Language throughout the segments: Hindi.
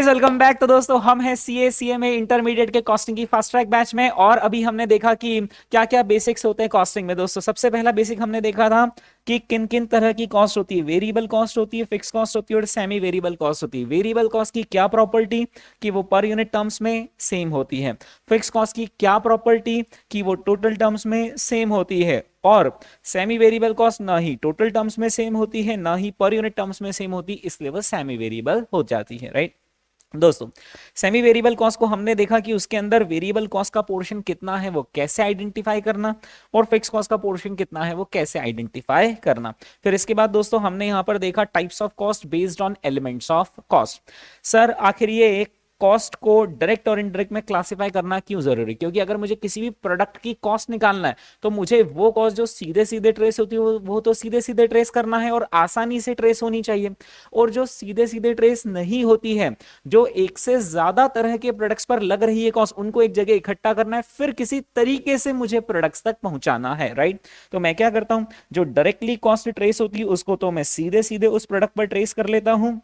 Guys, welcome back. तो दोस्तों, हम हैं सीए सीएमए इंटरमीडिएट के कॉस्टिंग की फास्ट ट्रैक बैच में। और अभी हमने देखा कि क्या क्या बेसिक्स होते हैं कॉस्टिंग में। दोस्तों, सबसे पहला बेसिक हमने देखा था कि किन किन तरह की कॉस्ट होती है। वेरिएबल कॉस्ट होती है, फिक्स कॉस्ट होती है और सेमी वेरिएबल कॉस्ट होती है। वेरिएबल कॉस्ट की क्या प्रॉपर्टी कि वो पर यूनिट टर्म्स में सेम होती है। फिक्स कॉस्ट की क्या प्रॉपर्टी कि वो टोटल टर्म्स में सेम होती है। और सेमी वेरिएबल कॉस्ट ना ही टोटल टर्म्स में सेम होती है ना ही पर यूनिट टर्म्स में सेम होती, इसलिए वो सेमी वेरिएबल हो जाती है। राइट दोस्तों, सेमी वेरिएबल कॉस्ट को हमने देखा कि उसके अंदर वेरिएबल कॉस्ट का पोर्शन कितना है वो कैसे आइडेंटिफाई करना, और फिक्स कॉस्ट का पोर्शन कितना है वो कैसे आइडेंटिफाई करना। फिर इसके बाद दोस्तों हमने यहां पर देखा types of cost based on elements of cost. Sir, आखिर ये कॉस्ट को डायरेक्ट और इनडायरेक्ट में क्लासिफाई करना क्यों जरूरी? क्योंकि अगर मुझे किसी भी प्रोडक्ट की कॉस्ट निकालना है तो मुझे वो कॉस्ट जो सीधे सीधे ट्रेस होती है वो तो सीधे सीधे ट्रेस करना है और आसानी से ट्रेस होनी चाहिए। और जो सीधे सीधे ट्रेस नहीं होती है, जो एक से ज्यादा तरह के प्रोडक्ट्स पर लग रही है कॉस्ट, उनको एक जगह इकट्ठा करना है, फिर किसी तरीके से मुझे प्रोडक्ट्स तक पहुंचाना है। राइट, तो मैं क्या करता हूं, जो डायरेक्टली कॉस्ट ट्रेस होती है उसको तो मैं सीधे सीधे उस प्रोडक्ट पर ट्रेस कर लेता हूं,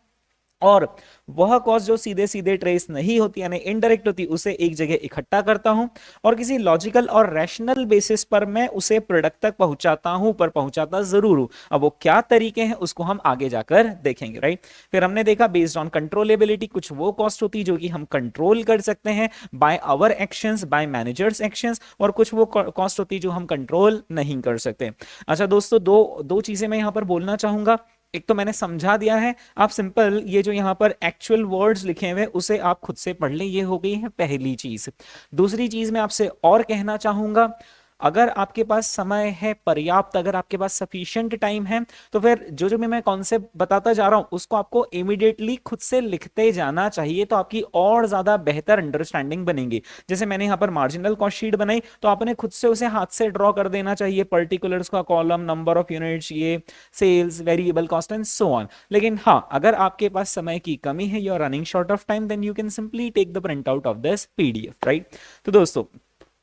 और वह कॉस्ट जो सीधे सीधे ट्रेस नहीं होती यानी इनडायरेक्ट होती उसे एक जगह इकट्ठा करता हूं और किसी लॉजिकल और रैशनल बेसिस पर मैं उसे प्रोडक्ट तक पहुंचाता हूं, पर पहुंचाता जरूर हूं। अब वो क्या तरीके हैं उसको हम आगे जाकर देखेंगे। राइट, फिर हमने देखा बेस्ड ऑन कंट्रोलेबिलिटी, कुछ वो कॉस्ट होती है जो कि हम कंट्रोल कर सकते हैं by our actions, by managers actions, और कुछ वो कॉस्ट होती है जो हम कंट्रोल नहीं कर सकते। अच्छा दोस्तों, दो दो चीजें मैं यहां पर बोलना चाहूंगा। एक तो मैंने समझा दिया है, आप सिंपल ये जो यहां पर एक्चुअल वर्ड्स लिखे हुए उसे आप खुद से पढ़ लें, ये हो गई है पहली चीज। दूसरी चीज मैं आपसे और कहना चाहूंगा, अगर आपके पास समय है पर्याप्त, अगर आपके पास सफिशिएंट टाइम है, तो फिर जो जो मैं कॉन्सेप्ट बताता जा रहा हूं उसको आपको इमीडिएटली खुद से लिखते जाना चाहिए, तो आपकी और ज्यादा बेहतर अंडरस्टैंडिंग बनेगी। जैसे मैंने यहां पर मार्जिनल कॉस्ट शीट बनाई तो आपने खुद से उसे हाथ से ड्रॉ कर देना चाहिए, पर्टिकुलर्स का कॉलम, नंबर ऑफ यूनिट्स, ये sales, variable cost and so on. लेकिन हाँ, अगर आपके पास समय की कमी है, you are running short of time, then you can simply take the print out of this PDF. Right, तो दोस्तों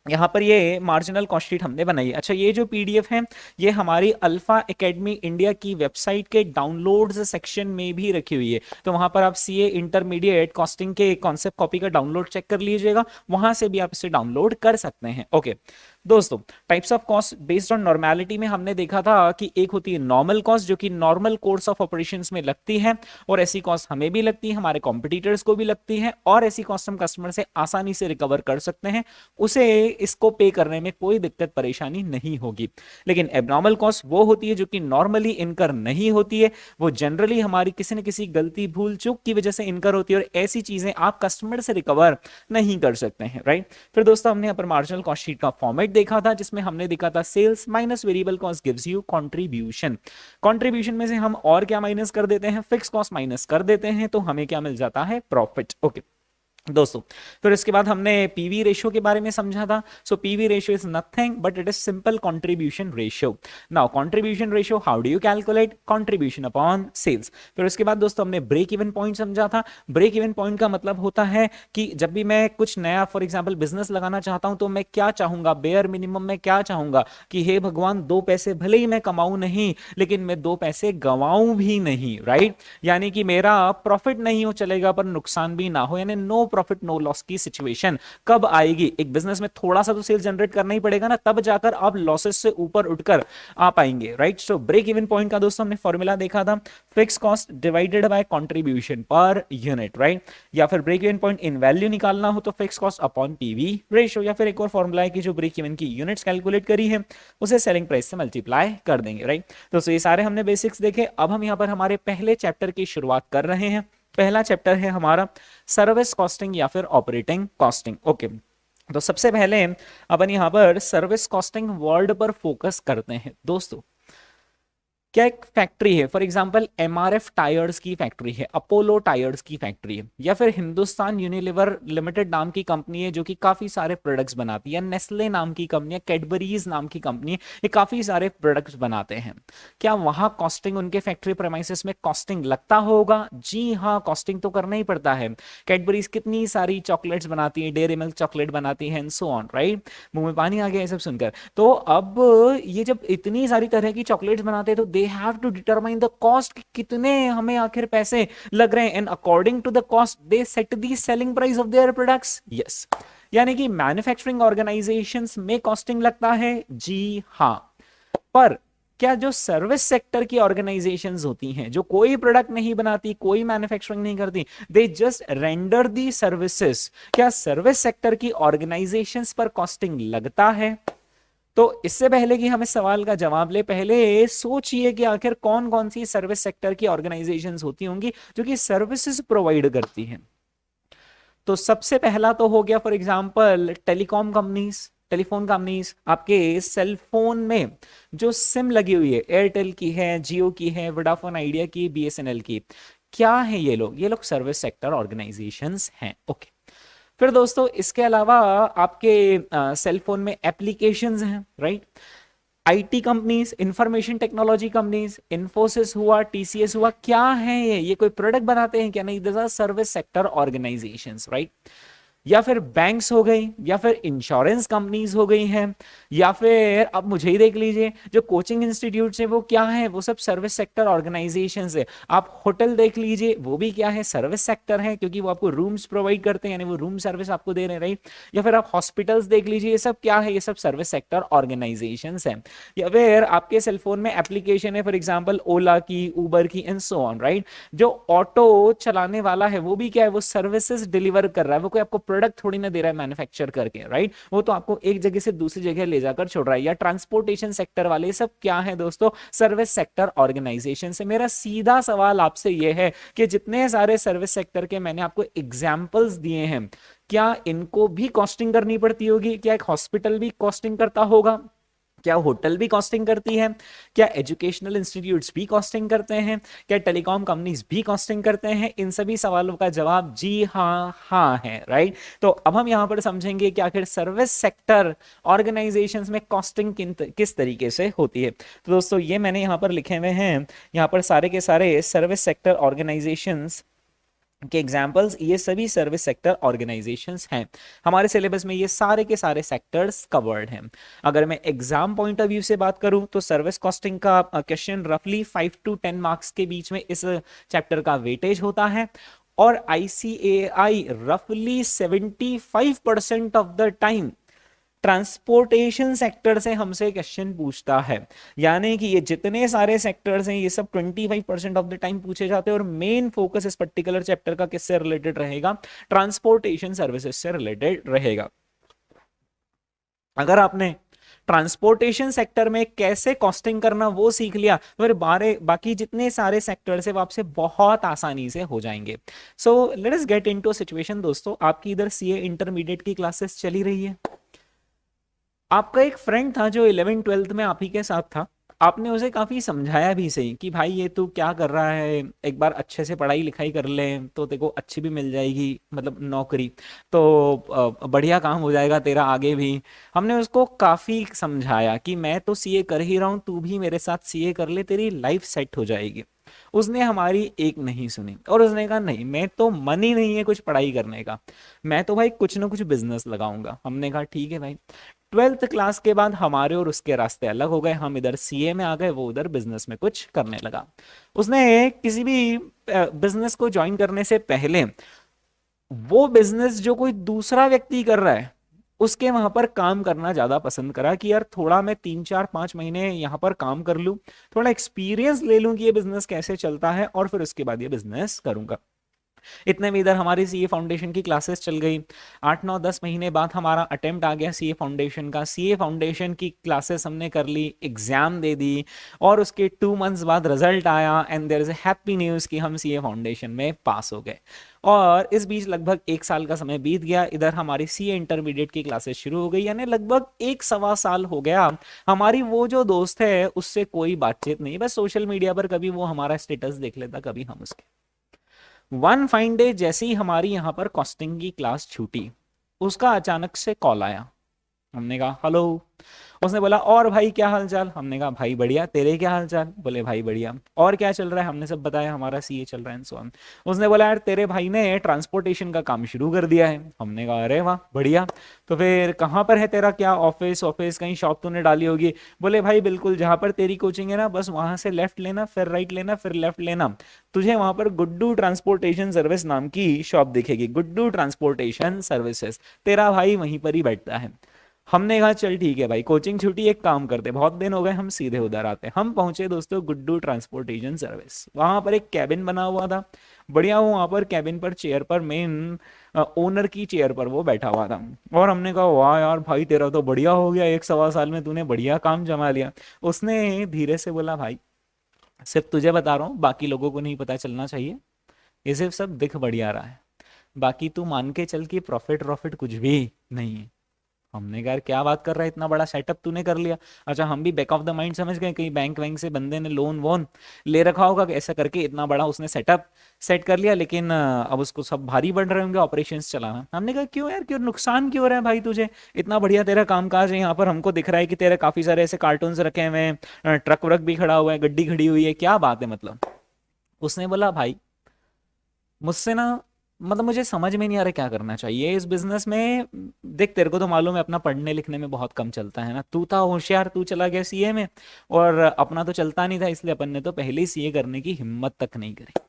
यहां पर ये मार्जिनल कॉस्ट शीट हमने बनाई है। अच्छा, ये जो पीडीएफ है ये हमारी अल्फा एकेडमी इंडिया की वेबसाइट के डाउनलोड्स सेक्शन में भी रखी हुई है, तो वहां पर आप सीए इंटरमीडिएट कॉस्टिंग के कॉन्सेप्ट कॉपी का डाउनलोड चेक कर लीजिएगा, वहां से भी आप इसे डाउनलोड कर सकते हैं। ओके दोस्तों, types of cost based on normality में हमने देखा था कि एक होती है नॉर्मल कॉस्ट जो कि नॉर्मल कोर्स ऑफ ऑपरेशंस में लगती है, और ऐसी कॉस्ट हमें भी लगती है, हमारे कॉम्पिटिटर्स को भी लगती है, और ऐसी कॉस्ट हम कस्टमर से आसानी से रिकवर कर सकते हैं, उसे इसको पे करने में कोई दिक्कत परेशानी नहीं होगी। लेकिन एबनॉर्मल कॉस्ट वो होती है जो कि नॉर्मली इनकर नहीं होती है, वो जनरली हमारी किसी न किसी गलती भूल चूक की वजह से इनकर होती है, और ऐसी चीजें आप कस्टमर से रिकवर नहीं कर सकते हैं। राइट, फिर दोस्तों हमने यहाँ पर मार्जिनल कॉस्ट शीट का फॉर्मेट देखा था, जिसमें हमने देखा था sales minus variable cost gives you contribution. Contribution में से हम और क्या माइनस कर देते हैं, फिक्स कॉस्ट माइनस कर देते हैं, तो हमें क्या मिल जाता है, प्रॉफिट। ओके दोस्तों, फिर इसके बाद हमने पीवी रेशियो के बारे में समझा था। So PV ratio is nothing but it is simple contribution ratio. Now contribution ratio, how do you calculate, contribution upon sales. फिर उसके बाद दोस्तों हमने ब्रेक इवन पॉइंट समझा था। ब्रेक इवन पॉइंट का मतलब होता है कि जब भी मैं कुछ नया फॉर एग्जांपल बिजनेस लगाना चाहता हूं तो मैं क्या चाहूंगा, बेयर मिनिमम में क्या चाहूंगा कि हे भगवान, 2 पैसे भले ही मैं कमाऊं नहीं, लेकिन मैं 2 पैसे गंवाऊं भी नहीं। राइट, यानी कि मेरा प्रॉफिट नहीं हो चलेगा पर नुकसान भी ना हो, यानी नो प्रॉफिट नो लॉस की सिचुएशन कब आएगी? एक बिजनेस में थोड़ा सा तो सेल जनरेट करना ही पड़ेगा ना, तब जाकर आप लॉसेस से ऊपर उठकर आ पाएंगे। Right, so break even point का दोस्तों हमने फॉर्मूला देखा था, fix cost divided by contribution per unit. Right, या फिर break even point in value निकालना हो तो fix cost upon PV ratio, या फिर एक और फॉर्मूला है कि जो ब्रेक इवन की यूनिट्स कैलकुलेट करी है उसे सेलिंग प्राइस से मल्टीप्लाई कर देंगे। राइट, तो ये सारे हमने बेसिक्स देखे। अब हम यहां पर हमारे पहले चैप्टर की शुरुआत कर रहे हैं। पहला चैप्टर है हमारा सर्विस कॉस्टिंग या फिर ऑपरेटिंग कॉस्टिंग। ओके, तो सबसे पहले अपन यहां पर सर्विस कॉस्टिंग वर्ड पर फोकस करते हैं। दोस्तों, क्या एक फैक्ट्री है, फॉर एग्जांपल एमआरएफ टायर्स की फैक्ट्री है, अपोलो टायर्स की फैक्ट्री है, या फिर हिंदुस्तान यूनिलीवर लिमिटेड नाम की कंपनी है जो कि काफी सारे प्रोडक्ट्स बनाती है, नेस्ले नाम की कंपनी है, कैडबरीज नाम की कंपनी है, ये काफी सारे प्रोडक्ट्स बनाते हैं। क्या वहां कॉस्टिंग, उनके फैक्ट्री प्रेमाइसेस में कॉस्टिंग लगता होगा? जी हाँ, कॉस्टिंग तो करना ही पड़ता है। कैडबरीज कितनी सारी चॉकलेट्स बनाती है, डेयरी मिल्क चॉकलेट बनाती है एंड सो ऑन। राइट, मुंह में पानी आ गया ये सब सुनकर। तो अब ये जब इतनी सारी तरह की चॉकलेट्स बनाते हैं तो they have to determine the cost, कितने हमें आखिर पैसे लग रहे हैं, and according to the cost they set the selling price of their products. Yes, यानी कि मैन्युफैक्चरिंग ऑर्गेनाइजेशंस में कॉस्टिंग लगता है, जी हाँ। पर क्या जो सर्विस सेक्टर की ऑर्गेनाइजेशंस होती हैं, जो कोई प्रोडक्ट नहीं बनाती, कोई मैन्युफैक्चरिंग नहीं करती, they just render the services, क्या सर्विस सेक्टर की ऑर्गेनाइजेशंस पर कॉस्टिंग लगता है? तो इससे पहले कि हम इस सवाल का जवाब ले, पहले सोचिए कि आखिर कौन कौन सी सर्विस सेक्टर की ऑर्गेनाइजेशंस होती होंगी जो कि सर्विसेज प्रोवाइड करती हैं। तो सबसे पहला तो हो गया for example telecom companies, telephone companies. आपके सेल फोन में जो सिम लगी हुई है, एयरटेल की है, जियो की है, वोडाफोन आइडिया की, बीएसएनएल की, क्या है ये लोग सर्विस सेक्टर ऑर्गेनाइजेशंस हैं। ओके, फिर दोस्तों इसके अलावा आपके सेल फोन में एप्लीकेशंस हैं, right. IT companies, information technology companies, Infosys हुआ, टीसीएस हुआ, क्या है ये कोई प्रोडक्ट बनाते हैं क्या? नहीं, this are service sector organisations, right. या फिर बैंक्स हो गई, या फिर इंश्योरेंस कंपनीज हो गई हैं, या फिर अब मुझे ही देख लीजिए जो कोचिंग इंस्टीट्यूट्स है वो क्या है, वो सब सर्विस सेक्टर ऑर्गेनाइजेशंस है। आप होटल देख लीजिए, वो भी क्या है, सर्विस सेक्टर है, क्योंकि वो आपको रूम्स प्रोवाइड करते हैं, यानी वो रूम सर्विस आपको दे रहे हैं, राइट। या फिर आप हॉस्पिटल्स देख लीजिए, ये सब क्या है, ये सब सर्विस सेक्टर ऑर्गेनाइजेशंस है। या फिर आपके सेलफोन में एप्लीकेशन है, फॉर एग्जाम्पल ओला की, उबर की, एंड सो ऑन, राइट। जो ऑटो चलाने वाला है वो भी क्या है, वो सर्विसेज डिलीवर कर रहा है, वो कोई आपको प्रोडक्ट थोड़ी ना दे रहा है मैन्युफैक्चर करके, राइट। वो तो आपको एक जगह से दूसरी जगह ले जाकर छोड़ रहा है। या ट्रांसपोर्टेशन सेक्टर वाले, सब क्या है दोस्तों, सर्विस सेक्टर ऑर्गेनाइजेशन से। मेरा सीधा सवाल आपसे ये है कि जितने सारे सर्विस सेक्टर के मैंने आपको एग्जांपल्स दिए हैं, क्या इनको भी कॉस्टिंग करनी पड़ती होगी? क्या एक हॉस्पिटल भी कॉस्टिंग करता होगा? क्या होटल भी कॉस्टिंग करती है? क्या एजुकेशनल इंस्टीट्यूट्स भी कॉस्टिंग करते हैं? क्या टेलीकॉम कंपनीज भी कॉस्टिंग करते हैं? इन सभी सवालों का जवाब जी हाँ, हाँ है, राइट। तो अब हम यहां पर समझेंगे कि आखिर सर्विस सेक्टर ऑर्गेनाइजेशंस में कॉस्टिंग किस तरीके से होती है। तो दोस्तों ये मैंने यहां पर लिखे हुए हैं, यहां पर सारे के सारे सर्विस सेक्टर ऑर्गेनाइजेशंस के एग्जाम्पल्स, ये सभी सर्विस सेक्टर ऑर्गेनाइजेशंस हैं। हमारे सिलेबस में ये सारे के सारे सेक्टर्स कवर्ड हैं। अगर मैं एग्जाम पॉइंट ऑफ व्यू से बात करूं तो सर्विस कॉस्टिंग का क्वेश्चन रफली 5 to 10 मार्क्स के बीच में इस चैप्टर का वेटेज होता है, और आईसीएआई रफली 75% of the time transportation sector से हमसे क्वेश्चन पूछता है। यानी कि ये जितने सारे सेक्टर्स हैं, ये सब 25% ऑफ द टाइम पूछे जाते हैं, और मेन फोकस इस पर्टिकुलर चैप्टर का किससे रिलेटेड रहेगा, ट्रांसपोर्टेशन सर्विसेज से रिलेटेड रहेगा। अगर आपने ट्रांसपोर्टेशन सेक्टर में कैसे कॉस्टिंग करना वो सीख लिया, तो फिर बाकी जितने सारे सेक्टर्स है वो आपसे बहुत आसानी से हो जाएंगे। So let us get into situation. दोस्तों आपकी इधर सीए इंटरमीडिएट की क्लासेस चली रही है, आपका एक फ्रेंड था जो 11th-12th में आप ही के साथ था, आपने उसे काफी समझाया भी सही कि भाई ये तू क्या कर रहा है, एक बार अच्छे से पढ़ाई लिखाई कर ले तो तेरे को अच्छी भी मिल जाएगी, मतलब नौकरी, तो बढ़िया काम हो जाएगा तेरा आगे भी। हमने उसको काफी समझाया कि मैं तो सीए कर ही रहा हूँ, तू भी मेरे साथ सीए कर ले, तेरी लाइफ सेट हो जाएगी। उसने हमारी एक नहीं सुनी, और उसने कहा नहीं, मैं तो मन ही नहीं है कुछ पढ़ाई करने का, मैं तो भाई कुछ ना कुछ बिजनेस लगाऊंगा। हमने कहा ठीक है भाई। 12th क्लास के बाद हमारे और उसके रास्ते अलग हो गए, हम इधर सीए में आ गए, वो उधर बिजनेस में कुछ करने लगा। उसने किसी भी बिजनेस को ज्वाइन करने से पहले वो बिजनेस जो कोई दूसरा व्यक्ति कर रहा है उसके वहां पर काम करना ज्यादा पसंद करा, कि यार थोड़ा मैं 3-4-5 महीने यहाँ पर काम कर लूं, थोड़ा एक्सपीरियंस ले लूं कि ये बिजनेस कैसे चलता है, और फिर उसके बाद ये बिजनेस करूंगा। इतने में इधर हमारी सीए फाउंडेशन की क्लासेस चल गई। 8-9-10 महीने बाद हमारा अटेम्प्ट आ गया सीए फाउंडेशन का। सीए फाउंडेशन की क्लासेस हमने कर ली, एग्जाम दे दी, और उसके 2 मंथ्स बाद रिजल्ट आया, and there is a happy news कि हम सीए फाउंडेशन में पास हो गए। और इस बीच लगभग 1 साल का समय बीत गया, इधर हमारी सीए इंटरमीडिएट की क्लासेस शुरू हो गई, यानी लगभग 1-1.25 साल हो गया हमारी वो जो दोस्त है उससे कोई बातचीत नहीं, बस सोशल मीडिया पर कभी वो हमारा स्टेटस देख लेता, कभी हम उसके। वन फाइन डे जैसे ही हमारी यहां पर कॉस्टिंग की क्लास छूटी, उसका अचानक से कॉल आया हमने कहा हेलो। उसने बोला और भाई क्या हाल चाल? हमने कहा भाई बढ़िया, तेरे क्या हाल चाल? बोले भाई बढ़िया। और क्या चल रहा है? हमने सब बताया, हमारा सीए चल रहा है सो ऑन। उसने बोला यार तेरे भाई ने ट्रांसपोर्टेशन का काम शुरू कर दिया है। हमने कहा अरे वाह बढ़िया, तो फिर कहाँ पर है तेरा क्या ऑफिस? ऑफिस कहीं शॉप तूने डाली होगी? बोले भाई बिल्कुल, जहां पर तेरी कोचिंग है ना, बस वहां से लेफ्ट लेना, फिर राइट लेना, फिर लेफ्ट लेना, तुझे वहां पर गुड्डू ट्रांसपोर्टेशन सर्विस नाम की शॉप दिखेगी, गुड्डू ट्रांसपोर्टेशन सर्विसेज। तेरा भाई वहीं पर ही बैठता है। हमने कहा चल ठीक है भाई, कोचिंग छुट्टी, एक काम करते, बहुत दिन हो गए, हम सीधे उधर आते हैं। हम पहुंचे दोस्तों गुड्डू ट्रांसपोर्टेशन सर्विस। वहां पर एक कैबिन बना हुआ था, बढ़िया। वो वहां पर कैबिन पर चेयर पर, मेन ओनर की चेयर पर वो बैठा हुआ था। और हमने कहा वाह यार भाई तेरा तो बढ़िया हो गया, 1 सवा साल में तूने बढ़िया काम जमा लिया। उसने धीरे से बोला भाई सिर्फ तुझे बता रहा हूँ, बाकी लोगों को नहीं पता चलना चाहिए, ये सिर्फ सब दिख बढ़िया रहा है, बाकी तू मान के चल कि प्रॉफिट प्रॉफिट कुछ भी नहीं है। हमने कहा यार क्या बात कर रहा है, इतना बड़ा सेटअप तूने कर लिया? अच्छा, हम भी बैक ऑफ द माइंड समझ गए कहीं बैंक वैंक से बंदे ने लोन वोन ले रखा होगा, ऐसा करके इतना बड़ा उसने सेटअप सेट कर लिया, लेकिन अब उसको सब भारी बढ़ रहे होंगे ऑपरेशंस चलाना। हमने कहा क्यों यार, क्यों नुकसान क्यों हो रहा है भाई तुझे? इतना बढ़िया तेरा कामकाज है, यहाँ पर हमको दिख रहा है कि तेरे काफी सारे ऐसे कार्टून्स रखे हुए हैं, ट्रक व्रक भी खड़ा हुआ है, गड्डी खड़ी हुई है, क्या बात है मतलब? उसने बोला भाई मुझसे ना, मतलब मुझे समझ में नहीं आ रहा क्या करना चाहिए इस बिजनेस में। देख तेरे को तो मालूम है अपना पढ़ने लिखने में बहुत कम चलता है ना, तू था होशियार, तू चला गया सीए में, और अपना तो चलता नहीं था, इसलिए अपन ने तो पहले ही सीए करने की हिम्मत तक नहीं करी।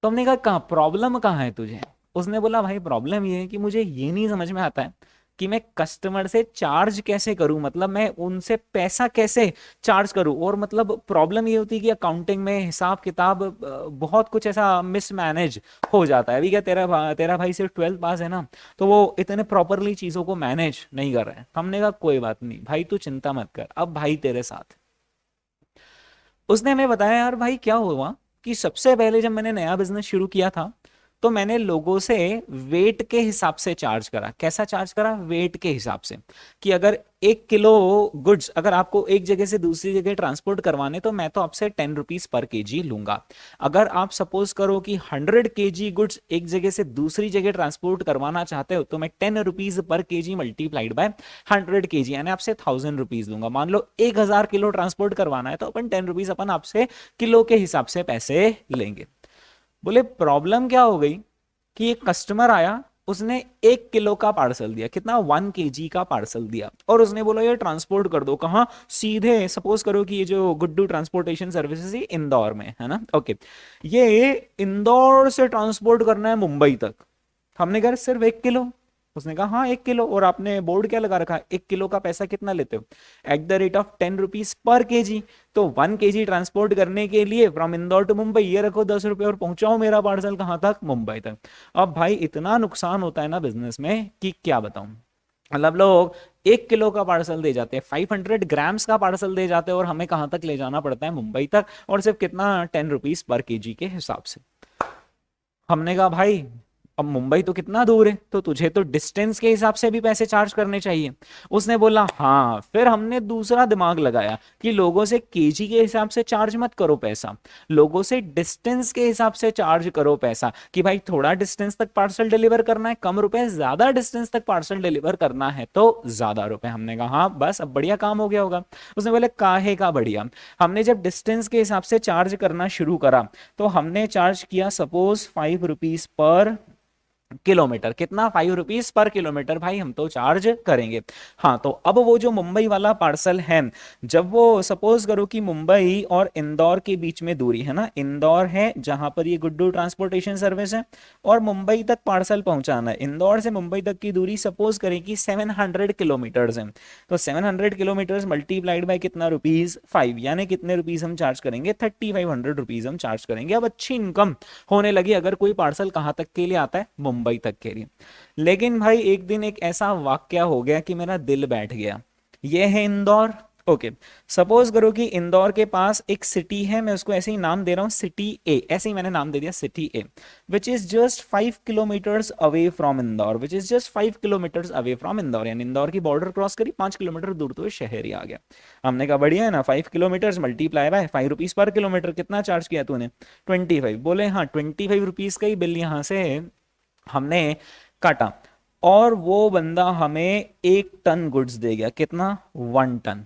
तो हमने कहा कहाँ प्रॉब्लम कहाँ है तुझे? उसने बोला भाई प्रॉब्लम ये है कि मुझे ये नहीं समझ में आता है कि मैं कस्टमर से चार्ज कैसे करूं, मतलब मैं उनसे पैसा कैसे चार्ज करूं। और मतलब प्रॉब्लम ये होती है कि अकाउंटिंग में हिसाब किताब बहुत कुछ ऐसा मिसमैनेज हो जाता है। अभी क्या तेरा भाई सिर्फ 12th पास है ना, तो वो इतने प्रॉपरली चीजों को मैनेज नहीं कर रहा है। हमने कहा कोई बात नहीं भाई, तू चिंता मत कर, अब भाई तेरे साथ। उसने हमें बताया यार भाई क्या हुआ कि सबसे पहले जब मैंने नया बिजनेस शुरू किया था, तो मैंने लोगों से वेट के हिसाब से चार्ज करा। कैसा चार्ज करा? वेट के हिसाब से, कि अगर 1 किलो गुड्स अगर आपको एक जगह से दूसरी जगह ट्रांसपोर्ट करवाने, तो मैं तो आपसे 10 रुपीज पर केजी लूंगा। अगर आप सपोज करो कि 100 केजी गुड्स एक जगह से दूसरी जगह ट्रांसपोर्ट करवाना चाहते हो, तो मैं 10 rupees per KG multiplied by 100 KG, यानी आपसे 1000 रुपीज लूंगा। मान लो 1000 किलो ट्रांसपोर्ट करवाना है, तो अपन 10 रुपीज अपन आपसे किलो के हिसाब से पैसे लेंगे। बोले प्रॉब्लम क्या हो गई कि एक कस्टमर आया, उसने 1 किलो का पार्सल दिया, कितना 1 केजी का पार्सल दिया, और उसने बोला ये ट्रांसपोर्ट कर दो। कहाँ? सीधे सपोज करो कि ये जो गुड्डू ट्रांसपोर्टेशन सर्विसेज है इंदौर में है ना, ओके, ये इंदौर से ट्रांसपोर्ट करना है मुंबई तक। हमने कहा सिर्फ 1 किलो? उसने कहा हाँ 1 किलो। और आपने बोर्ड क्या लगा रखा है, 1 किलो का पैसा कितना लेते हो? @ 10 रुपीज पर केजी। तो 1 केजी ट्रांसपोर्ट करने के लिए फ्रॉम इंदौर टू मुंबई ये रखो 10 रुपए, और पहुंचाओ मेरा पार्सल कहाँ तक? मुंबई तक। अब भाई इतना नुकसान होता है ना बिजनेस में कि क्या बताऊं। मतलब लोग 1 किलो का पार्सल दे जाते हैं, 500 ग्राम्स का पार्सल दे जाते हैं, और हमें कहाँ तक ले जाना पड़ता है? मुंबई तक, और सिर्फ कितना 10 रुपीज पर केजी के हिसाब से। हमने कहा भाई अब मुंबई तो कितना दूर है, तो तुझे तो डिस्टेंस के हिसाब से भी पैसे चार्ज करने चाहिए। उसने बोला हाँ। फिर हमने दूसरा दिमाग लगाया कि लोगों से केजी के हिसाब से चार्ज मत करो पैसा, लोगों से डिस्टेंस के हिसाब से चार्ज करो पैसा, कि भाई थोड़ा डिस्टेंस तक पार्सल डिलीवर करना है कम रुपए, ज्यादा डिस्टेंस तक पार्सल डिलीवर करना है तो ज्यादा रुपए। हमने कहा हाँ बस अब बढ़िया काम हो गया होगा। उसने बोले काहे का बढ़िया? हमने जब डिस्टेंस के हिसाब से चार्ज करना शुरू करा, तो हमने चार्ज किया सपोज 5 रुपीज पर किलोमीटर। कितना? 5 रुपीज पर किलोमीटर भाई हम तो चार्ज करेंगे। हाँ, तो अब वो जो मुंबई वाला पार्सल है, जब वो सपोज करो कि मुंबई और इंदौर के बीच में दूरी है ना, इंदौर है जहां पर ये गुड्डू ट्रांसपोर्टेशन सर्विस है, और मुंबई तक पार्सल पहुंचाना है। इंदौर से मुंबई तक की दूरी सपोज करें कि 700 किलोमीटर है, तो 700 किलोमीटर मल्टीप्लाइड बाय कितना? रुपीज 5, यानी कितने रुपीज हम चार्ज करेंगे? 3500 रुपीज हम चार्ज करेंगे। अब अच्छी इनकम होने लगी अगर कोई पार्सल कहाँ तक के लिए आता है? मुंबई तक के लिए। लेकिन भाई एक दिन एक ऐसा वाक्या हो गया कि मेरा दिल बैठ गया। ये है इंदौर, ओके। सपोज करो कि इंदौर के पास एक सिटी है, मैं उसको ऐसे ही नाम दे रहा हूं सिटी ए, ऐसे ही मैंने नाम दे दिया city A, which is just 5 kilometres away from Indore, which is just 5 kilometres away from Indore, यानी इंदौर की बॉर्डर क्रॉस करी, 5 किलोमीटर दूर तो शहर ही आ गया। हमने कहा बढ़िया है ना, 5 kilometres multiply by 5 rupees per kilometre, कितना चार्ज किया तूने? 25। बोले हाँ 25 रुपीज का ही बिल यहाँ से हमने काटा। और वो बंदा हमें 1 टन गुड्स दे गया, कितना, 1 टन।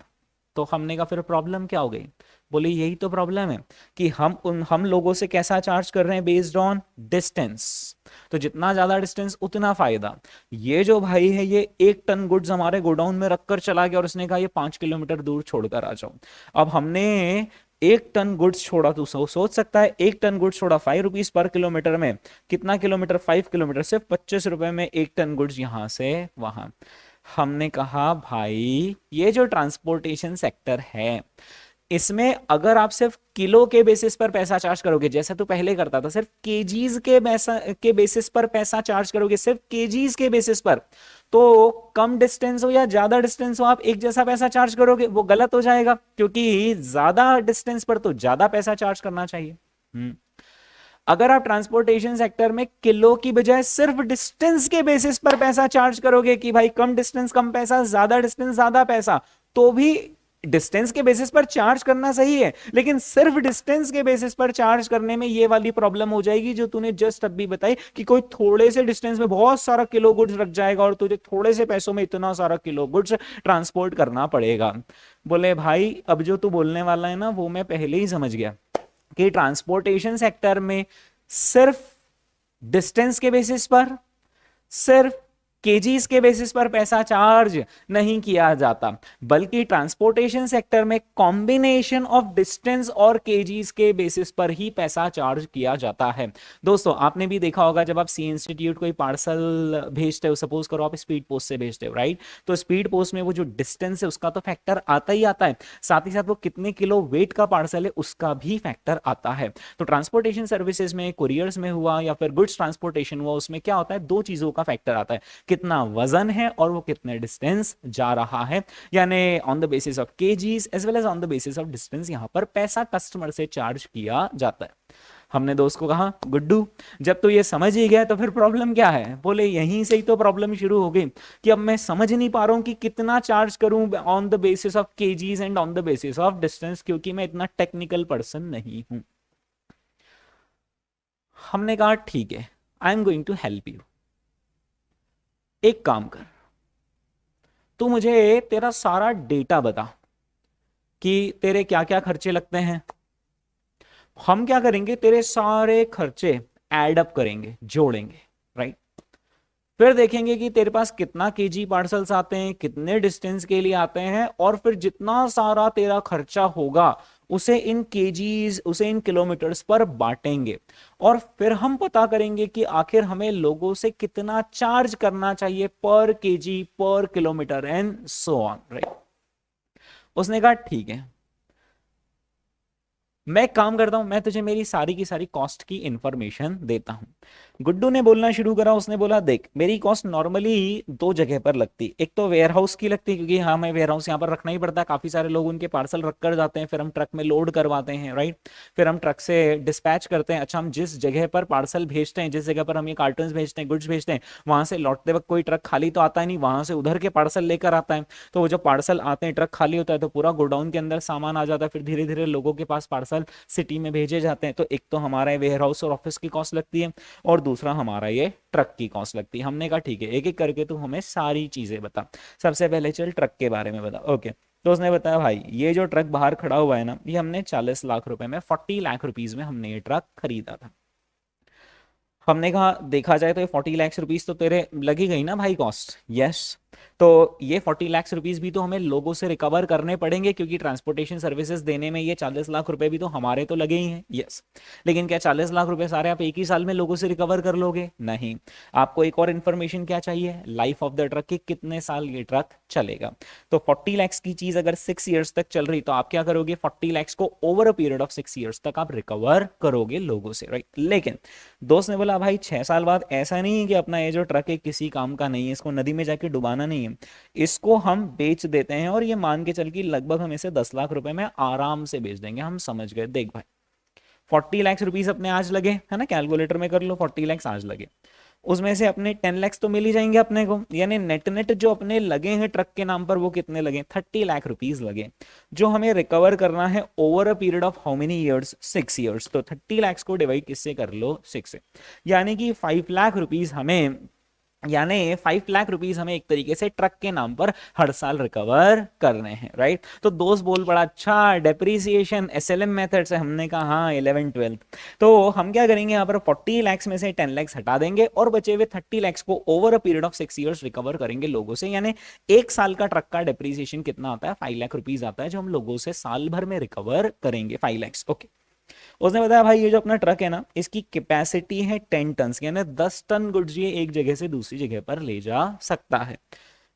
तो हमने कहा फिर प्रॉब्लम क्या हो गई? बोले यही तो प्रॉब्लम है कि हम लोगों से कैसा चार्ज कर रहे हैं, बेस्ड ऑन डिस्टेंस। तो जितना ज्यादा डिस्टेंस उतना फायदा। ये जो भाई है ये 1 टन गुड्स हमारे गोडाउन में रखकर चला गया और उसने कहा ये 5 किलोमीटर दूर छोड़कर आ जाओ। अब हमने 1 टन गुड्स छोड़ा, तो सोच सकता है 1 टन गुड्स छोड़ा 5 रुपीज पर किलोमीटर में, कितना किलोमीटर, 5 किलोमीटर, सिर्फ 25 रुपए में 1 टन गुड्स यहां से वहां। हमने कहा भाई ये जो ट्रांसपोर्टेशन सेक्टर है इसमें अगर आप सिर्फ किलो के बेसिस पर पैसा चार्ज करोगे, जैसा तो पहले करता था, सिर्फ केजीज के बेसिस पर पैसा चार्ज करोगे, सिर्फ केजीज के बेसिस पर, तो कम डिस्टेंस हो या ज्यादा डिस्टेंस हो आप एक जैसा पैसा चार्ज करोगे, वो गलत हो जाएगा, क्योंकि ज्यादा डिस्टेंस पर तो ज्यादा पैसा चार्ज करना चाहिए। अगर आप ट्रांसपोर्टेशन सेक्टर में किलो की बजाय सिर्फ डिस्टेंस के बेसिस पर पैसा चार्ज करोगे कि भाई कम डिस्टेंस कम पैसा, ज्यादा डिस्टेंस ज्यादा पैसा, तो भी डिस्टेंस के बेसिस पर चार्ज करना सही है, लेकिन सिर्फ डिस्टेंस के बेसिस पर चार्ज करने में ये वाली प्रॉब्लम हो जाएगी जो तूने जस्ट अभी बताई, कि कोई थोड़े से डिस्टेंस में बहुत सारा किलो गुड्स रख जाएगा और तुझे थोड़े से पैसों में इतना सारा किलो गुड्स ट्रांसपोर्ट करना पड़ेगा। बोले भाई अब जो तू बोलने वाला है ना वो मैं पहले ही समझ गया कि ट्रांसपोर्टेशन सेक्टर में सिर्फ डिस्टेंस के बेसिस पर, सिर्फ केजीज के बेसिस पर पैसा चार्ज नहीं किया जाता, बल्कि ट्रांसपोर्टेशन सेक्टर में कॉम्बिनेशन ऑफ डिस्टेंस और केजीज के बेसिस पर ही पैसा चार्ज किया जाता है। दोस्तों आपने भी देखा होगा जब आप सी इंस्टीट्यूट कोई पार्सल भेजते हो, सपोज करो आप स्पीड पोस्ट से भेजते हो, राइट, तो स्पीड पोस्ट में वो जो डिस्टेंस है उसका तो फैक्टर आता ही आता है, साथ ही साथ वो कितने किलो वेट का पार्सल है उसका भी फैक्टर आता है। तो ट्रांसपोर्टेशन सर्विसेज में, कुरियर्स में हुआ या फिर गुड्स ट्रांसपोर्टेशन हुआ, उसमें क्या होता है, दो चीजों का फैक्टर आता है, कितना वजन है और वो कितने डिस्टेंस जा रहा है, यानी on the basis of KGs as well as on the basis of distance यहां पर पैसा कस्टमर से चार्ज किया जाता है। हमने दोस्त को कहा गुड्डू जब तो ये समझ ही गया तो फिर प्रॉब्लम क्या है? बोले यहीं से ही तो प्रॉब्लम शुरू हो गई कि अब मैं समझ नहीं पा रहा हूं कि कितना चार्ज करूं on the basis of KGs and on the basis of distance, क्योंकि मैं इतना टेक्निकल पर्सन नहीं हूं। हमने कहा ठीक है, I am going to help you. एक काम कर, तू मुझे तेरा सारा डेटा बता कि तेरे क्या क्या खर्चे लगते हैं। हम क्या करेंगे, तेरे सारे खर्चे ऐड अप करेंगे, जोड़ेंगे, राइट। फिर देखेंगे कि तेरे पास कितना केजी पार्सल्स आते हैं, कितने डिस्टेंस के लिए आते हैं, और फिर जितना सारा तेरा खर्चा होगा उसे इन केजीज, उसे इन किलोमीटर्स पर बांटेंगे, और फिर हम पता करेंगे कि आखिर हमें लोगों से कितना चार्ज करना चाहिए पर केजी, पर kilometre and so on, right. उसने कहा ठीक है, मैं काम करता हूं, मैं तुझे मेरी सारी की सारी कॉस्ट की इंफॉर्मेशन देता हूं। गुड्डू ने बोलना शुरू करा, उसने बोला देख मेरी कॉस्ट नॉर्मली दो जगह पर लगती, एक तो वेयर हाउस की लगती, क्योंकि हाँ हमें वेयर हाउस यहाँ पर रखना ही पड़ता है, काफी सारे लोग उनके पार्सल रख कर जाते हैं, फिर हम ट्रक में लोड करवाते हैं, राइट, फिर हम ट्रक से डिस्पैच करते हैं। अच्छा, हम जिस जगह पर पार्सल भेजते हैं, जिस जगह पर हम ये कार्टन भेजते हैं, गुड्स भेजते हैं, वहां से लौटते वक्त कोई ट्रक खाली तो आता ही नहीं, वहां से उधर के पार्सल लेकर आता है। तो वो जो पार्सल आते हैं, ट्रक खाली होता है तो पूरा गोडाउन के अंदर सामान आ जाता है, फिर धीरे धीरे लोगों के पास पार्सल सिटी में भेजे जाते हैं। तो एक तो हमारा वेयर हाउस और ऑफिस की कॉस्ट लगती है, और दूसरा हमारा ये ट्रक की कॉस्ट लगती है। हमने कहा ठीक है, एक एक करके तू हमें सारी चीजें बता। सबसे पहले चल ट्रक के बारे में बता। ओके, तो उसने बताया भाई ये जो ट्रक बाहर खड़ा हुआ है ना, ये हमने 40 लाख रुपए में, 40 लाख रुपीज में हमने ये ट्रक खरीदा था। हमने कहा देखा जाए तो ये 40 लाख रुपीज तो तेरे लगी गई ना भाई कॉस्ट। यस, तो ये 40 लाख रुपीज भी तो हमें लोगों से रिकवर करने पड़ेंगे, क्योंकि ट्रांसपोर्टेशन सर्विसेज देने में ये 40 लाख रुपए भी तो हमारे तो लगे ही हैं। यस, लेकिन क्या 40 लाख रुपए सारे आप एक ही साल में लोगों से रिकवर कर लोगे? नहीं, आपको एक और इन्फॉर्मेशन क्या चाहिए, लाइफ ऑफ द ट्रक की, कितने साल ये ट्रक चलेगा। तो 40 लाख की चीज अगर 6 ईयर्स तक चल रही तो आप क्या करोगे, 40 लाख को over a period of 6 years तक आप रिकवर करोगे लोगों से, राइट। लेकिन दोस्त ने बोला भाई 6 साल बाद ऐसा नहीं है कि अपना ये जो ट्रक है किसी काम का नहीं है, इसको नदी में जाके डुबाना नहीं है, इसको हम बेच देते हैं, और ये मान के चल के लगभग हम इसे 10 लाख रुपए में आराम से बेच देंगे। हम समझ गए, देख भाई 40 लाख रुपीस अपने आज लगे है ना, कैलकुलेटर में कर लो, 40 लाख आज लगे, उसमें से अपने 10 लाख तो मिल ही जाएंगे अपने को, यानी नेट नेट जो अपने लगे हैं ट्रक के नाम पर वो कितने लगे, 30 लाख रुपीस लगे, जो हमें रिकवर करना है over a period of how many years, 6 years. तो 30 लाख को डिवाइड किससे कर लो, 6 से, यानी कि 5 लाख रुपीस हमें यानी 5 लाख रुपीज हमें एक तरीके से ट्रक के नाम पर हर साल रिकवर करने हैं, राइट। तो दोस्त बोल पड़ा अच्छा डेप्रीसिएशन एसएलएम मेथड से, हमने कहा हाँ 11th-12th। तो हम क्या करेंगे यहाँ पर 40 lakhs में से 10 lakhs हटा देंगे और बचे हुए 30 lakhs को over a period of 6 years recover करेंगे लोगों से। यानी एक साल का ट्रक का डेप्रीसिएशन कितना आता है, 5 लाख रुपीज आता है, जो हम लोगों से साल भर में रिकवर करेंगे, 5 lakhs। ओके, उसने बताया भाई ये जो अपना ट्रक है ना, इसकी कैपेसिटी है 10 टन, यानी 10 टन गुड्स ये एक जगह से दूसरी जगह पर ले जा सकता है।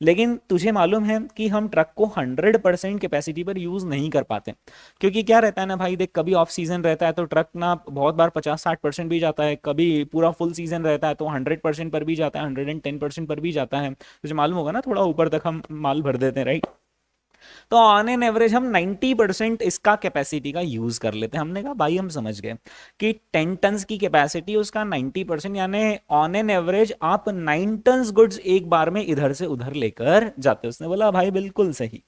लेकिन तुझे मालूम है कि हम ट्रक को 100% कैपेसिटी पर यूज नहीं कर पाते, क्योंकि क्या रहता है ना भाई, देख कभी ऑफ सीजन रहता है तो ट्रक ना बहुत बार 50-60% भी जाता है, कभी पूरा फुल सीजन रहता है तो 100% पर भी जाता है, 110% पर भी जाता है। तुझे मालूम होगा ना, थोड़ा ऊपर तक हम माल भर देते हैं, राइट। तो ऑन एन एवरेज हम 90% इसका कैपेसिटी का यूज कर लेते हैं। हमने कहा भाई हम समझ गए कि 10 टन की कैपेसिटी, उसका 90%, यानी ऑन एन एवरेज आप 9 टन गुड्स एक बार में इधर से उधर लेकर जाते हो। उसने बोला भाई बिल्कुल सही।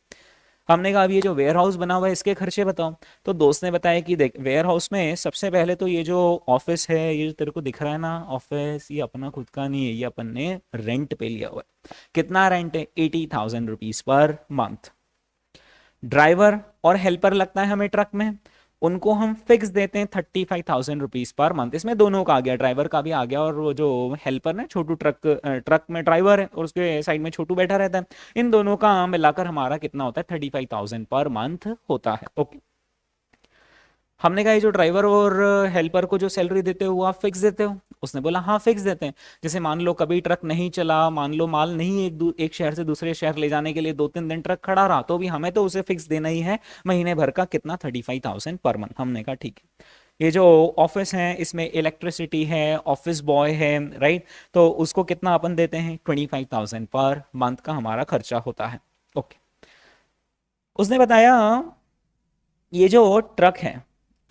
हमने कहा अब ये जो वेयर हाउस बना हुआ है इसके खर्चे बताओ। तो दोस्त ने बताया कि देख वेयर हाउस में सबसे पहले तो ये जो ऑफिस है, ये जो तेरे को दिख रहा है ना ऑफिस, ये अपना खुद का नहीं है, ये अपन ने रेंट पे लिया हुआ है। कितना रेंट है, 80,000 रुपीज पर मंथ। ड्राइवर और हेल्पर लगता है हमें ट्रक में, उनको हम फिक्स देते हैं 35,000 रुपीज पर मंथ। इसमें दोनों का आ गया, ड्राइवर का भी आ गया और वो जो हेल्पर है छोटू, ट्रक में ड्राइवर है और उसके साइड में छोटू बैठा रहता है, इन दोनों का मिलाकर हमारा कितना होता है, 35,000 पर मंथ होता है। ओके, हमने कहा ये जो ड्राइवर और हेल्पर को जो सैलरी देते हो वो आप फिक्स देते हो। उसने बोला हाँ फिक्स देते हैं। जैसे मान लो कभी ट्रक नहीं चला, मान लो माल नहीं एक शहर से दूसरे शहर ले जाने के लिए 2-3 दिन ट्रक खड़ा रहा, तो भी हमें तो उसे फिक्स देना ही है महीने भर का, कितना, 35,000 पर मंथ। हमने कहा ठीक है। ये जो ऑफिस है इसमें इलेक्ट्रिसिटी है, ऑफिस बॉय है, राइट, तो उसको कितना अपन देते हैं, 25,000 पर मंथ का हमारा खर्चा होता है। ओके, उसने बताया ये जो ट्रक है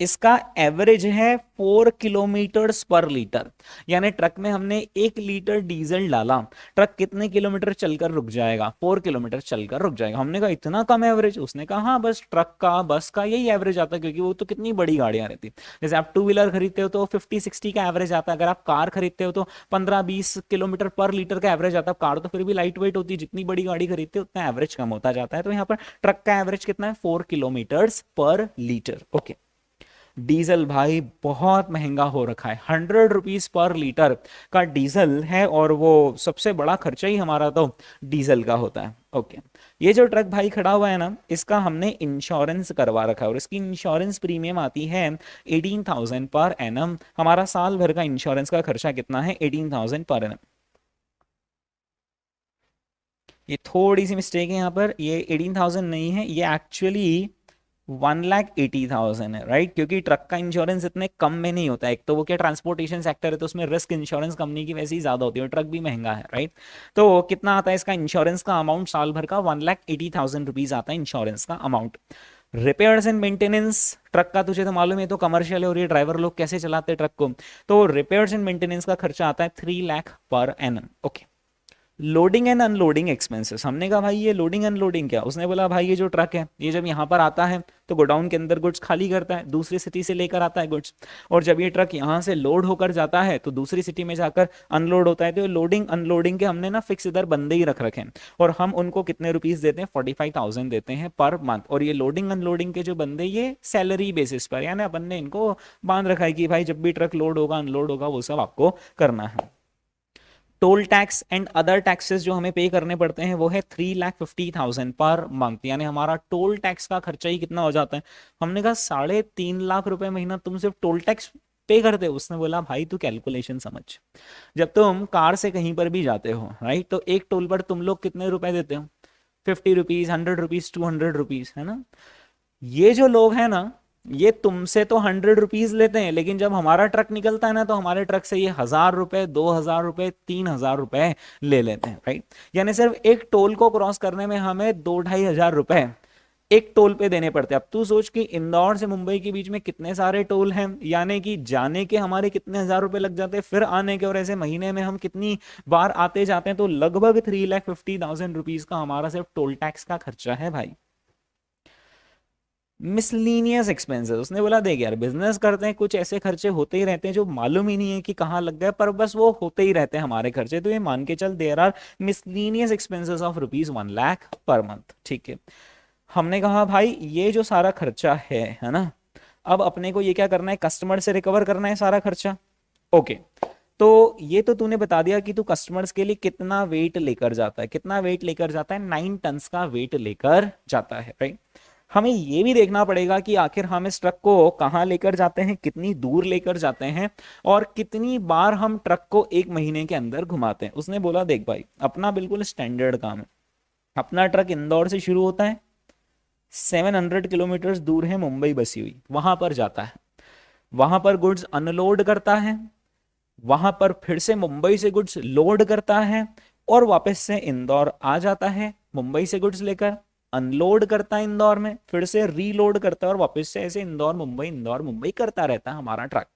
इसका एवरेज है 4 किलोमीटर पर लीटर। यानी ट्रक में हमने 1 लीटर डीजल डाला, ट्रक कितने किलोमीटर चलकर रुक जाएगा, 4 किलोमीटर चलकर रुक जाएगा। हमने कहा इतना कम एवरेज। उसने कहा हाँ बस ट्रक का बस का यही एवरेज आता है, क्योंकि वो तो कितनी बड़ी गाड़ियां रहती। जैसे आप 2 व्हीलर खरीदते हो तो 50-60 का एवरेज आता है, अगर आप कार खरीदते हो तो 15-20 किलोमीटर पर लीटर का एवरेज आता है। कार तो फिर भी लाइट वेट होती है, जितनी बड़ी गाड़ी खरीदते हो उतना एवरेज कम होता जाता है। तो यहाँ पर ट्रक का एवरेज कितना है, 4 किलोमीटर पर लीटर। ओके, डीजल भाई बहुत महंगा हो रखा है, 100 रुपीज पर लीटर का डीजल है, और वो सबसे बड़ा खर्चा ही हमारा तो डीजल का होता है। ओके, ये जो ट्रक भाई खड़ा हुआ है ना, इसका हमने इंश्योरेंस करवा रखा है और इसकी इंश्योरेंस प्रीमियम आती है 18,000 पर एनम। हमारा साल भर का इंश्योरेंस का खर्चा कितना है, 18,000 पर एनम। ये थोड़ी सी मिस्टेक है यहाँ पर, ये 18,000 नहीं है, ये एक्चुअली 1,80,000 है, राइट, क्योंकि ट्रक का इंश्योरेंस इतने कम में नहीं होता है। एक तो वो क्या ट्रांसपोर्टेशन सेक्टर है तो उसमें रिस्क इंश्योरेंस कंपनी की वैसे ही ज्यादा होती है और ट्रक भी महंगा है, राइट। तो कितना आता है इसका इंश्योरेंस का अमाउंट साल भर का, 1,80,000 रुपीज आता है इंश्योरेंस का amount. Repairs and maintenance truck का तुझे तो मालूम है, तो कमर्शियल है और ये ड्राइवर लोग कैसे चलाते हैं ट्रक को, तो रिपेयर्स एंड मेंटेनेंस का खर्चा आता है 3 lakh per annum. Okay, loading and unloading expenses. हमने कहा भाई ये लोडिंग अनलोडिंग क्या। उसने बोला भाई ये जो ट्रक है ये जब यहाँ पर आता है तो गोडाउन के अंदर गुड्स खाली करता है, दूसरी सिटी से लेकर आता है गुड्स, और जब ये ट्रक यहाँ से लोड होकर जाता है तो दूसरी सिटी में जाकर अनलोड होता है। तो लोडिंग अनलोडिंग के हमने ना फिक्स इधर बंदे ही रख रखे हैं और हम उनको कितने रुपीस देते हैं, 45,000 देते हैं पर मंथ। और ये लोडिंग अनलोडिंग के जो बंदे ये सैलरी बेसिस पर, यानी अपन ने इनको बांध रखा है कि भाई जब भी ट्रक लोड होगा अनलोड होगा वो सब आपको करना है। Toll tax and other taxes जो हमें पे करने पड़ते हैं वो है 3,50,000 पर मंथ। यानी हमारा टोल टैक्स का खर्चा ही कितना हो जाता है, हमने कहा 3.5 लाख रुपए महीना तुम सिर्फ टोल टैक्स पे करते हो। उसने बोला भाई तू कैलकुलेशन समझ, जब तुम कार से कहीं पर भी जाते हो, राइट, तो एक टोल पर तुम लोग कितने रुपए देते हो, 50 रुपीज, 100 रुपीज, 200 रुपीज, है ना। ये जो लोग हैं ना ये तुमसे तो 100 रुपीज लेते हैं, लेकिन जब हमारा ट्रक निकलता है ना तो हमारे ट्रक से ये 1,000 रुपए, 2,000 रुपए, 3,000 रुपए ले लेते हैं, राइट। यानी सिर्फ एक टोल को क्रॉस करने में हमें 2-2,500 रुपए एक टोल पे देने पड़ते हैं। अब तू सोच कि इंदौर से मुंबई के बीच में कितने सारे टोल हैं, यानी कि जाने के हमारे कितने 1,000 रुपए लग जाते हैं, फिर आने के, और ऐसे महीने में हम कितनी बार आते जाते हैं, तो लगभग 3,50,000 रुपीज का हमारा सिर्फ टोल टैक्स का खर्चा है भाई। Miscellaneous expenses. उसने बोला देख यार बिजनेस करते हैं, कुछ ऐसे खर्चे होते ही रहते हैं जो मालूम ही नहीं है कि कहाँ लग गए, पर बस वो होते ही रहते हैं हमारे खर्चे, तो ये मान के चल there are miscellaneous expenses of ₹1 lakh per month. ठीक है, हमने कहा भाई ये जो सारा खर्चा है ना, अब अपने को ये क्या करना है, कस्टमर से रिकवर करना है सारा खर्चा। ओके, तो ये तो तूने बता दिया कि तू कस्टमर्स के लिए कितना वेट लेकर जाता है, कितना वेट लेकर जाता है, 9 टन्स का वेट लेकर जाता है, राइट। हमें ये भी देखना पड़ेगा कि आखिर हम इस ट्रक को कहाँ लेकर जाते हैं, कितनी दूर लेकर जाते हैं, और कितनी बार हम ट्रक को 1 महीने के अंदर घुमाते हैं। उसने बोला देख भाई अपना बिल्कुल स्टैंडर्ड काम है, अपना ट्रक इंदौर से शुरू होता है, 700 किलोमीटर दूर है मुंबई बसी हुई, वहां पर जाता है, वहां पर गुड्स अनलोड करता है, वहां पर फिर से मुंबई से गुड्स लोड करता है, और वापस से इंदौर आ जाता है मुंबई से गुड्स लेकर, अनलोड करता है इंदौर में, फिर से रीलोड करता है, और वापस से ऐसे इंदौर मुंबई करता रहता है हमारा ट्रक।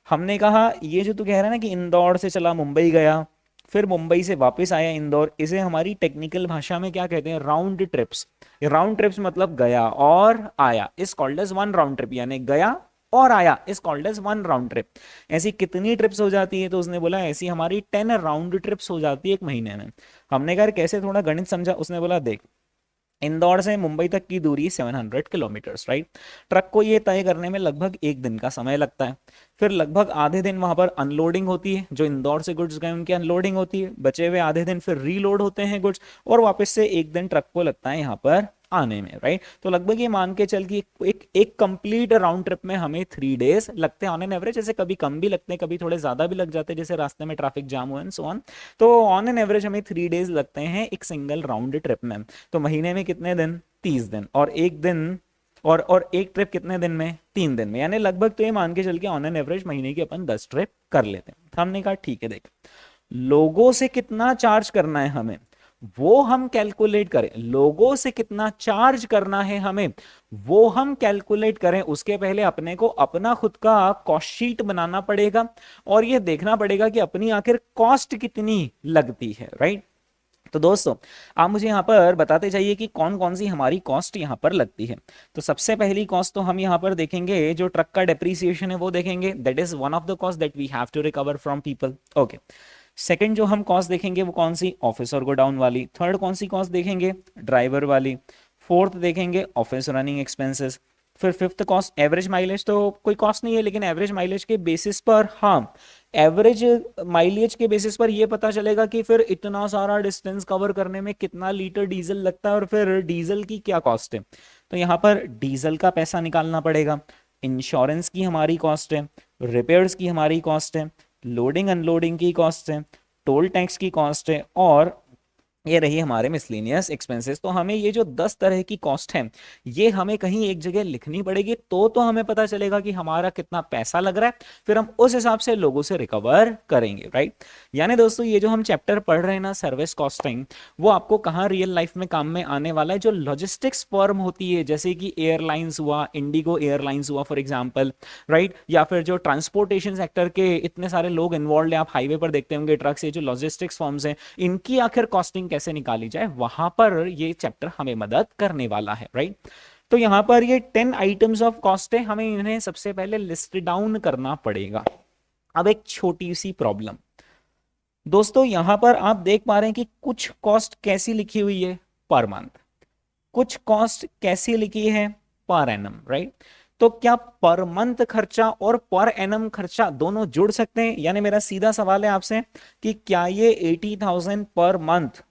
हमने कहा ये जो तू कह रहा है ना कि इंदौर से चला मुंबई गया, फिर मुंबई से वापस आया इंदौर, इसे हमारी टेक्निकल भाषा में क्या कहते हैं, राउंड ट्रिप्स। राउंड ट्रिप्स मतलब गया और आया, is called as one round trip, यानी गया और आया is called as one round trip. ऐसी कितनी ट्रिप्स हो जाती है, तो उसने बोला ऐसी हमारी 10 राउंड ट्रिप्स हो जाती है 1 महीने में। हमने कहा कैसे, थोड़ा गणित समझा। उसने बोला देख इंदौर से मुंबई तक की दूरी 700 किलोमीटर्स, राइट। ट्रक को ये तय करने में लगभग 1 दिन का समय लगता है, फिर लगभग आधे दिन वहां पर अनलोडिंग होती है, जो इंदौर से गुड्स गए उनकी अनलोडिंग होती है, बचे हुए आधे दिन फिर रीलोड होते हैं गुड्स, और वापस से 1 दिन ट्रक को लगता है यहाँ पर आने में, राइट। तो लगभग ये मान के चल कि एक कंप्लीट राउंड ट्रिप में हमें 3 डेज लगते हैं ऑन एन एवरेज। जैसे कभी कम भी लगते हैं, कभी थोड़े ज्यादा भी लग जाते हैं, जैसे रास्ते में ट्रैफिक जाम हुआ एंड सो ऑन। तो ऑन एन एवरेज हमें 3 डेज लगते हैं एक सिंगल राउंड ट्रिप में। तो महीने में कितने दिन, 30 दिन, और एक दिन और एक ट्रिप कितने दिन में, 3 दिन में, यानी लगभग तो ये मान के चल के ऑन एन एवरेज महीने की अपन 10 ट्रिप कर लेते हैं। हमने कहा ठीक है देख, लोगों से कितना चार्ज करना है हमें वो हम कैलकुलेट करें, लोगों से कितना चार्ज करना है हमें वो हम कैलकुलेट करें, उसके पहले अपने को अपना खुद का कॉस्ट शीट बनाना पड़ेगा, और ये देखना पड़ेगा कि अपनी आखिर कॉस्ट कितनी लगती है, राइट। तो दोस्तों आप मुझे यहाँ पर बताते जाइए कि कौन कौन सी हमारी कॉस्ट यहाँ पर लगती है। तो सबसे पहली कॉस्ट तो हम यहाँ पर देखेंगे जो ट्रक का डेप्रीसिएशन है वो देखेंगे, that is one of the cost that we have to recover from people. Okay, second जो हम कॉस्ट देखेंगे वो कौन सी, ऑफिस और गोडाउन वाली। थर्ड कौन सी कॉस्ट देखेंगे, ड्राइवर वाली। फोर्थ देखेंगे ऑफिस रनिंग एक्सपेंसेस। फिर फिफ्थ कॉस्ट एवरेज माइलेज, तो कोई कॉस्ट नहीं है लेकिन एवरेज माइलेज के बेसिस पर, हाँ एवरेज माइलेज के बेसिस पर ये पता चलेगा कि फिर इतना सारा डिस्टेंस कवर करने में कितना लीटर डीजल लगता है और फिर डीजल की क्या कॉस्ट है। तो यहाँ पर डीजल का पैसा निकालना पड़ेगा, इंश्योरेंस की हमारी कॉस्ट है, रिपेयर्स की हमारी कॉस्ट है, लोडिंग अनलोडिंग की कॉस्ट है, टोल टैक्स की कॉस्ट है, और ये रही हमारे मिसलेनियस एक्सपेंसेस। तो हमें ये जो 10 तरह की कॉस्ट है ये हमें कहीं एक जगह लिखनी पड़ेगी, तो हमें पता चलेगा कि हमारा कितना पैसा लग रहा है, फिर हम उस हिसाब से लोगों से रिकवर करेंगे, राइट। यानी दोस्तों ये जो हम चैप्टर पढ़ रहे हैं ना सर्विस कॉस्टिंग, वो आपको कहाँ रियल लाइफ में काम में आने वाला है। जो लॉजिस्टिक्स फर्म होती है जैसे कि एयरलाइंस हुआ, इंडिगो एयरलाइंस हुआ फॉर एग्जाम्पल, राइट, या फिर जो ट्रांसपोर्टेशन सेक्टर के इतने सारे लोग इन्वॉल्व है, आप हाईवे पर देखते होंगे ट्रक से, जो लॉजिस्टिक्स फर्म्स हैं इनकी आखिर कॉस्टिंग कैसे निकाली जाए, वहां पर ये चैप्टर हमें मदद करने वाला है, राइट। तो यहां पर ये 10 आइटम्स ऑफ कॉस्ट है, हमें इन्हें सबसे पहले लिस्ट डाउन करना पड़ेगा। अब एक छोटी सी प्रॉब्लम दोस्तों, यहां पर आप देख पा रहे हैं कि कुछ कॉस्ट कैसी लिखी हुई है, पर मंथ, कुछ कॉस्ट कैसी लिखी है, पर एनम, राइट। तो क्या पर मंथ खर्चा और पर एनम खर्चा दोनों जुड़ सकते हैं? यानी मेरा सीधा सवाल है आपसे कि क्या ये 80,000 पर मंथ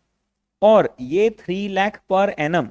और ये 3 लाख पर एनम,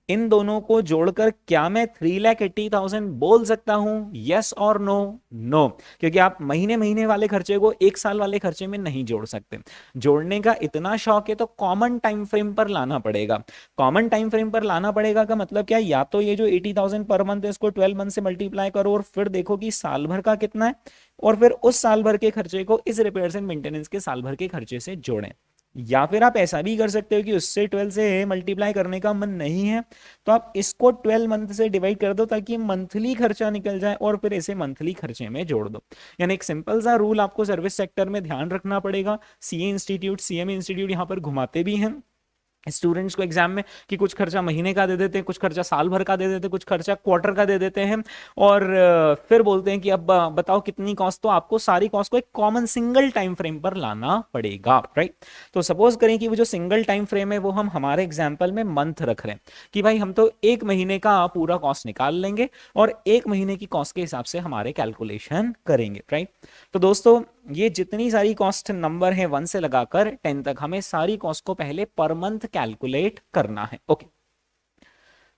इन दोनों को जोड़कर क्या मैं 3,80,000 बोल सकता हूं, यस और नो? नो, क्योंकि आप महीने महीने वाले खर्चे को एक साल वाले खर्चे में नहीं जोड़ सकते। जोड़ने का इतना शौक है तो कॉमन टाइम फ्रेम पर लाना पड़ेगा। कॉमन टाइम फ्रेम पर लाना पड़ेगा का मतलब क्या, या तो ये जो 80,000 पर मंथ है इसको 12 मंथ से मल्टीप्लाई करो और फिर देखो कि साल भर का कितना है, और फिर उस साल भर के खर्चे को इस रिपेयर्स एंड मेंटेनेंस के साल भर के खर्चे से जोड़ें। या फिर आप ऐसा भी कर सकते हो कि उससे 12 से मल्टीप्लाई करने का मन नहीं है तो आप इसको 12 मंथ से डिवाइड कर दो ताकि मंथली खर्चा निकल जाए, और फिर इसे मंथली खर्चे में जोड़ दो। यानी एक सिंपल सा रूल आपको सर्विस सेक्टर में ध्यान रखना पड़ेगा। सीए इंस्टीट्यूट, सीएमए इंस्टीट्यूट यहाँ पर घुमाते भी हैं, स्टूडेंट्स को एग्जाम में कि कुछ खर्चा महीने का दे देते हैं, कुछ खर्चा साल भर का दे देते हैं, कुछ खर्चा क्वार्टर का दे देते हैं, और फिर बोलते हैं कि अब बताओ कितनी कॉस्ट। तो आपको सारी कॉस्ट को एक कॉमन सिंगल टाइम फ्रेम पर लाना पड़ेगा, राइट। तो सपोज करें कि वो जो सिंगल टाइम फ्रेम है वो हम हमारे एग्जाम्पल में मंथ रख रहे हैं कि भाई हम तो एक महीने का पूरा कॉस्ट निकाल लेंगे और एक महीने की कॉस्ट के हिसाब से हमारे कैलकुलेशन करेंगे, राइट। तो दोस्तों ये जितनी सारी कॉस्ट नंबर है 1 से लगाकर 10 तक, हमें सारी कॉस्ट को पहले पर मंथ कैलकुलेट करना है। ओके,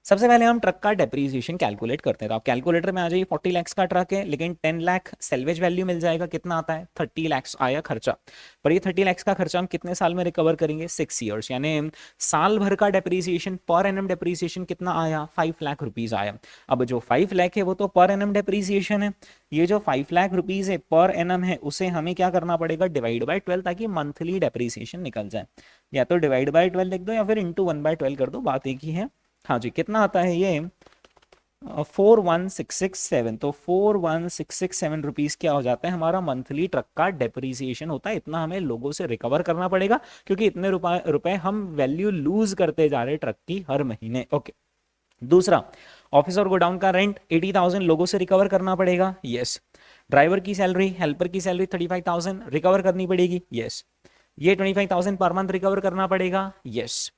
सबसे पहले हम ट्रक का डेप्रीसिएशन कैलकुलेट करते हैं। तो आप कैलकुलेटर में आ जाइए, 40 लाख का ट्रक है लेकिन 10 लाख सेल्वेज वैल्यू मिल जाएगा। कितना आता है? 30 लाख आया खर्चा। पर ये 30 लाख का खर्चा हम कितने साल में रिकवर करेंगे? 6 ईयर्स, यानी साल भर का डेप्रीसिएशन पर एनम डेप्रीसिएशन कितना आया? 5 लाख रुपीज आया। अब जो 5 लाख है वो तो पर एनम डेप्रीसिएशन है, ये जो 5 लाख रुपीज है पर एनम है उसे हमें क्या करना पड़ेगा? डिवाइड बाय 12, ताकि मंथली डेप्रीसिएशन निकल जाए। या तो डिवाइड बाय 12 लिख दो या फिर इंटू 1/12 कर दो, बात एक ही है। हाँ जी, कितना आता है ये? 41667। तो 41667 रुपीज क्या हो जाता है? हमारा मंथली ट्रक का डेप्रीसिएशन होता है। इतना हमें लोगों से रिकवर करना पड़ेगा क्योंकि इतने रुपए हम वैल्यू लूज करते जा रहे हैं ट्रक की हर महीने। ओके, दूसरा, ऑफिस और गोडाउन का रेंट 80,000 लोगों से रिकवर करना पड़ेगा। यस। ड्राइवर की सैलरी, हेल्पर की सैलरी 35,000 रिकवर करनी पड़ेगी। यस। ये 25,000 पर मंथ रिकवर करना पड़ेगा। यस।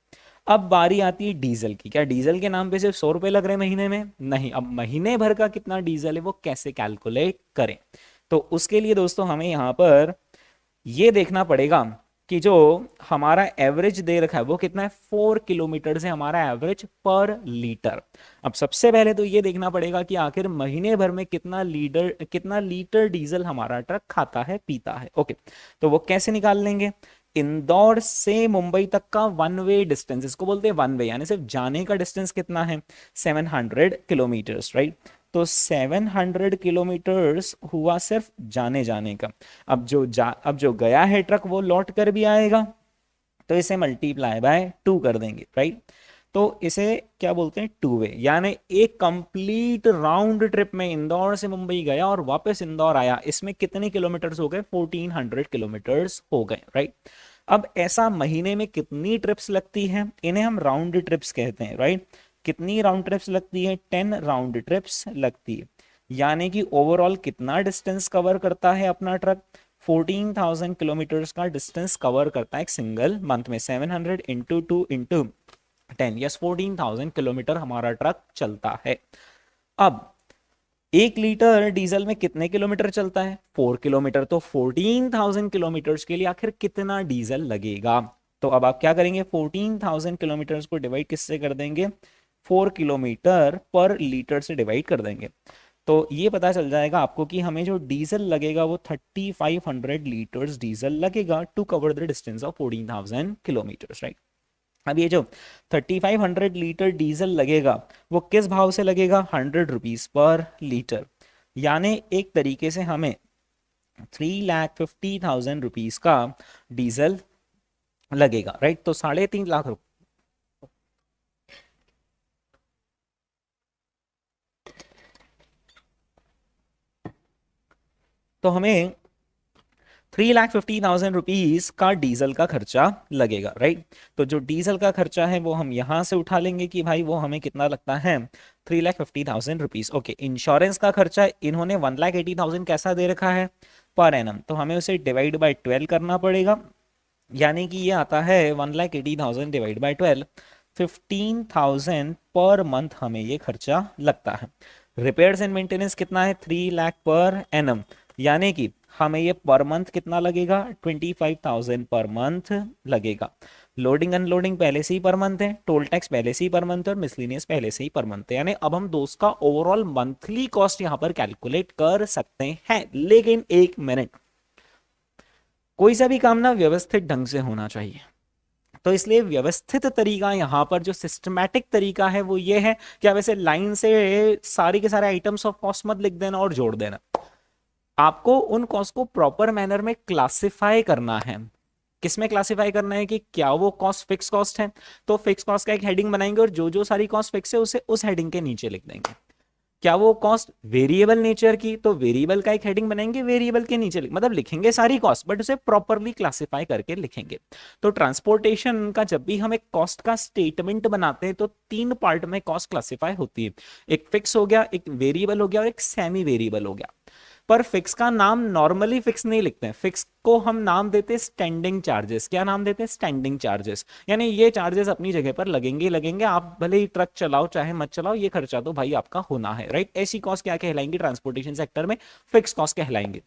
अब बारी आती है डीजल की। क्या डीजल के नाम पे सिर्फ 100 रुपए लग रहे हैं महीने में? नहीं। अब महीने भर का कितना डीजल है वो कैसे कैलकुलेट करें? तो उसके लिए दोस्तों हमें यहां पर ये देखना पड़ेगा कि जो हमारा एवरेज दे रखा है वो कितना है? 4 किलोमीटर से हमारा एवरेज पर लीटर। अब सबसे पहले तो ये देखना पड़ेगा कि आखिर महीने भर में कितना लीटर डीजल हमारा ट्रक खाता है, पीता है। ओके, तो वो कैसे निकाल लेंगे? इंदौर से मुंबई तक का वन वे डिस्टेंस, इसको बोलते हैं वन वे, यानी सिर्फ जाने का डिस्टेंस कितना है? 700 किलोमीटर्स, राइट। तो 700 किलोमीटर्स हुआ सिर्फ जाने जाने का। अब जो गया है ट्रक वो लौट कर भी आएगा, तो इसे मल्टीप्लाई बाय 2 कर देंगे, राइट। तो इसे क्या बोलते हैं? 2 वे, यानी एक कंप्लीट राउंड ट्रिप में इंदौर से मुंबई गया और वापस इंदौर आया, इसमें कितने किलोमीटर्स हो गए? 1400 किलोमीटर्स हो गए, राइट। अब ऐसा महीने में कितनी ट्रिप्स लगती हैं? इन्हें हम राउंड ट्रिप्स कहते हैं, राइट। कितनी राउंड ट्रिप्स लगती है? 10 राउंड ट्रिप्स लगती है। यानी कि ओवरऑल कितना डिस्टेंस कवर करता है अपना ट्रक? 14,000 किलोमीटर्स का डिस्टेंस कवर करता है एक सिंगल मंथ में। 700 इंटू 2 इंटू 10, यस, 14,000 किलोमीटर हमारा ट्रक चलता है। अब 1 लीटर डीजल में कितने किलोमीटर चलता है? 4 किलोमीटर। तो 14,000 किलोमीटर्स के लिए आखिर कितना डीजल लगेगा? तो अब आप क्या करेंगे? 14,000 किलोमीटर्स को डिवाइड किससे कर देंगे? 4 किलोमीटर पर लीटर से डिवाइड कर देंगे। तो ये पता चल जाएगा आपको कि हमें जो डीजल लगेगा वो 3500 लीटर्स डीजल लगेगा to cover the distance of 14,000 kilometres, right. अब ये जो 3500 लीटर डीजल लगेगा वो किस भाव से लगेगा? 100 रुपीज पर लीटर। यानी एक तरीके से हमें 3,50,000 रुपीज का डीजल लगेगा, राइट। तो 3.5 लाख रुपए, तो हमें 3,50,000 रुपीज का डीजल का खर्चा लगेगा, राइट। तो जो डीजल का खर्चा है वो हम यहां से उठा लेंगे कि भाई वो हमें कितना लगता है? 3,50,000 रुपीज। ओके, इंश्योरेंस का खर्चा इन्होंने 1,80,000 कैसा दे रखा है? Per annum. तो हमें उसे डिवाइड बाय 12 करना पड़ेगा, यानी कि ये आता है 1,80,000 डिवाइड बाय 12, 15,000 पर मंथ हमें ये खर्चा लगता है। रिपेयर्स एंड मेंटेनेंस कितना है? 3 लाख पर एनम, यानी कि हमें ये पर मंथ कितना लगेगा? 25,000 पर मंथ लगेगा। लोडिंग अनलोडिंग पहले से ही पर मंथ है, टोल टैक्स पहले से ही पर मंथ है और मिसलिनियस पहले से ही पर मंथ है। यानी अब हम दोस्त का ओवरऑल मंथली कॉस्ट यहां पर कैलकुलेट कर सकते हैं। लेकिन 1 मिनट, कोई सा भी काम ना व्यवस्थित ढंग से होना चाहिए, तो इसलिए व्यवस्थित तरीका यहां पर जो सिस्टमैटिक तरीका है वो ये है कि आप ऐसे लाइन से सारी के सारे आइटम्स ऑफ कॉस्ट मत लिख देना और जोड़ देना। आपको उन कॉस्ट को प्रॉपर मैनर में क्लासिफाई करना है। किसमें क्लासिफाई करना है कि क्या वो कॉस्ट फिक्स कॉस्ट है? तो फिक्स कॉस्ट का एक हेडिंग बनाएंगे और जो जो सारी कॉस्ट फिक्स है उसे उस हेडिंग के नीचे लिख देंगे। क्या वो कॉस्ट वेरिएबल नेचर की, तो वेरिएबल का एक हेडिंग बनाएंगे, वेरिएबल के नीचे मतलब लिखेंगे सारी कॉस्ट, बट उसे प्रॉपरली क्लासिफाई करके लिखेंगे। तो ट्रांसपोर्टेशन का जब भी हम एक कॉस्ट का स्टेटमेंट बनाते हैं तो तीन पार्ट में कॉस्ट क्लासिफाई होती है, एक फिक्स हो गया, एक वेरिएबल हो गया और एक सेमी वेरिएबल हो गया। पर फिक्स का नाम नॉर्मली फिक्स नहीं लिखते हैं, फिक्स को हम नाम देते हैं स्टैंडिंग चार्जेस। क्या नाम देते हैं? Standing charges. यानी ये चार्जेस अपनी जगह पर लगेंगे ही लगेंगे, आप भले ही ट्रक चलाओ चाहे मत चलाओ, ये खर्चा तो भाई आपका होना है, राइट। ऐसी कॉस्ट क्या कहलाएंगी ट्रांसपोर्टेशन सेक्टर में? फिक्स कॉस्ट कहलाएंगे।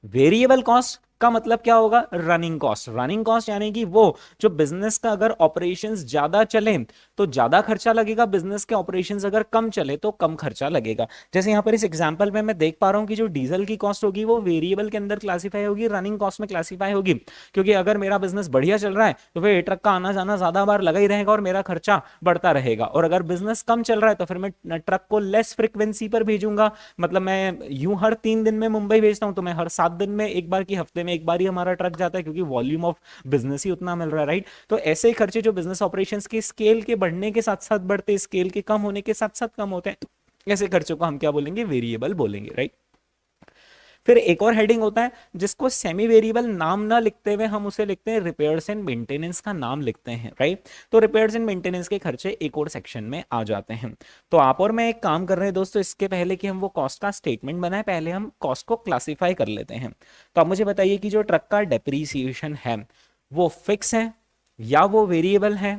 वेरिएबल कॉस्ट का मतलब क्या होगा? Running cost. रनिंग कॉस्ट यानी कि वो जो बिजनेस का अगर ऑपरेशंस ज्यादा चले तो ज्यादा खर्चा लगेगा, बिजनेस के ऑपरेशंस अगर कम चले तो कम खर्चा लगेगा। जैसे यहां पर इस एग्जांपल में मैं देख पा रहा हूं कि जो डीजल की कॉस्ट होगी वो वेरिएबल के अंदर क्लासीफाई होगी, रनिंग कॉस्ट में क्लासीफाई होगी। क्योंकि अगर मेरा बिजनेस बढ़िया चल रहा है तो फिर ट्रक का आना जाना ज्यादा बार लगा ही रहेगा और मेरा खर्चा बढ़ता रहेगा, और अगर बिजनेस कम चल रहा है तो फिर मैं ट्रक को लेस फ्रिक्वेंसी पर भेजूंगा। मतलब मैं यूं हर 3 दिन में मुंबई भेजता हूं तो मैं हर 7 दिन में एक बार की, हफ्ते में एक बार ही हमारा ट्रक जाता है, क्योंकि वॉल्यूम ऑफ बिजनेस ही उतना मिल रहा है, राइट। तो ऐसे ही खर्चे जो बिजनेस ऑपरेशंस के स्केल के बढ़ने के साथ साथ बढ़ते, स्केल के कम होने के साथ साथ कम होते हैं, ऐसे खर्चों को हम क्या बोलेंगे? वेरिएबल बोलेंगे, राइट। फिर एक और हेडिंग होता है जिसको सेमी वेरिएबल नाम ना लिखते हुए हम उसे लिखते हैं रिपेयर्स एंड मेंटेनेंस का नाम लिखते हैं, राइट। तो रिपेयर्स एंड मेंटेनेंस के खर्चे एक और सेक्शन में आ जाते हैं। तो आप और मैं एक काम कर रहे हैं दोस्तों, इसके पहले कि हम वो कॉस्ट का स्टेटमेंट बनाए, पहले हम कॉस्ट को क्लासिफाई कर लेते हैं। तो आप मुझे बताइए कि जो ट्रक का डेप्रीसिएशन है वो फिक्स है या वो वेरिएबल है?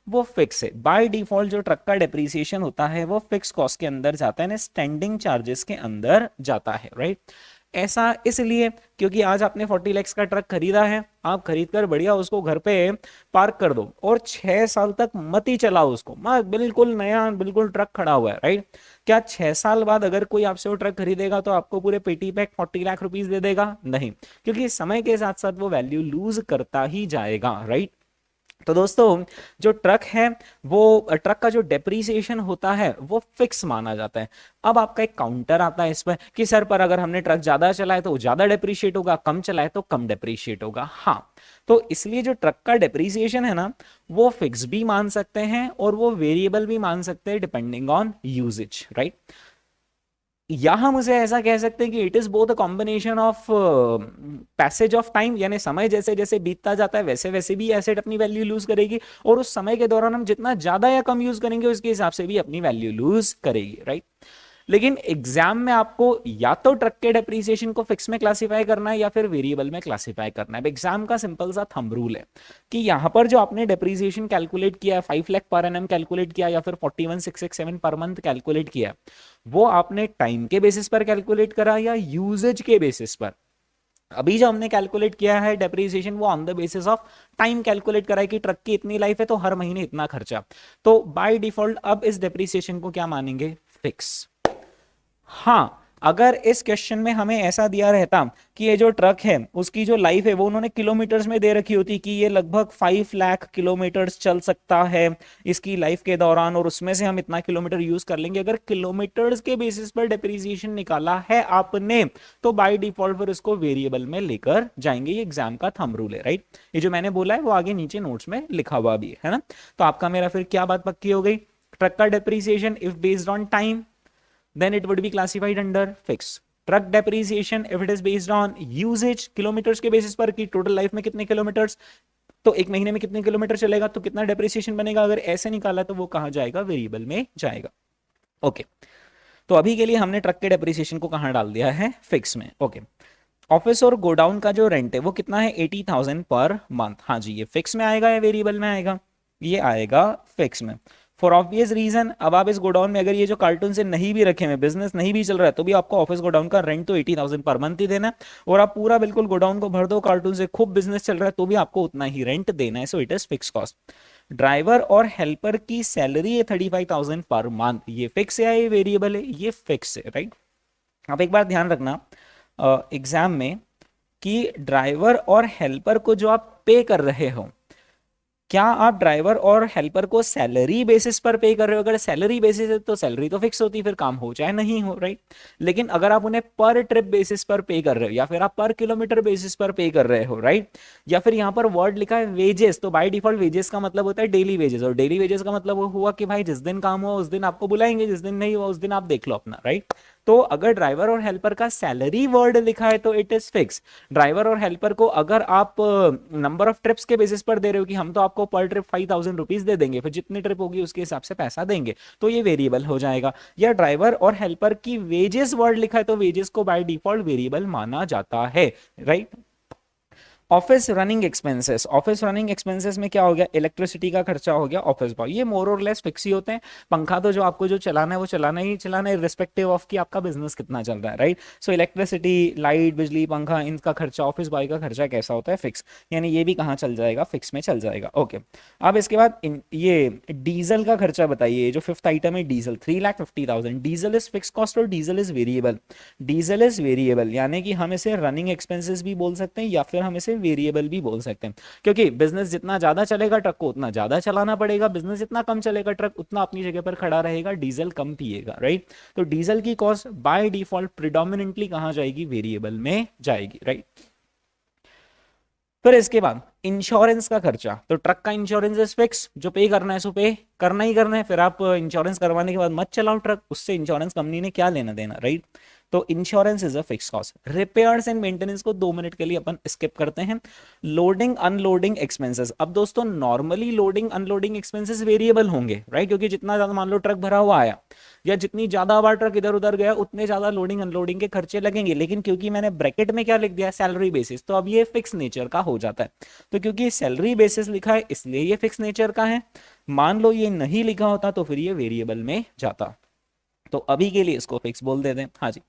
वो फिक्स है। बाय डिफॉल्ट जो ट्रक का डेप्रीसिएशन होता है वो फिक्स कॉस्ट के अंदर जाता है ना, स्टैंडिंग चार्जेस के अंदर जाता है, राइट। ऐसा इसलिए क्योंकि आज आपने 40 लाख का ट्रक खरीदा है, आप खरीद कर बढ़िया उसको घर पे पार्क कर दो और 6 साल तक मत ही चलाओ उसको, बिल्कुल नया बिल्कुल ट्रक खड़ा हुआ है, राइट। क्या 6 साल बाद अगर कोई आपसे वो ट्रक खरीदेगा तो आपको पूरे पेटी पैक 40 लाख रुपीस दे देगा? नहीं, क्योंकि समय के साथ साथ वो वैल्यू लूज करता ही जाएगा, राइट। तो दोस्तों जो ट्रक है वो ट्रक का जो डेप्रीसिएशन होता है वो फिक्स माना जाता है। अब आपका एक काउंटर आता है इस पर कि सर पर अगर हमने ट्रक ज्यादा चलाए तो ज्यादा डेप्रीशिएट होगा, कम चलाए तो कम डेप्रीशिएट होगा। हाँ, तो इसलिए जो ट्रक का डेप्रीसिएशन है ना वो फिक्स भी मान सकते हैं और वो वेरिएबल भी मान सकते हैं डिपेंडिंग ऑन यूजेज, राइट। या हम उसे ऐसा कह सकते हैं कि it is both a combination of passage of time, यानी समय जैसे जैसे बीतता जाता है वैसे वैसे भी एसेट अपनी वैल्यू लूज करेगी, और उस समय के दौरान हम जितना ज्यादा या कम यूज करेंगे उसके हिसाब से भी अपनी वैल्यू लूज करेगी, राइट। लेकिन एग्जाम में आपको या तो ट्रक के डेप्रीसिएशन को फिक्स में क्लासिफाई करना है या फिर वेरिएबल में क्लासिफाई करना है। एग्जाम का सिंपल सा थंब रूल है कि यहां पर जो आपने डेप्रीसिएशन कैलकुलेट किया, 5 लाख पर एनम कैलकुलेट किया या फिर 41,667 पर मंथ कैलकुलेट किया, वो आपने टाइम के बेसिस पर कैलकुलेट करा या यूजेज के बेसिस पर? अभी जो हमने कैलकुलेट किया है डेप्रीसिएशन वो on the basis of time calculate करा है कि ट्रक की इतनी लाइफ है तो हर महीने इतना खर्चा। तो बाय डिफॉल्ट अब इस डेप्रीसिएशन को क्या मानेंगे? फिक्स। हाँ, अगर इस क्वेश्चन में हमें ऐसा दिया रहता कि ये जो ट्रक है उसकी जो लाइफ है वो उन्होंने किलोमीटर्स में दे रखी होती कि ये लगभग 5 लाख किलोमीटर्स चल सकता है इसकी लाइफ के दौरान और उसमें से हम इतना किलोमीटर यूज कर लेंगे, अगर किलोमीटर्स के बेसिस पर डेप्रीसिएशन निकाला है आपने तो बाय डिफॉल्ट फिर इसको वेरिएबल में लेकर जाएंगे। ये एग्जाम का थंब रूल है, राइट। ये जो मैंने बोला है वो आगे नीचे नोट्स में लिखा हुआ भी है ना। तो आपका मेरा फिर क्या बात पक्की हो गई? ट्रक का depreciation if based on time then it would be classified under fix. Truck depreciation if it is based on usage, kilometres के बेसिस पर कि टोटल लाइफ में कितने किलोमीटर्स, तो एक महीने में कितने किलोमीटर चलेगा तो कितना डेप्रिसिएशन बनेगा, अगर ऐसे निकाला तो वो कहां जाएगा? वेरिएबल में जाएगा। ओके, तो अभी के लिए हमने ट्रक के डेप्रिसिएशन को कहां डाल दिया है? फिक्स में। ओके, ऑफिस और गोडाउन का जो रेंट है वो कितना है? 80,000 पर मंथ। हाँ जी, ये फिक्स में आएगा या वेरिएबल में आएगा? ये आएगा फिक्स में, फॉर ऑब्वियस रीजन। अब आप इस गोडाउन में अगर ये जो कार्टून से नहीं भी रखे हुए, बिजनेस नहीं भी चल रहा है, तो भी आपको ऑफिस गोडाउन का रेंट तो 80,000 पर मंथ ही देना है, और आप पूरा बिल्कुल गोडाउन को भर दो कार्टून से, खूब बिजनेस चल रहा है, तो भी आपको उतना ही रेंट देना है। So it is fix cost. Driver और हेल्पर की सैलरी है 35,000 पर मंथ, ये फिक्स है, ये वेरिएबल है? ये फिक्स है, राइट। आप एक बार ध्यान रखना एग्जाम में कि ड्राइवर और हेल्पर को जो आप पे कर रहे हो क्या आप ड्राइवर और हेल्पर को सैलरी बेसिस पर पे कर रहे हो? अगर सैलरी बेसिस है तो सैलरी तो फिक्स होती है, फिर काम हो चाहे नहीं हो, राइट। लेकिन अगर आप उन्हें पर ट्रिप बेसिस पर पे कर रहे हो या फिर आप पर किलोमीटर बेसिस पर पे कर रहे हो, राइट, या फिर यहाँ पर वर्ड लिखा है वेजेस, तो बाय डिफॉल्ट वेजेस का मतलब होता है डेली वेजेस, और डेली वेजेस का मतलब हुआ कि भाई जिस दिन काम हुआ उस दिन आपको बुलाएंगे, जिस दिन नहीं हुआ उस दिन आप देख लो अपना, राइट। तो अगर ड्राइवर और हेल्पर का सैलरी वर्ड लिखा है तो इट इज फिक्स। ड्राइवर और हेल्पर को अगर आप नंबर ऑफ ट्रिप्स के बेसिस पर दे रहे हो कि हम तो आपको पर ट्रिप 5,000 रुपीज दे देंगे, फिर जितनी ट्रिप होगी उसके हिसाब से पैसा देंगे, तो ये वेरिएबल हो जाएगा। या ड्राइवर और हेल्पर की वेजेस वर्ड लिखा है तो वेजेस को बाय डिफॉल्ट वेरिएबल माना जाता है, right. Office running expenses, office running expenses में क्या हो गया, इलेक्ट्रिसिटी का खर्चा हो गया, ऑफिस बॉय, ये मोर और लेस फिक्स ही होते हैं। पंखा तो जो आपको जो चलाना है वो चलाना ही चलाना है, रिस्पेक्टिव ऑफ कि आपका बिजनेस कितना चल रहा है, राइट। सो इलेक्ट्रिसिटी, लाइट, बिजली, पंखा, इनका खर्चा, ऑफिस बॉय का खर्चा कैसा होता है, फिक्स, यानी ये भी कहाँ चल जाएगा, फिक्स में चल जाएगा, ओके। अब इसके बाद ये डीजल का खर्चा बताइए, जो फिफ्थ आइटम है diesel, 3,50,000, diesel is fix cost और diesel is variable. Diesel is variable यानी कि हम इसे रनिंग एक्सपेंसेस भी बोल सकते हैं या फिर हम इसे वेरिएबल भी बोल सकते हैं, क्योंकि बिजनेस जितना ज्यादा चलेगा ट्रक को उतना ज्यादा चलाना पड़ेगा, बिजनेस जितना कम चलेगा ट्रक उतना अपनी जगह पर खड़ा रहेगा, डीजल कम पिएगा, राइट। तो डीजल की कॉस्ट बाय डिफॉल्ट प्रिडोमिनेंटली कहां जाएगी, वेरिएबल में जाएगी, राइट। फिर इसके बाद इंश्योरेंस का खर्चा, तो ट्रक का इंश्योरेंस इज फिक्स, जो पे करना है सो पे करना ही करना है, फिर आप इंश्योरेंस करवाने के बाद मत चलाओ ट्रक, उससे इंश्योरेंस कंपनी ने क्या लेना देना, राइट। तो insurance is a fix cost. Repairs and maintenance को 2 मिनट के लिए अपन स्किप करते हैं। लोडिंग अनलोडिंग एक्सपेंसेस, अब दोस्तों normally loading unloading expenses variable होंगे, राइट, क्योंकि जितना ज्यादा मान लो ट्रक भरा हुआ आया या जितनी ज्यादा बार ट्रक इधर उधर गया उतने ज्यादा लोडिंग अनलोडिंग के खर्चे लगेंगे, लेकिन क्योंकि मैंने ब्रैकेट में क्या लिख दिया, सैलरी बेसिस, तो अब ये फिक्स नेचर का हो जाता है। तो क्योंकि सैलरी बेसिस लिखा है इसलिए ये फिक्स नेचर का है। मान लो ये नहीं लिखा होता तो फिर ये वेरिएबल में जाता, तो अभी के लिए इसको फिक्स बोल देते हैं, हाँ जी।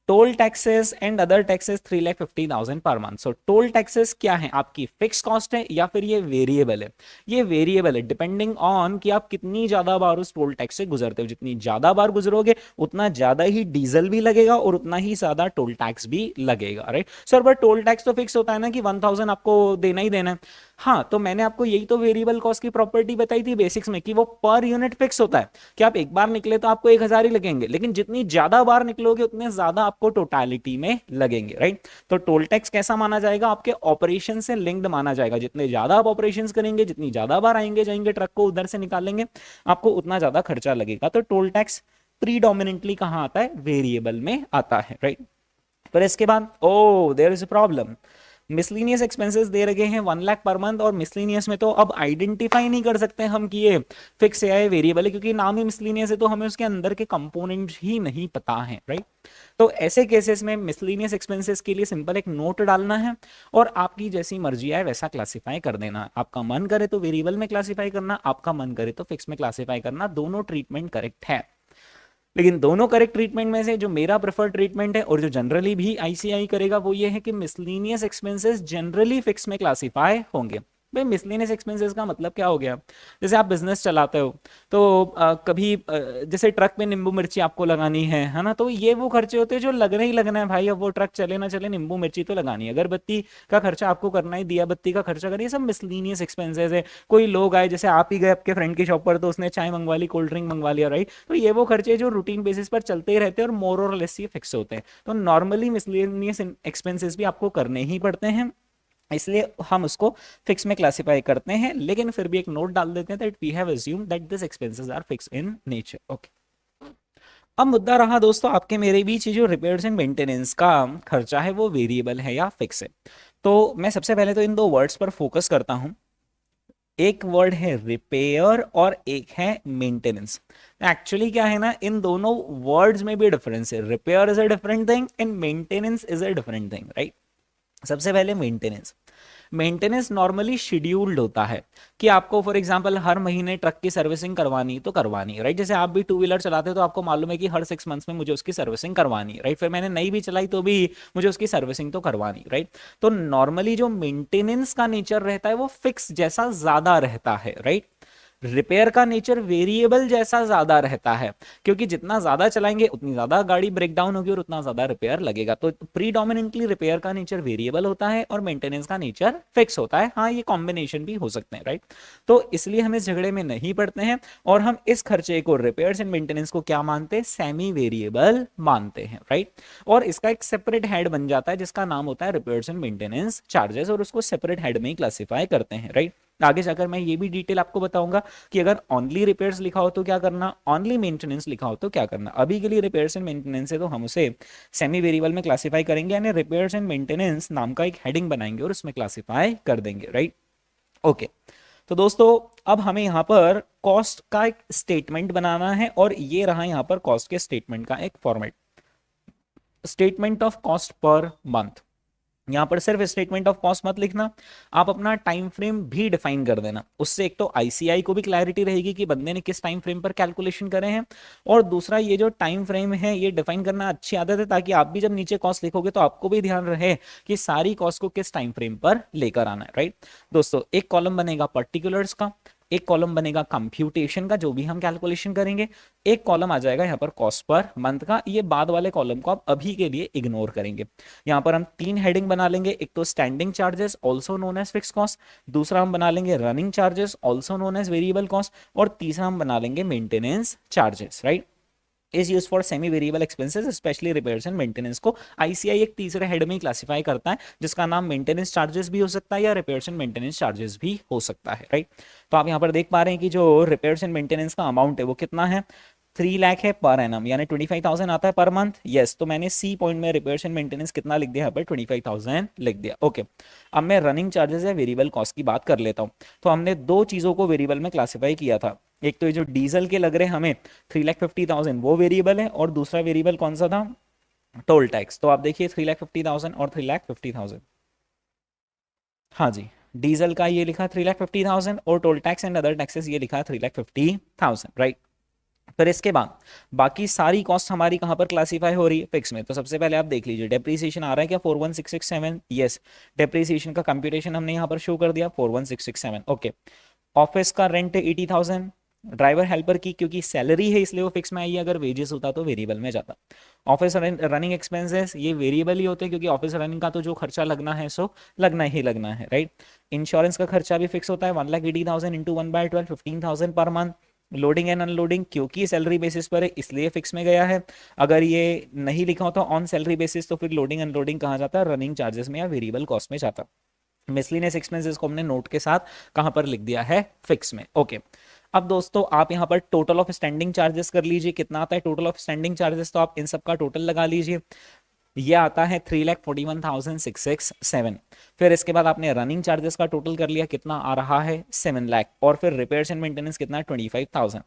Toll taxes and other taxes 3,50,000 per month. So toll taxes क्या है, आपकी फिक्स कॉस्ट है या फिर ये वेरिएबल है, ये वेरिएबल है डिपेंडिंग ऑन कि आप कितनी ज्यादा बार उस टोल टैक्स से गुजरते हो, जितनी ज्यादा बार गुजरोगे उतना ज्यादा ही डीजल भी लगेगा और उतना ही ज्यादा टोल टैक्स भी लगेगा, right. Sir but toll tax तो फिक्स होता है ना कि 1,000 आपको देना ही देना है। हाँ, तो मैंने आपको यही तो वेरिएबल कॉस्ट की प्रॉपर्टी बताई थी बेसिक्स में कि वो पर यूनिट फिक्स होता है, कि आप एक बार निकले तो आपको 1,000 ही लगेंगे, लेकिन जितनी ज्यादा बार निकलोगे उतने ज्यादा आपको टोटालिटी में लगेंगे, राइट। तो टोल टैक्स कैसा माना जाएगा, आपके ऑपरेशन से लिंक्ड माना जाएगा, जितने ज्यादा आप ऑपरेशंस करेंगे, जितनी ज्यादा बार आएंगे जाएंगे ट्रक को उधर से निकालेंगे, आपको उतना ज्यादा खर्चा लगेगा। तो टोल टैक्स प्रीडोमिनेंटली कहां आता है, वेरिएबल में आता है, राइट। फिर इसके बाद oh there is a problem, miscellaneous expenses दे रखे हैं 1 लाख पर मंथ, और मिसलिनियस में तो अब आइडेंटिफाई नहीं कर सकते हम कि ये फिक्स है या वेरिएबल है, क्योंकि नाम ही मिसलिनियस है तो हमें उसके अंदर के कंपोनेंट ही नहीं पता है, राइट। तो ऐसे केसेस में मिसलिनियस एक्सपेंसेस के लिए सिंपल एक नोट डालना है और आपकी जैसी मर्जी आए वैसा क्लासिफाई कर देना। आपका मन करे तो वेरिएबल में क्लासिफाई करना, आपका मन करे तो फिक्स में क्लासिफाई करना, दोनों ट्रीटमेंट करेक्ट है। लेकिन दोनों करेक्ट ट्रीटमेंट में से जो मेरा प्रेफर्ड ट्रीटमेंट है और जो जनरली भी आईसीआई करेगा वो ये है कि मिसलेनियस एक्सपेंसेस जनरली फिक्स में क्लासिफाई होंगे। भाई मिसलेनियस एक्सपेंसेस का मतलब क्या हो गया, जैसे आप बिजनेस चलाते हो तो कभी जैसे ट्रक में नींबू मिर्ची आपको लगानी है ना, तो ये वो खर्चे होते हैं जो लगना ही लगना है भाई, अब वो ट्रक चले ना चले नींबू मिर्ची तो लगानी है। अगरबत्ती का खर्चा आपको करना है, दिया बत्ती का खर्चा करना है, सब मिसलेनियस एक्सपेंसेस है। कोई लोग आए, जैसे आप ही गए आपके फ्रेंड की शॉप पर तो उसने चाय मंगवा ली, कोल्ड ड्रिंक मंगवा लिया, राइट। तो ये वो खर्चे जो रूटीन बेसिस पर चलते ही रहते हैं और मोर और लेस ये फिक्स होते हैं। तो नॉर्मली मिसलेनियस एक्सपेंसेस भी आपको करने ही पड़ते हैं, इसलिए हम उसको फिक्स में क्लासिफाई करते हैं, लेकिन फिर भी एक नोट डाल देते हैं that we have assumed that this expenses are fix in nature, okay. अब मुद्दा रहा दोस्तों आपके मेरे बीच, जो रिपेयर्स एंड मेंटेनेंस का खर्चा है वो वेरिएबल है या फिक्स है। तो मैं सबसे पहले तो इन दो वर्ड्स पर फोकस करता हूं। एक वर्ड है रिपेयर और एक है मेंटेनेंस। एक्चुअली क्या है ना, इन दोनों वर्ड्स में भी डिफरेंस है। Repair is a different thing and maintenance is a different thing, right. सबसे पहले मेंटेनेंस। मेंटेनेंस नॉर्मली शेड्यूल्ड होता है कि आपको फॉर एग्जांपल हर महीने ट्रक की सर्विसिंग करवानी तो करवानी, राइट। जैसे आप भी टू व्हीलर चलाते हो तो आपको मालूम है कि हर 6 मंथ्स में मुझे उसकी सर्विसिंग करवानी, राइट। फिर मैंने नई भी चलाई तो भी मुझे उसकी सर्विसिंग तो करवानी, राइट। तो नॉर्मली जो मेंटेनेंस का नेचर रहता है वो फिक्स जैसा ज्यादा रहता है, राइट। रिपेयर का नेचर वेरिएबल जैसा ज्यादा रहता है, क्योंकि जितना ज्यादा चलाएंगे उतनी ज्यादा गाड़ी ब्रेक डाउन होगी और उतना ज्यादा रिपेयर लगेगा। तो प्रीडोमिनेंटली रिपेयर का नेचर वेरिएबल होता है और मेंटेनेंस का नेचर फिक्स होता है। हाँ, ये कॉम्बिनेशन भी हो सकते हैं, राइट। तो इसलिए हम इस झगड़े में नहीं पड़ते हैं और हम इस खर्चे को, रिपेयर्स एंड मेंटेनेंस को क्या मानते हैं, सेमी वेरिएबल मानते हैं, राइट। और इसका एक सेपरेट हेड बन जाता है जिसका नाम होता है रिपेयर्स एंड मेंटेनेंस चार्जेस, और उसको सेपरेट हेड में ही क्लासिफाई करते हैं, राइट। आगे जाकर मैं ये भी डिटेल आपको बताऊंगा कि अगर ओनली रिपेयर्स लिखा हो तो क्या करना, ओनली मेंटेनेंस लिखा हो तो क्या करना। अभी के लिए रिपेयर्स एंड मेंटेनेंस है तो हम उसे सेमी वेरिएबल में क्लासिफाई करेंगे, यानी रिपेयर्स एंड मेंटेनेंस नाम का एक हेडिंग बनाएंगे और उसमें क्लासिफाई कर देंगे, राइट। ओके, तो दोस्तों अब हमें यहाँ पर कॉस्ट का एक स्टेटमेंट बनाना है और ये रहा यहाँ पर कॉस्ट के स्टेटमेंट का एक format, statement of cost per month. यहां पर सिर्फ स्टेटमेंट ऑफ कॉस्ट मत लिखना, आप अपना टाइम फ्रेम भी डिफाइन कर देना। उससे एक तो आईसीआई को भी क्लैरिटी रहेगी कि बंदे ने किस टाइम फ्रेम पर कैलकुलेशन करे हैं, और दूसरा ये जो टाइम फ्रेम है ये डिफाइन करना अच्छी आदत है, ताकि आप भी जब नीचे कॉस्ट लिखोगे तो आपको भी ध्यान रहे कि सारी कॉस्ट को किस टाइम फ्रेम पर लेकर आना है, राइट। दोस्तों एक कॉलम बनेगा पर्टिकुलर्स का, एक कॉलम बनेगा कंप्यूटेशन का जो भी हम कैलकुलेशन करेंगे, एक कॉलम आ जाएगा यहाँ पर कॉस्ट पर मंथ का। ये बाद वाले कॉलम को आप अभी के लिए इग्नोर करेंगे। यहाँ पर हम तीन हेडिंग बना लेंगे, एक तो standing charges also known as fix cost, दूसरा हम बना लेंगे running charges also known as variable cost, और तीसरा हम बना लेंगे maintenance charges, right. Is use for semi variable expenses specially repairs and maintenance को आईसीआई एक तीसरे हेड में क्लासिफाई करता है जिसका नाम मेंटेनेंस चार्जेस भी हो सकता है या रिपेयर्स एंड मेंटेनेंस चार्जेस भी हो सकता है, राइट। तो आप यहाँ पर देख पा रहे हैं कि जो रिपेयर्स एंड मेंटेनेंस का अमाउंट है वो कितना है, 3 लाख है पर एनम, यानी 25,000 आता है पर मंथ। यस, तो मैंने सी पॉइंट में रिपेयर्स एंड मेंटेनेंस कितना लिख दिया यहाँ पर, 25,000 लिख दिया। ओके, अब मैं रनिंग चार्जेस या वेरिएबल कॉस्ट की बात कर लेता हूँ। तो हमने दो चीजों को वेरिएबल में क्लासिफाई किया था, एक तो ये जो डीजल के लग रहे हमें 3,50,000 वो वेरिएबल है, और दूसरा वेरिएबल कौन सा था, टोल टैक्स। तो आप देखिए 3,50,000 और 3,50,000, हाँ जी, डीजल का ये लिखा 3,50,000 और toll tax and other taxes ये लिखा 3,50,000, राइट। फिर इसके बाद बाकी सारी कॉस्ट हमारी कहां पर क्लासिफाई हो रही है, फिक्स में। तो सबसे पहले आप देख लीजिए डेप्रीसिएशन आ रहा है क्या, 41667, यस, डेप्रीसिएशन का कंप्यूटेशन हमने यहां पर शो कर दिया 41667। ओके, ऑफिस का रेंट 80,000, ड्राइवर हेल्पर की क्योंकि सैलरी है इसलिए वो फिक्स में आई है, अगर वेजेस होता तो वेरिएबल में जाता। ऑफिस रनिंग एक्सपेंसेस ये वेरिएबल ही होते हैं क्योंकि ऑफिस रनिंग का तो जो खर्चा लगना है सो लगना ही लगना है, राइट। इंश्योरेंस का खर्चा भी फिक्स होता है 1,80,000 into 1/12, 15,000 per month. Loading and unloading क्योंकि सैलरी बेसिस पर है इसलिए फिक्स में गया है, अगर ये नहीं लिखा होता ऑन सैलरी बेसिस तो फिर लोडिंग अनलोडिंग कहाँ जाता, रनिंग चार्जेस में या वेरिएबल कॉस्ट में जाता। मिसलिनियस एक्सपेंसेस को हमने नोट के साथ कहां पर लिख दिया है, फिक्स में। ओके, अब दोस्तों आप यहां पर टोटल ऑफ स्टैंडिंग चार्जेस कर लीजिए, कितना आता है टोटल ऑफ स्टैंडिंग चार्जेस, तो आप इन सब का टोटल लगा लीजिए, ये आता है 3,41,667। फिर इसके बाद आपने रनिंग चार्जेस का टोटल कर लिया, कितना आ रहा है 7 लाख, और फिर रिपेयर्स एंड मेंटेनेंस कितना है 25,000।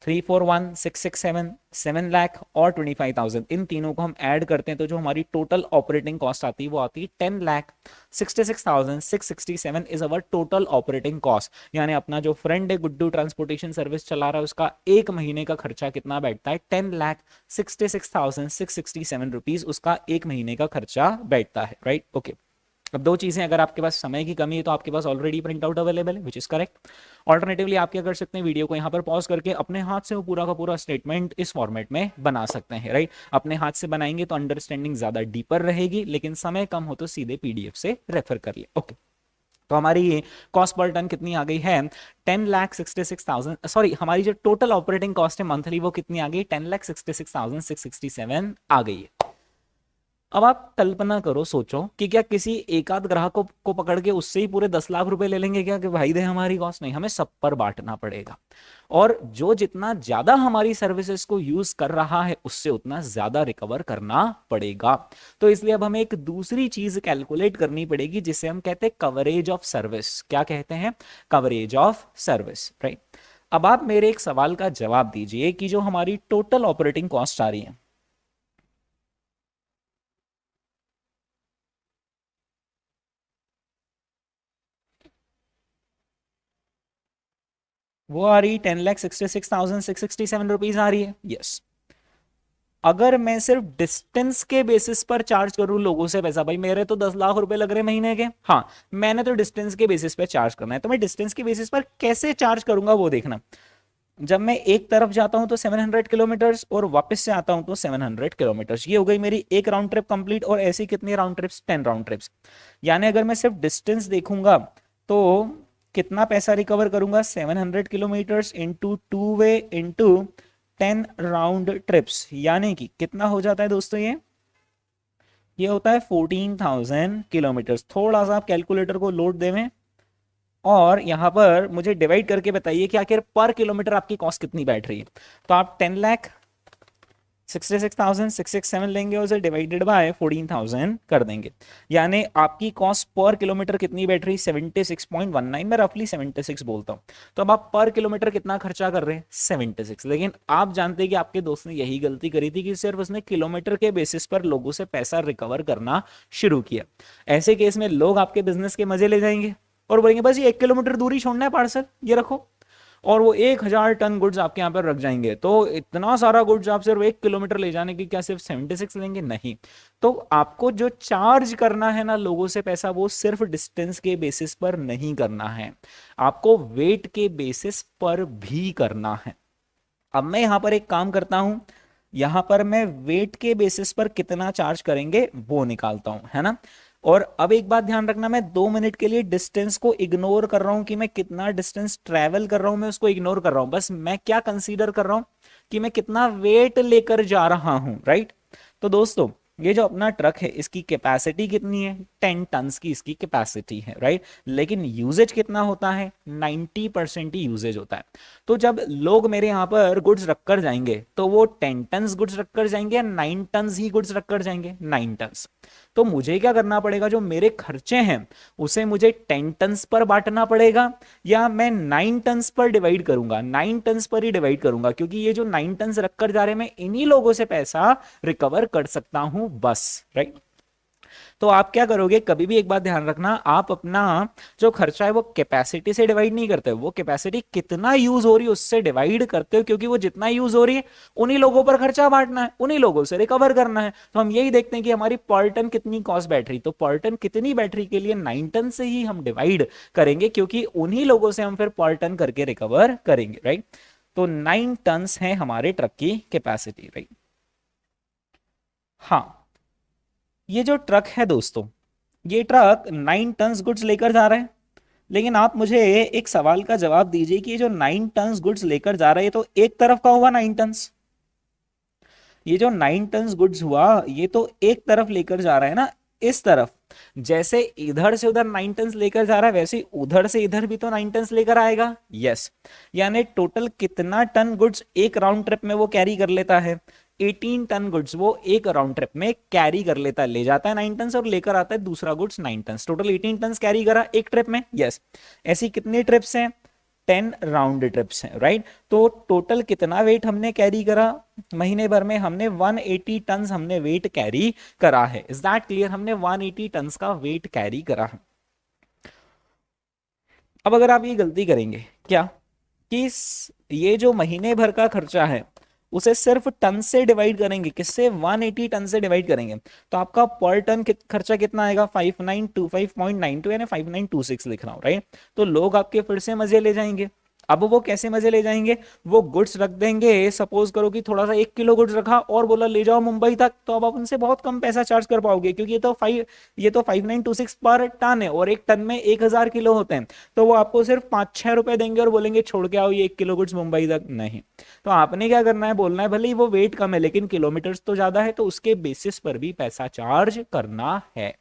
341,667, 7 लाख और 25,000, इन तीनों को हम ऐड करते हैं तो जो हमारी टोटल ऑपरेटिंग कॉस्ट आती है वो आती है 10,66,667 is our total operating cost. यानी अपना जो फ्रेंड है गुड्डू ट्रांसपोर्टेशन सर्विस चला रहा है उसका एक महीने का खर्चा कितना बैठता है, 10,66,667 रुपीज उसका एक महीने का खर्चा बैठता है, राइट। ओके, अब दो चीजें, अगर आपके पास समय की कमी है तो आपके पास ऑलरेडी प्रिंट आउट अवेलेबल है विच इज करेक्ट। ऑल्टरनेटिवली आप क्या कर सकते हैं, वीडियो को यहाँ पर पॉज करके अपने हाथ से वो पूरा का पूरा स्टेटमेंट इस फॉर्मेट में बना सकते हैं, राइट। अपने हाथ से बनाएंगे तो अंडरस्टैंडिंग ज्यादा डीपर रहेगी, लेकिन समय कम हो तो सीधे पीडीएफ से रेफर कर लिए। ओके, तो हमारी कॉस्ट पर टन कितनी आ गई है, 10,66,000, सॉरी हमारी जो टोटल ऑपरेटिंग कॉस्ट है मंथली वो कितनी आ गई, 10,66,667 आ गई है। अब आप कल्पना करो, सोचो कि क्या किसी एकाध ग्राहक को पकड़ के उससे ही पूरे 10 लाख रुपए ले लेंगे क्या कि भाई दे हमारी कॉस्ट, नहीं, हमें सब पर बांटना पड़ेगा। और जो जितना ज्यादा हमारी सर्विसेज को यूज कर रहा है उससे उतना ज्यादा रिकवर करना पड़ेगा। तो इसलिए अब हमें एक दूसरी चीज कैलकुलेट करनी पड़ेगी जिसे हम कहते हैं कवरेज ऑफ सर्विस। क्या कहते हैं, कवरेज ऑफ सर्विस, राइट। अब आप मेरे एक सवाल का जवाब दीजिए कि जो हमारी टोटल ऑपरेटिंग कॉस्ट आ रही है वो आ रही 10,66,667 रुपीज आ रही है, यस। अगर मैं सिर्फ डिस्टेंस के बेसिस पर चार्ज करूं लोगों से पैसा, भाई मेरे तो 10 लाख रुपए लग रहे महीने के, हाँ मैंने तो डिस्टेंस के बेसिस पे चार्ज करना है, तो मैं डिस्टेंस के बेसिस पर कैसे चार्ज करूंगा वो देखना। जब मैं एक तरफ जाता हूं तो 700 किलोमीटर्स और वापस से आता हूं तो 700 किलोमीटर्स, ये हो गई मेरी एक राउंड ट्रिप कंप्लीट। और ऐसी कितनी राउंड ट्रिप्स, 10 राउंड ट्रिप्स। यानी अगर मैं सिर्फ डिस्टेंस देखूंगा तो कितना पैसा रिकवर करूंगा, 700 किलोमीटर्स इंटू 2 वे इंटू 10 राउंड ट्रिप्स, यानी कि कितना हो जाता है दोस्तों, ये होता है 14,000 किलोमीटर्स। थोड़ा सा आप कैलकुलेटर को लोड देवें और यहां पर मुझे डिवाइड करके बताइए कि आखिर पर किलोमीटर आपकी कॉस्ट कितनी बैठ रही है। तो आप 10,66,667 लेंगे और उसे डिवाइडेड बाय 14,000 कर देंगे, यानी आपकी कॉस्ट पर किलोमीटर कितनी बैठ रही, 76.19, मैं रफली 76 बोलता हूं। तो अब आप पर किलोमीटर कितना खर्चा कर रहे हैं, 76। लेकिन आप जानते हैं कि आपके दोस्त ने यही गलती करी थी कि सिर्फ उसने किलोमीटर के बेसिस पर लोगों से पैसा रिकवर करना शुरू किया। ऐसे केस में लोग आपके बिजनेस के मजे ले जाएंगे और बोलेंगे बस ये 1 किलोमीटर दूरी छोड़ना है पार्सल, ये रखो, और वो 1,000 टन गुड्स आपके यहाँ पर रख जाएंगे। तो इतना सारा गुड्स आप सिर्फ 1 किलोमीटर ले जाने की क्या सिर्फ 76 लेंगे, नहीं। तो आपको जो चार्ज करना है ना लोगों से पैसा, वो सिर्फ डिस्टेंस के बेसिस पर नहीं करना है, आपको वेट के बेसिस पर भी करना है। अब मैं यहां पर एक काम करता हूं, यहां पर मैं वेट के बेसिस पर कितना चार्ज करेंगे वो निकालता हूं, है ना। और अब एक बात ध्यान रखना, मैं 2 मिनट के लिए डिस्टेंस को इग्नोर कर रहा हूं कि मैं कितना डिस्टेंस ट्रेवल कर रहा हूं, मैं उसको इग्नोर कर रहा हूं। बस मैं क्या कंसीडर कर रहा हूं कि मैं कितना वेट लेकर जा रहा हूं, राइट। तो दोस्तों ये जो अपना ट्रक है इसकी कैपेसिटी कितनी है, 10 टन्स की इसकी कैपेसिटी है, राइट। लेकिन यूजेज कितना होता है, 90% ही यूजेज होता है। तो जब लोग मेरे यहाँ पर गुड्स रखकर जाएंगे तो वो 10 टन्स गुड्स रखकर जाएंगे या 9 टन्स ही गुड्स रखकर जाएंगे, 9 टन्स। तो मुझे क्या करना पड़ेगा, जो मेरे खर्चे हैं उसे मुझे 10 टन्स पर बांटना पड़ेगा, या मैं 9 टन्स पर डिवाइड करूंगा, 9 टन्स पर ही डिवाइड करूंगा, क्योंकि ये जो 9 टन्स रखकर जा रहे हैं मैं इन्हीं लोगों से पैसा रिकवर कर सकता हूं बस, राइट। तो आप क्या करोगे, कभी भी एक बात ध्यान रखना, आप अपना जो खर्चा है वो कैपेसिटी से डिवाइड नहीं करते, वो कैपेसिटी कितना यूज हो रही है उससे डिवाइड करते हो, क्योंकि वो जितना यूज हो रही है उन्हीं लोगों पर खर्चा बांटना है, उन्हीं लोगों से रिकवर करना है। तो हम यही देखते हैं कि हमारी पर टन कितनी कॉस्ट बैटरी, तो पर टन कितनी बैटरी के लिए 9 टन से ही हम डिवाइड करेंगे, क्योंकि उन्हीं लोगों से हम फिर पर टन करके रिकवर करेंगे, राइट। तो 9 टन्स है हमारे ट्रक की कैपेसिटी, राइट। हाँ, ये जो ट्रक है दोस्तों, ये ट्रक 9 टन्स गुड्स लेकर जा रहा है। लेकिन आप मुझे एक सवाल का जवाब दीजिए कि ये जो 9 टन्स गुड्स लेकर जा रहा है ये तो एक तरफ का हुआ 9 टन्स, ये जो 9 टन्स गुड्स हुआ ये तो एक तरफ लेकर जा रहा है ना, इस तरफ। जैसे इधर से उधर 9 टन्स लेकर जा रहा है वैसे उधर से इधर भी तो 9 टन्स लेकर आएगा, यस। यानी टोटल कितना टन गुड्स एक राउंड ट्रिप में वो कैरी कर लेता है, 18 टन गुड्स वो एक राउंड ट्रिप में कैरी कर लेता है, ले जाता है 9 टन्स और लेकर आता है दूसरा goods 9 tons, total 18 tons carry करा एक ट्रिप में, यस। ऐसी कितनी ट्रिप्स हैं, 10 राउंड ट्रिप्स हैं, राइट। तो टोटल कितना वेट हमने कैरी करा, महीने भर में हमने 180 टन्स हमने वेट कैरी करा है, इज दैट क्लियर, हमने 180 टन्स का वेट कैरी करा है। अब अगर आप ये गलती करेंगे क्या कि ये जो महीने भर का खर्चा है उसे सिर्फ टन से डिवाइड करेंगे, किससे, 180 टन से डिवाइड करेंगे, तो आपका पर टन खर्चा कितना आएगा, 5925.92, यानी 5926 लिख रहा हूं, राइट। तो लोग आपके फिर से मजे ले जाएंगे। अब वो कैसे मजे ले जाएंगे, वो गुड्स रख देंगे, सपोज करो कि थोड़ा सा 1 किलो गुड्स रखा और बोला ले जाओ मुंबई तक, तो अब आप उनसे बहुत कम पैसा चार्ज कर पाओगे, क्योंकि ये तो 5926 पर टन है और एक टन में 1,000 किलो होते हैं। तो वो आपको सिर्फ 5-6 रुपए देंगे और बोलेंगे छोड़ के आओ ये 1 किलो गुड्स मुंबई तक, नहीं। तो आपने क्या करना है, बोलना है भले ही वो वेट कम है लेकिन किलोमीटर्स तो ज्यादा है, तो उसके बेसिस पर भी पैसा चार्ज करना है।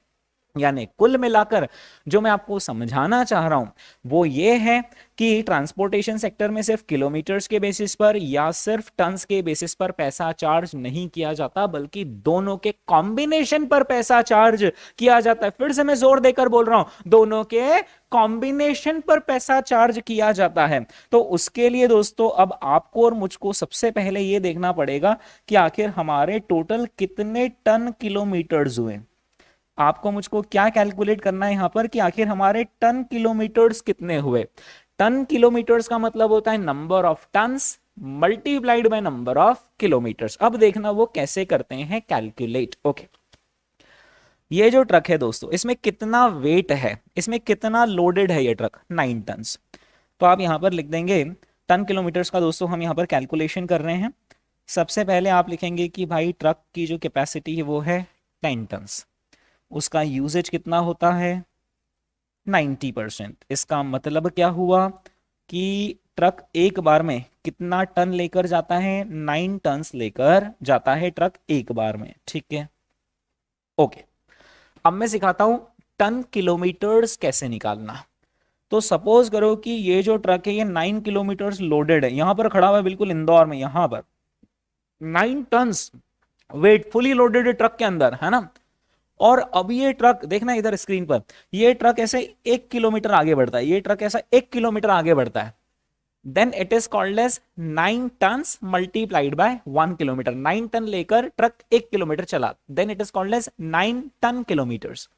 यानी कुल मिलाकर जो मैं आपको समझाना चाह रहा हूं वो ये है कि ट्रांसपोर्टेशन सेक्टर में सिर्फ किलोमीटर्स के बेसिस पर या सिर्फ टन्स के बेसिस पर पैसा चार्ज नहीं किया जाता, बल्कि दोनों के कॉम्बिनेशन पर पैसा चार्ज किया जाता है। फिर से मैं जोर देकर बोल रहा हूं, दोनों के कॉम्बिनेशन पर पैसा चार्ज किया जाता है। तो उसके लिए दोस्तों अब आपको और मुझको सबसे पहले यह देखना पड़ेगा कि आखिर हमारे टोटल कितने टन किलोमीटर्स हुए। आपको मुझको क्या कैलकुलेट करना है यहां पर कि आखिर हमारे टन किलोमीटर्स कितने हुए। टन किलोमीटर्स का मतलब होता है number of tons multiplied by number of kilometres. अब देखना वो कैसे करते हैं कैलकुलेट। ओके, ये जो ट्रक है दोस्तों, इसमें कितना वेट है, इसमें कितना लोडेड है ये ट्रक, 9 टन। तो आप यहां पर लिख देंगे टन किलोमीटर्स का। दोस्तों हम यहां पर कैलकुलेशन कर रहे हैं। सबसे पहले आप लिखेंगे कि भाई ट्रक की जो कैपेसिटी है वो है 10 टन, उसका यूजेज कितना होता है 90%। इसका मतलब क्या हुआ कि ट्रक एक बार में कितना टन लेकर जाता है, 9 टन लेकर जाता है ट्रक एक बार में। ठीक है, ओके। अब मैं सिखाता हूं टन किलोमीटर्स कैसे निकालना। तो सपोज करो कि ये जो ट्रक है ये 9 किलोमीटर्स लोडेड है, यहां पर खड़ा हुआ है बिल्कुल इंदौर में, यहां पर 9 ton weight fully loaded truck के अंदर है ना। और अब ये ट्रक देखना इधर स्क्रीन पर, ये ट्रक ऐसे 1 किलोमीटर आगे बढ़ता है, ये ट्रक ऐसा 1 किलोमीटर आगे बढ़ता है, then it is called as 9 ton multiplied by 1 kilometre. 9 ton लेकर ट्रक 1 किलोमीटर चला, then it is called as 9 ton kilometres.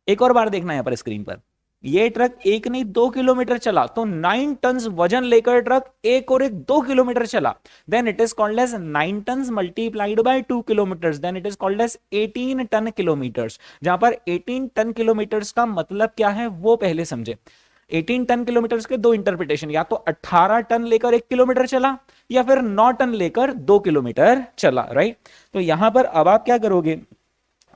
एक और बार देखना यहां पर स्क्रीन पर, ये ट्रक एक नहीं 2 किलोमीटर चला, तो 9 टन वजन लेकर ट्रक एक और एक 2 किलोमीटर चला, then it is called as 9 ton multiplied by 2 kilometres, then it is called as 18 ton kilometres. जहां पर 18 टन किलोमीटर्स का मतलब क्या है वो पहले समझे। 18 टन किलोमीटर्स के दो इंटरप्रिटेशन, या तो 18 टन लेकर 1 किलोमीटर चला, या फिर 9 टन लेकर 2 किलोमीटर चला, राइट। तो यहां पर अब आप क्या करोगे,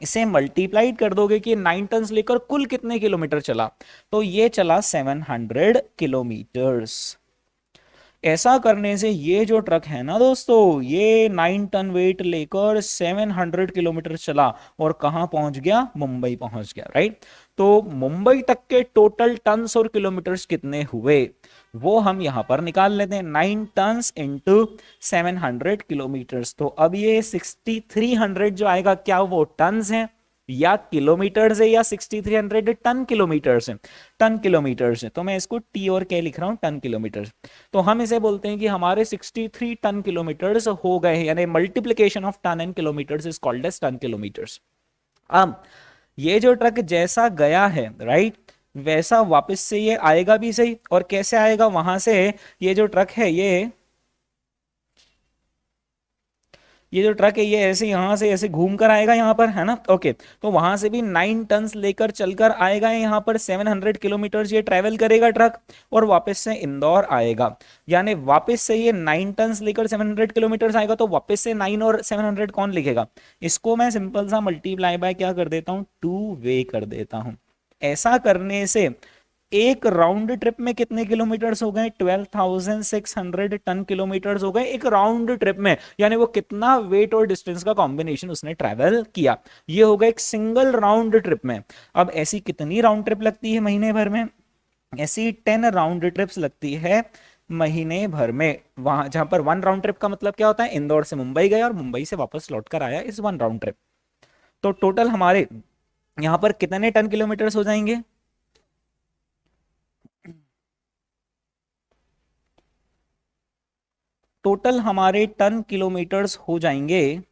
इसे मल्टीप्लाइड कर दोगे कि 9 टन लेकर कुल कितने किलोमीटर चला, तो ये चला 700 किलोमीटर्स। ऐसा करने से ये जो ट्रक है ना दोस्तों, ये 9 टन वेट लेकर 700 किलोमीटर चला और कहां पहुंच गया, मुंबई पहुंच गया, राइट। तो मुंबई तक के टोटल टन्स और किलोमीटर्स कितने हुए वो हम यहां पर निकाल लेते हैं, 9 टन्स इंटू 700 किलोमीटर्स। तो अब ये 6300 जो आएगा, क्या वो टन्स है या किलोमीटर्स है, या 6300 टन किलोमीटर्स है, टन किलोमीटर्स है। तो मैं इसको टी और के लिख रहा हूं, टन किलोमीटर्स। तो हम इसे बोलते हैं कि हमारे 63 टन किलोमीटर्स हो गए हैं, यानी multiplication of ton and kilometres is called as ton kilometres. अब ये जो ट्रक जैसा गया है, राइट, वैसा वापस से ये आएगा भी सही। और कैसे आएगा, वहां से ये जो ट्रक है ये जो ट्रक है ये ऐसे यहां से ऐसे घूम कर आएगा यहाँ पर, है ना। ओके, तो वहां से भी 9 टन लेकर चलकर आएगा यहाँ पर, 700 किलोमीटर ये ट्रेवल करेगा ट्रक, और वापस से इंदौर आएगा। यानी वापस से ये 9 टन लेकर 700 किलोमीटर आएगा, तो वापस से 9 और 700 कौन लिखेगा, इसको मैं सिंपल सा मल्टीप्लाई बाय क्या कर देता हूं, 2 वे कर देता हूं। ऐसा करने से एक राउंड ट्रिप में कितने किलोमीटर्स हो गए, 12,600 टन किलोमीटर्स हो गए एक राउंड ट्रिप में। यानी वो कितना वेट और डिस्टेंस का कॉम्बिनेशन उसने ट्रेवल किया, ये होगा एक सिंगल राउंड ट्रिप में। अब ऐसी कितनी राउंड ट्रिप लगती है महीने भर में, ऐसी 10 राउंड ट्रिप्स लगती है महीने भर में। वहां जहां पर 1 राउंड ट्रिप का मतलब क्या होता है, इंदौर से मुंबई गया और मुंबई से वापस लौट कर आया, इस 1 राउंड ट्रिप। तो टोटल हमारे यहां पर कितने टन किलोमीटर्स हो जाएंगे, टोटल हमारे टन किलोमीटर्स हो जाएंगे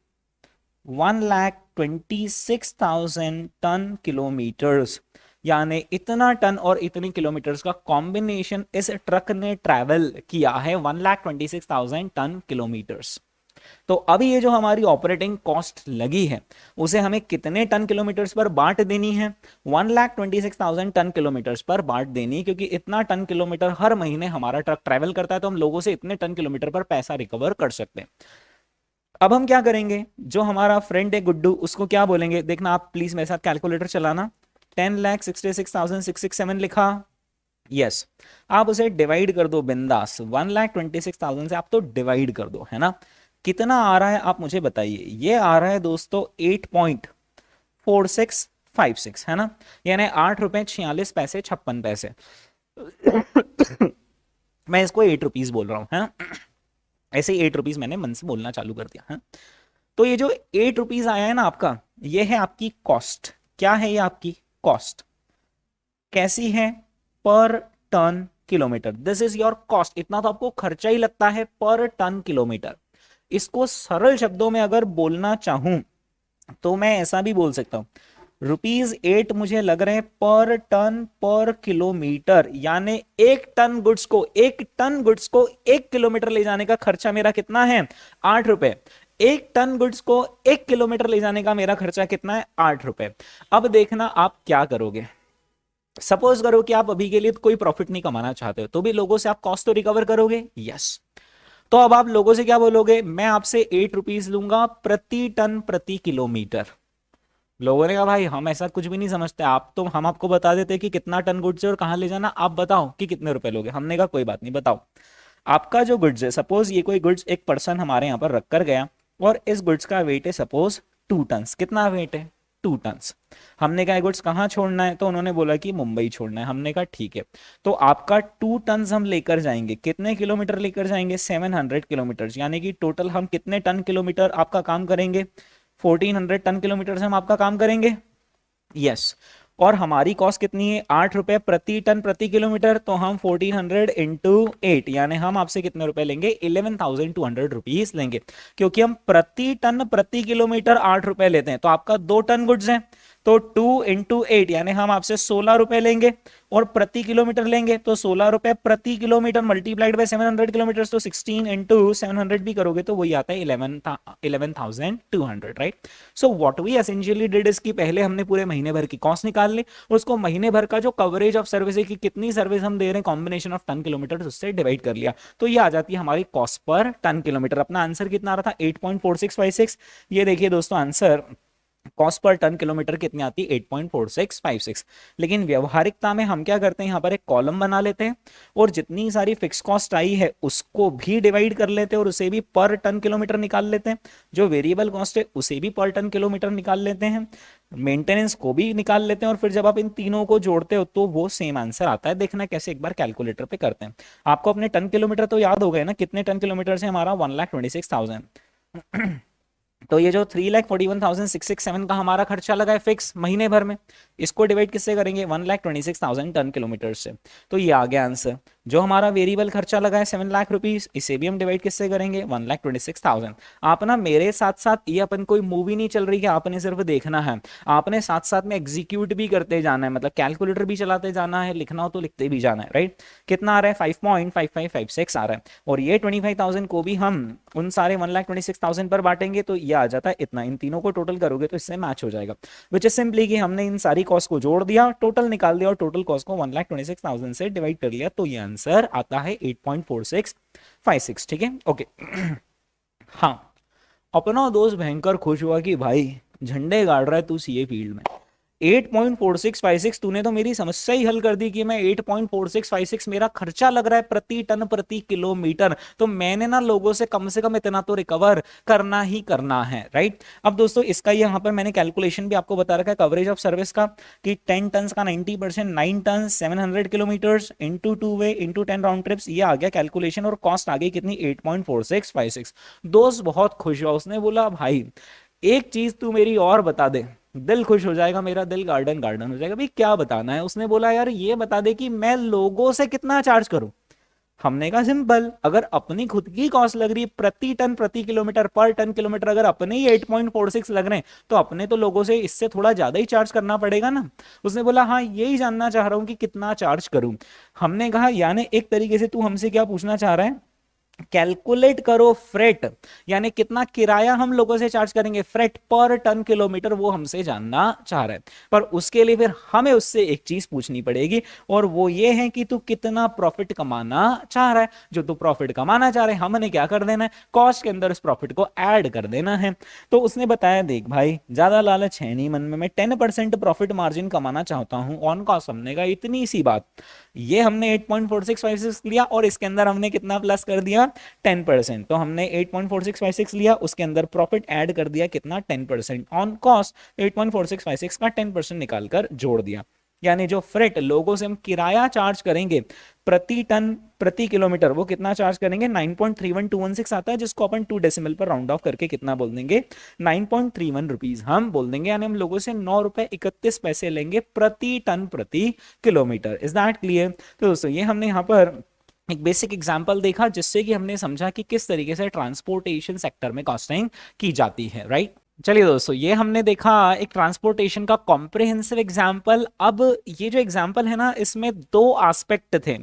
1,26,000 टन किलोमीटर्स। यानी इतना टन और इतनी किलोमीटर्स का कॉम्बिनेशन इस ट्रक ने ट्रैवल किया है, 1,26,000 टन किलोमीटर्स। तो अभी ये जो हमारी ऑपरेटिंग कॉस्ट लगी है उसे हमें कितने टन किलोमीटर्स पर बांट देनी है, 1,26,000 टन किलोमीटर्स पर बांट देनी, क्योंकि इतना टन किलोमीटर हर महीने हमारा ट्रक ट्रैवल करता है, तो हम लोगों से इतने टन किलोमीटर पर पैसा रिकवर कर सकते हैं। अब हम क्या करेंगे, जो हमारा फ्रेंड है गुड्डू, उसको क्या बोलेंगे, देखना आप प्लीज मेरे साथ कैलकुलेटर चलाना। 10,66,667 लिखा, यस। आप उसे डिवाइड कर दो बिंदास, 1,26,000 से आप तो डिवाइड कर दो, है ना। कितना आ रहा है आप मुझे बताइए, ये आ रहा है दोस्तों 8.4656, है ना। यानी 8 रुपए 46 पैसे 56 पैसे। मैं इसको 8 रुपीज बोल रहा हूं, है ना। ऐसे 8 रुपीज मैंने मन से बोलना चालू कर दिया है। तो ये जो 8 रुपीज आया है ना आपका, ये है आपकी कॉस्ट। क्या है ये आपकी कॉस्ट, कैसी है, per ton kilometre, this is your cost. इतना तो आपको खर्चा ही लगता है पर टन किलोमीटर। इसको सरल शब्दों में अगर बोलना चाहूं तो मैं ऐसा भी बोल सकता हूं ₹8 मुझे लग रहे हैं पर टन पर किलोमीटर, यानी एक टन गुड्स को 1 किलोमीटर ले जाने का खर्चा मेरा कितना है? ₹8। एक टन गुड्स को 1 किलोमीटर ले जाने का मेरा खर्चा कितना है? ₹8। अब देखना आप क्या करोगे। सपोज करो कि आप अभी के लिए कोई प्रॉफिट नहीं कमाना चाहते हो, तो भी लोगों से आप कॉस्ट तो रिकवर करोगे। यस। तो अब आप लोगों से क्या बोलोगे? मैं आपसे ₹8 लूंगा प्रति टन प्रति किलोमीटर। लोगों ने कहा भाई हम ऐसा कुछ भी नहीं समझते, आप तो हम आपको बता देते कि कितना टन गुड्स है और कहां ले जाना, आप बताओ कि कितने रुपए लोगे। हमने कहा कोई बात नहीं, बताओ आपका जो गुड्स है, सपोज ये कोई गुड्स एक पर्सन हमारे यहाँ पर रख कर गया और इस गुड्स का वेट है सपोज 2 टन। कितना वेट है? 2 टन। हमने कहा गुड्स कहाँ छोड़ना है, तो उन्होंने बोला कि मुंबई छोड़ना है। हमने कहा ठीक है, तो आपका 2 टन हम लेकर जाएंगे। कितने किलोमीटर लेकर जाएंगे? 700 किलोमीटर, यानी कि टोटल हम कितने टन किलोमीटर आपका काम करेंगे? 1400 टन किलोमीटर से हम आपका काम करेंगे। यस। और हमारी कॉस्ट कितनी है? ₹8 प्रति टन प्रति किलोमीटर। तो हम 1400 इंटू 8, यानी हम आपसे कितने रुपए लेंगे? 11,200 रुपीज लेंगे, क्योंकि हम प्रति टन प्रति किलोमीटर ₹8 लेते हैं। तो आपका 2 टन गुड्स है, तो 2 इंटू 8 यानी हम आपसे ₹16 लेंगे, और प्रति किलोमीटर लेंगे तो ₹16 प्रति किलोमीटर मल्टीप्लाइड बाय 700 किलोमीटर, तो 16 इंटू 700 भी करोगे तो वही आता है 11,200, right. So what we essentially did is कि पहले हमने पूरे महीने भर की कॉस्ट निकाल ली, उसको महीने भर का जो कवरेज ऑफ सर्विस है कि कितनी सर्विस हम दे रहे हैं कॉम्बिनेशन ऑफ टन किलोमीटर, उससे डिवाइड कर लिया, तो ये आ जाती है हमारी कॉस्ट पर टन किलोमीटर। अपना आंसर कितना आ रहा था? 8.4656। ये देखिए दोस्तों answer cost per ton kilometre कितनी आती है? 8.4656। लेकिन व्यवहारिकता में हम क्या करते हैं, यहाँ पर एक कॉलम बना लेते हैं और जितनी सारी फिक्स कॉस्ट आई है उसको भी डिवाइड कर लेते हैं और उसे भी पर टन किलोमीटर निकाल लेते हैं। जो वेरिएबल कॉस्ट है उसे भी पर टन किलोमीटर निकाल लेते हैं, मेंटेनेंस को भी निकाल लेते हैं, और फिर जब आप इन तीनों को जोड़ते हो तो वो सेम आंसर आता है। देखना कैसे, एक बार कैलकुलेटर पे करते हैं। आपको अपने टन किलोमीटर तो याद हो गए ना, कितने टन किलोमीटर से हमारा? 1,26,000। तो ये जो 3,41,667 का हमारा खर्चा लगा है फिक्स महीने भर में, इसको डिवाइड किससे करेंगे? 1,26,000 टन किलोमीटर से, तो ये आ गया आंसर। जो हमारा वेरिएबल खर्चा लगा है 7 लाख रुपीस, इसे भी हम डिवाइड किससे करेंगे? 1,26,000। आप ना मेरे साथ साथ, ये अपन कोई मूवी नहीं चल रही है, आपने सिर्फ देखना है, आपने साथ साथ में एग्जीक्यूट भी करते जाना है, मतलब कैलकुलेटर भी चलाते जाना है, लिखना हो तो लिखते भी जाना है, राइट। कितना आ रहा है? 5.5556 आ रहा है, और ये 25,000 को भी हम उन सारे 1,26,000 पर बांटेंगे तो ये आ जाता है इतना। इन तीनों को टोटल करोगे तो इससे मैच हो जाएगा, विच इज सिंपली कि हमने इन सारी कॉस्ट को जोड़ दिया, टोटल निकाल दिया और टोटल कॉस्ट को 1,26,000 से डिवाइड कर लिया, तो ये आंसर आता है 8.4656। ठीक है, ओके। हाँ, अपना दोस्त भयंकर खुश हुआ कि भाई झंडे गाड़ रहा है तू सीए फील्ड में। 8.4656 तूने तो मेरी समस्या ही हल कर दी कि मैं 8.4656 मेरा खर्चा लग रहा है प्रति टन प्रति किलोमीटर, तो मैंने ना लोगों से कम इतना तो रिकवर करना ही करना है, राइट। अब दोस्तों इसका यहाँ पर मैंने कैलकुलेशन भी आपको बता रखा है कवरेज ऑफ सर्विस का, कि 10 टन का 90%, 9 टन 700 किलोमीटर इंटू 2 वे इंटू 10 राउंड ट्रिप्स, ये आ गया कैलकुलेशन, और कॉस्ट आ गई कितनी? 8.4656। दोस्त बहुत खुश हुआ, उसने बोला भाई एक चीज तू मेरी और बता दे, दिल खुश हो जाएगा, मेरा दिल गार्डन गार्डन हो जाएगा। भाई क्या बताना है? उसने बोला यार ये बता दे कि मैं लोगों से कितना चार्ज करूं। हमने कहा सिंपल, अगर अपनी खुद की कॉस्ट लग रही है प्रति टन प्रति किलोमीटर, पर टन किलोमीटर अगर अपने ही 8.46 लग रहे हैं, तो अपने तो लोगों से इससे थोड़ा ज्यादा ही चार्ज करना पड़ेगा ना। उसने बोला हाँ यही जानना चाह रहा हूं कि कितना चार्ज करूं। हमने कहा यानी एक तरीके से तू हमसे क्या पूछना चाह रहा है? कैलकुलेट करो फ्रेट, यानी कितना किराया हम लोगों से चार्ज करेंगे, फ्रेट पर टन किलोमीटर, वो हमसे जानना चाह रहा है। पर उसके लिए फिर हमें उससे एक चीज पूछनी पड़ेगी, और वो ये है कि तू कितना प्रॉफिट कमाना चाह रहा है। जो तू प्रॉफिट कमाना चाह रहे हैं, हमने क्या कर देना है? कॉस्ट के अंदर उस प्रॉफिट को ऐड कर देना है। तो उसने बताया देख भाई ज्यादा लालच है नहीं मन में, मैं 10% प्रॉफिट मार्जिन कमाना चाहता हूं ऑन कॉस्ट। हमने कहा इतनी सी बात, ये हमने 8.4656 लिया और इसके अंदर हमने कितना प्लस कर दिया? 10%। तो हमने 8.4656 लिया, उसके अंदर प्रॉफिट ऐड कर दिया कितना? 10% ऑन कॉस्ट। 8.4656 का 10% निकालकर जोड़ दिया, यानी जो फ्रेट लोगों से हम किराया चार्ज करेंगे प्रति टन प्रति किलोमीटर, वो कितना चार्ज करेंगे? 9.31216 आता है, जिसको अपन 2 डेसिमल पर राउंड ऑफ करके कितना बोल देंगे? 9.31 रुपीज हम बोल देंगे, यानी हम लोगों से ₹9.31 लेंगे प्रति टन प्रति किलोमीटर। Is that clear? तो दोस्तों ये हमने यहाँ पर एक बेसिक एग्जांपल देखा, जिससे कि हमने समझा कि किस तरीके से ट्रांसपोर्टेशन सेक्टर में कॉस्टिंग की जाती है, राइट। चलिए दोस्तों, ये हमने देखा एक ट्रांसपोर्टेशन का कॉम्प्रिहेंसिव एग्जाम्पल। अब ये जो एग्जाम्पल है ना, इसमें दो एस्पेक्ट थे।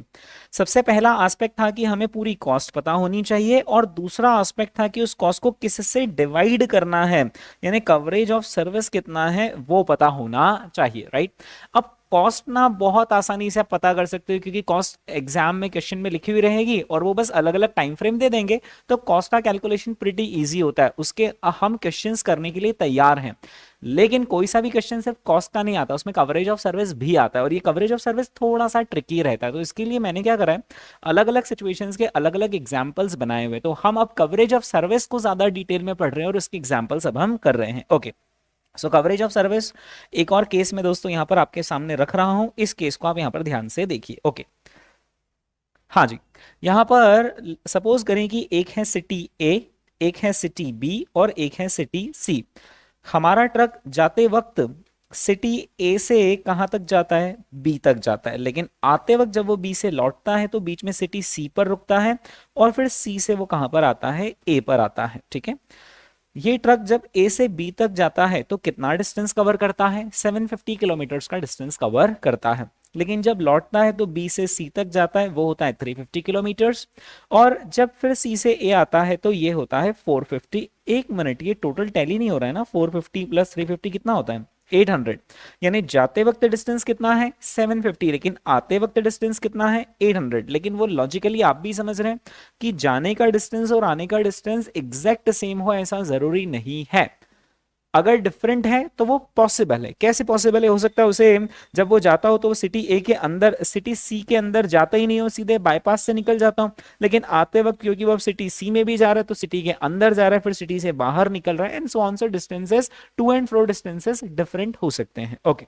सबसे पहला एस्पेक्ट था कि हमें पूरी कॉस्ट पता होनी चाहिए, और दूसरा एस्पेक्ट था कि उस कॉस्ट को किससे डिवाइड करना है, यानी कवरेज ऑफ सर्विस कितना है वो पता होना चाहिए, राइट। अब कॉस्ट ना बहुत आसानी से आप पता कर सकते हो, क्योंकि कॉस्ट एग्जाम में क्वेश्चन में लिखी हुई रहेगी और वो बस अलग अलग टाइम फ्रेम दे देंगे, तो कॉस्ट का कैलकुलेशन प्रीटी इजी होता है, उसके हम क्वेश्चंस करने के लिए तैयार हैं। लेकिन कोई सा भी क्वेश्चन सिर्फ कॉस्ट का नहीं आता, उसमें कवरेज ऑफ सर्विस भी आता है, और ये कवरेज ऑफ सर्विस थोड़ा सा ट्रिकी रहता है। तो इसके लिए मैंने क्या करा है, अलग अलग सिचुएशंस के अलग अलग एग्जांपल्स बनाए हुए। तो हम अब कवरेज ऑफ सर्विस को ज्यादा डिटेल में पढ़ रहे हैं और उसके एग्जांपल्स अब हम कर रहे हैं। Okay, so coverage of service एक और केस में दोस्तों यहां पर आपके सामने रख रहा हूं, इस केस को आप यहां पर ध्यान से देखिए। ओके, हाँ जी, यहां पर सपोज करें कि एक है सिटी ए, एक है सिटी बी और एक है सिटी सी। हमारा ट्रक जाते वक्त सिटी ए से कहां तक जाता है, बी तक जाता है, लेकिन आते वक्त जब वो बी से लौटता है तो बीच में सिटी सी पर रुकता है, और फिर सी से वो कहां पर आता है, ए पर आता है, ठीक है। ये ट्रक जब ए से बी तक जाता है तो कितना डिस्टेंस कवर करता है, 750 किलोमीटर का डिस्टेंस कवर करता है। लेकिन जब लौटता है तो बी से सी तक जाता है, वो होता है 350 किलोमीटर्स, और जब फिर सी से ए आता है तो ये होता है 450। एक मिनट, ये टोटल टैली नहीं हो रहा है ना, 450 प्लस 350 कितना होता है, 800। यानी जाते वक्त डिस्टेंस कितना है 750, लेकिन आते वक्त डिस्टेंस कितना है 800। लेकिन वो लॉजिकली आप भी समझ रहे हैं कि जाने का डिस्टेंस और आने का डिस्टेंस एग्जैक्ट सेम हो ऐसा जरूरी नहीं है। अगर डिफरेंट है तो वो पॉसिबल है। कैसे पॉसिबल है, हो सकता है उसे जब वो जाता हो तो वो सिटी ए के अंदर सिटी सी के अंदर जाता ही नहीं हो, सीधे बाईपास से निकल जाता हो, लेकिन आते वक्त क्योंकि वो सिटी सी में भी जा रहा है तो सिटी के अंदर जा रहा है, फिर सिटी से बाहर निकल रहा है, and so on. So distances, to and fro distances different हो सकते हैं। ओके,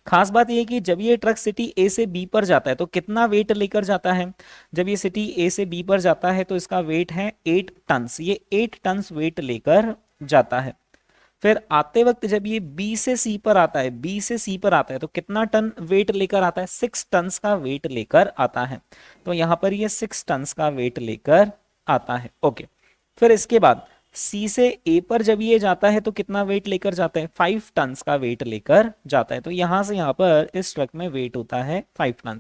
खास बात यह कि जब ये ट्रक सिटी ए से बी पर जाता है तो कितना वेट लेकर जाता है। जब ये सिटी ए से बी पर जाता है तो इसका वेट है 8 टन। ये 8 टन वेट लेकर जाता है। फिर आते वक्त जब ये बी से सी पर आता है, बी से सी पर आता है तो कितना टन वेट लेकर आता है, 6 टन का वेट लेकर आता है। तो यहां पर ये 6 टन का वेट लेकर आता है। ओके, फिर इसके बाद सी से ए पर जब ये जाता है तो कितना वेट लेकर जाता है, 5 टन का वेट लेकर जाता है। तो यहां से यहां पर इस ट्रक में वेट होता है 5 टन।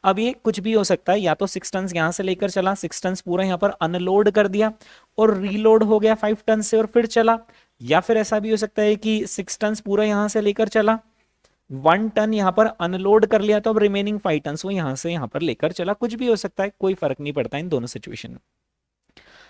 अब ये कुछ भी हो सकता है, या तो 6 टन यहां से लेकर चला, 6 टन पूरा यहां पर अनलोड कर दिया और रीलोड हो गया 5 टन से और फिर चला, या फिर ऐसा भी हो सकता है कि 6 टन पूरा यहां से लेकर चला, 1 टन यहां पर अनलोड कर लिया, तो अब रिमेनिंग 5 टन वो यहां से यहां पर लेकर चला। कुछ भी हो सकता है, कोई फर्क नहीं पड़ता इन दोनों सिचुएशन में।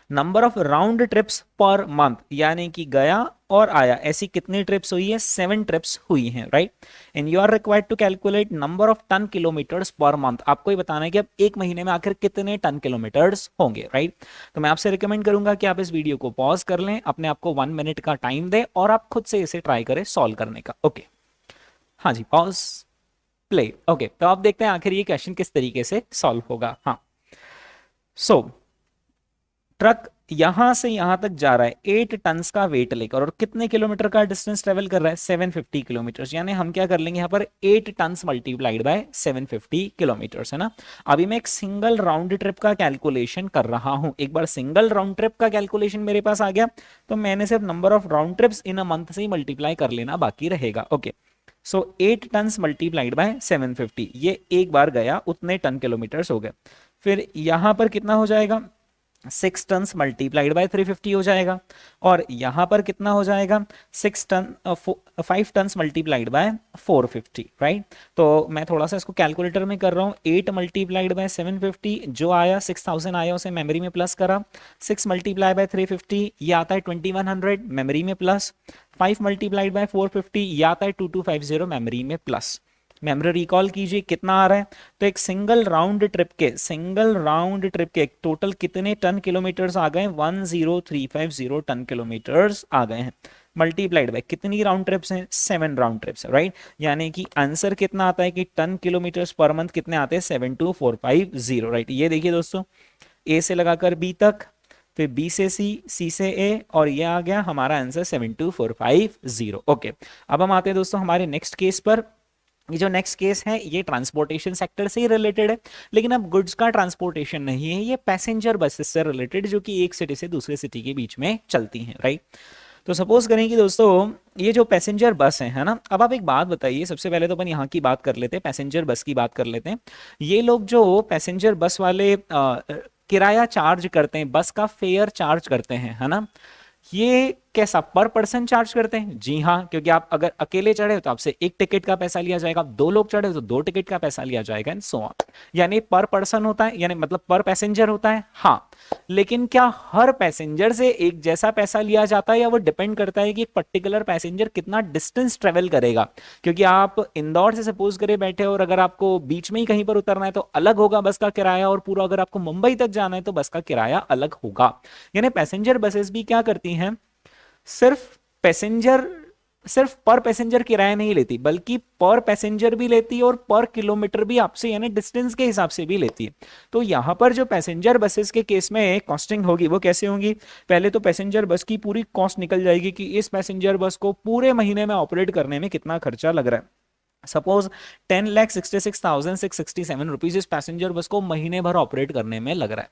Number of round trips per month, यानी कि गया और आया, ऐसी कितनी ट्रिप्स हुई है, 7 ट्रिप्स हुई हैं, right. And you are required to calculate number of ton kilometres per month. आपको ये बताना है कि अब एक महीने में आखिर कितने टन किलोमीटर्स होंगे, राइट। तो मैं आपसे रिकमेंड करूंगा कि आप इस वीडियो को पॉज कर लें, अपने आप को 1 मिनट का टाइम दें और आप खुद से इसे ट्राई करें सॉल्व करने का। ओके, हाँ जी, पॉज, प्ले। ओके, तो आप देखते हैं आखिर ये क्वेश्चन किस तरीके से सॉल्व होगा। हाँ, सो ट्रक यहां से यहां तक जा रहा है 8 टन का वेट लेकर, और कितने किलोमीटर का डिस्टेंस ट्रेवल कर रहा है, 750 किलोमीटर। यानी हम क्या कर लेंगे यहाँ पर 8 टन मल्टीप्लाइड बाय 750 किलोमीटर, है ना। अभी मैं एक सिंगल राउंड ट्रिप का कैलकुलेशन कर रहा हूं। एक बार सिंगल राउंड ट्रिप का कैलकुलेशन मेरे पास आ गया तो मैंने सिर्फ number of round trips in a month से ही मल्टीप्लाई कर लेना बाकी रहेगा। Okay, so 8 ton multiplied by 750, ये एक बार गया उतने टन किलोमीटर हो गए। फिर यहां पर कितना हो जाएगा, 6 टन मल्टीप्लाइड बाय 350 हो जाएगा, और यहां पर कितना हो जाएगा 5 टन मल्टीप्लाइड बाय 450, राइट। तो मैं थोड़ा सा इसको कैलकुलेटर में कर रहा हूं, 8 मल्टीप्लाइड बाय 750 जो आया 6000 आया उसे मेमोरी में प्लस करा, 6 मल्टीप्लाई बाय 350 ये आता है 2100 मेमोरी में प्लस, 5 मल्टीप्लाइड बाय 450 ये आता है 2250 मेमोरी में प्लस। मेमोरी रिकॉल कीजिए कितना आ रहा है, तो एक सिंगल राउंड ट्रिप के टोटल कितने टन किलोमीटर्स आ गए, 10350 टन किलोमीटर्स आ गए हैं, मल्टीप्लाइड बाय कितनी राउंड ट्रिप्स हैं, 7 राउंड ट्रिप्स, राइट। यानी कि आंसर कितना आता है कि टन किलोमीटर्स पर मंथ कितने आते हैं, 72450, राइट। ये देखिए दोस्तों, ए से लगाकर बी तक, फिर बी से सी, सी से ए, और ये आ गया हमारा आंसर 72450। ओके, अब हम आते हैं दोस्तों हमारे नेक्स्ट केस पर। ये जो नेक्स्ट केस है ये ट्रांसपोर्टेशन सेक्टर से ही रिलेटेड है, लेकिन अब गुड्स का ट्रांसपोर्टेशन नहीं है, ये पैसेंजर बसेस से रिलेटेड जो कि एक सिटी से दूसरे सिटी के बीच में चलती हैं, राइट। तो सपोज करें कि दोस्तों ये जो पैसेंजर बस है ना, अब आप एक बात बताइए, सबसे पहले तो अपन यहाँ की बात कर लेते हैं, पैसेंजर बस की बात कर लेते हैं। ये लोग जो पैसेंजर बस वाले किराया चार्ज करते हैं, बस का फेयर चार्ज करते हैं, है ना, ये कैसा पर पर्सन चार्ज करते हैं? जी हाँ, क्योंकि आप अगर अकेले चढ़े हो तो आपसे एक टिकट का पैसा लिया जाएगा, आप दो लोग चढ़े हो तो दो टिकट का पैसा लिया जाएगा, एंड सो ऑन। यानी पर पर्सन होता है, यानी मतलब पर पैसेंजर होता है, हाँ। लेकिन क्या हर पैसेंजर से एक जैसा पैसा लिया जाता है, या वो डिपेंड करता है कि एक पर्टिकुलर पैसेंजर कितना डिस्टेंस ट्रेवल करेगा? क्योंकि आप इंदौर से सपोज करे बैठे हो और अगर आपको बीच में ही कहीं पर उतरना है तो अलग होगा बस का किराया, और पूरा अगर आपको मुंबई तक जाना है तो बस का किराया अलग होगा। यानी पैसेंजर बसेस भी क्या करती हैं, सिर्फ पैसेंजर, सिर्फ पर पैसेंजर किराया नहीं लेती, बल्कि पर पैसेंजर भी लेती है और पर किलोमीटर भी आपसे, यानी डिस्टेंस के हिसाब से भी लेती है। तो यहां पर जो पैसेंजर बसेस के केस में कॉस्टिंग होगी वो कैसे होगी? पहले तो पैसेंजर बस की पूरी कॉस्ट निकल जाएगी कि इस पैसेंजर बस को पूरे महीने में ऑपरेट करने में कितना खर्चा लग रहा है। सपोज 10,66,667 रुपीज इस पैसेंजर बस को महीने भर ऑपरेट करने में लग रहा है।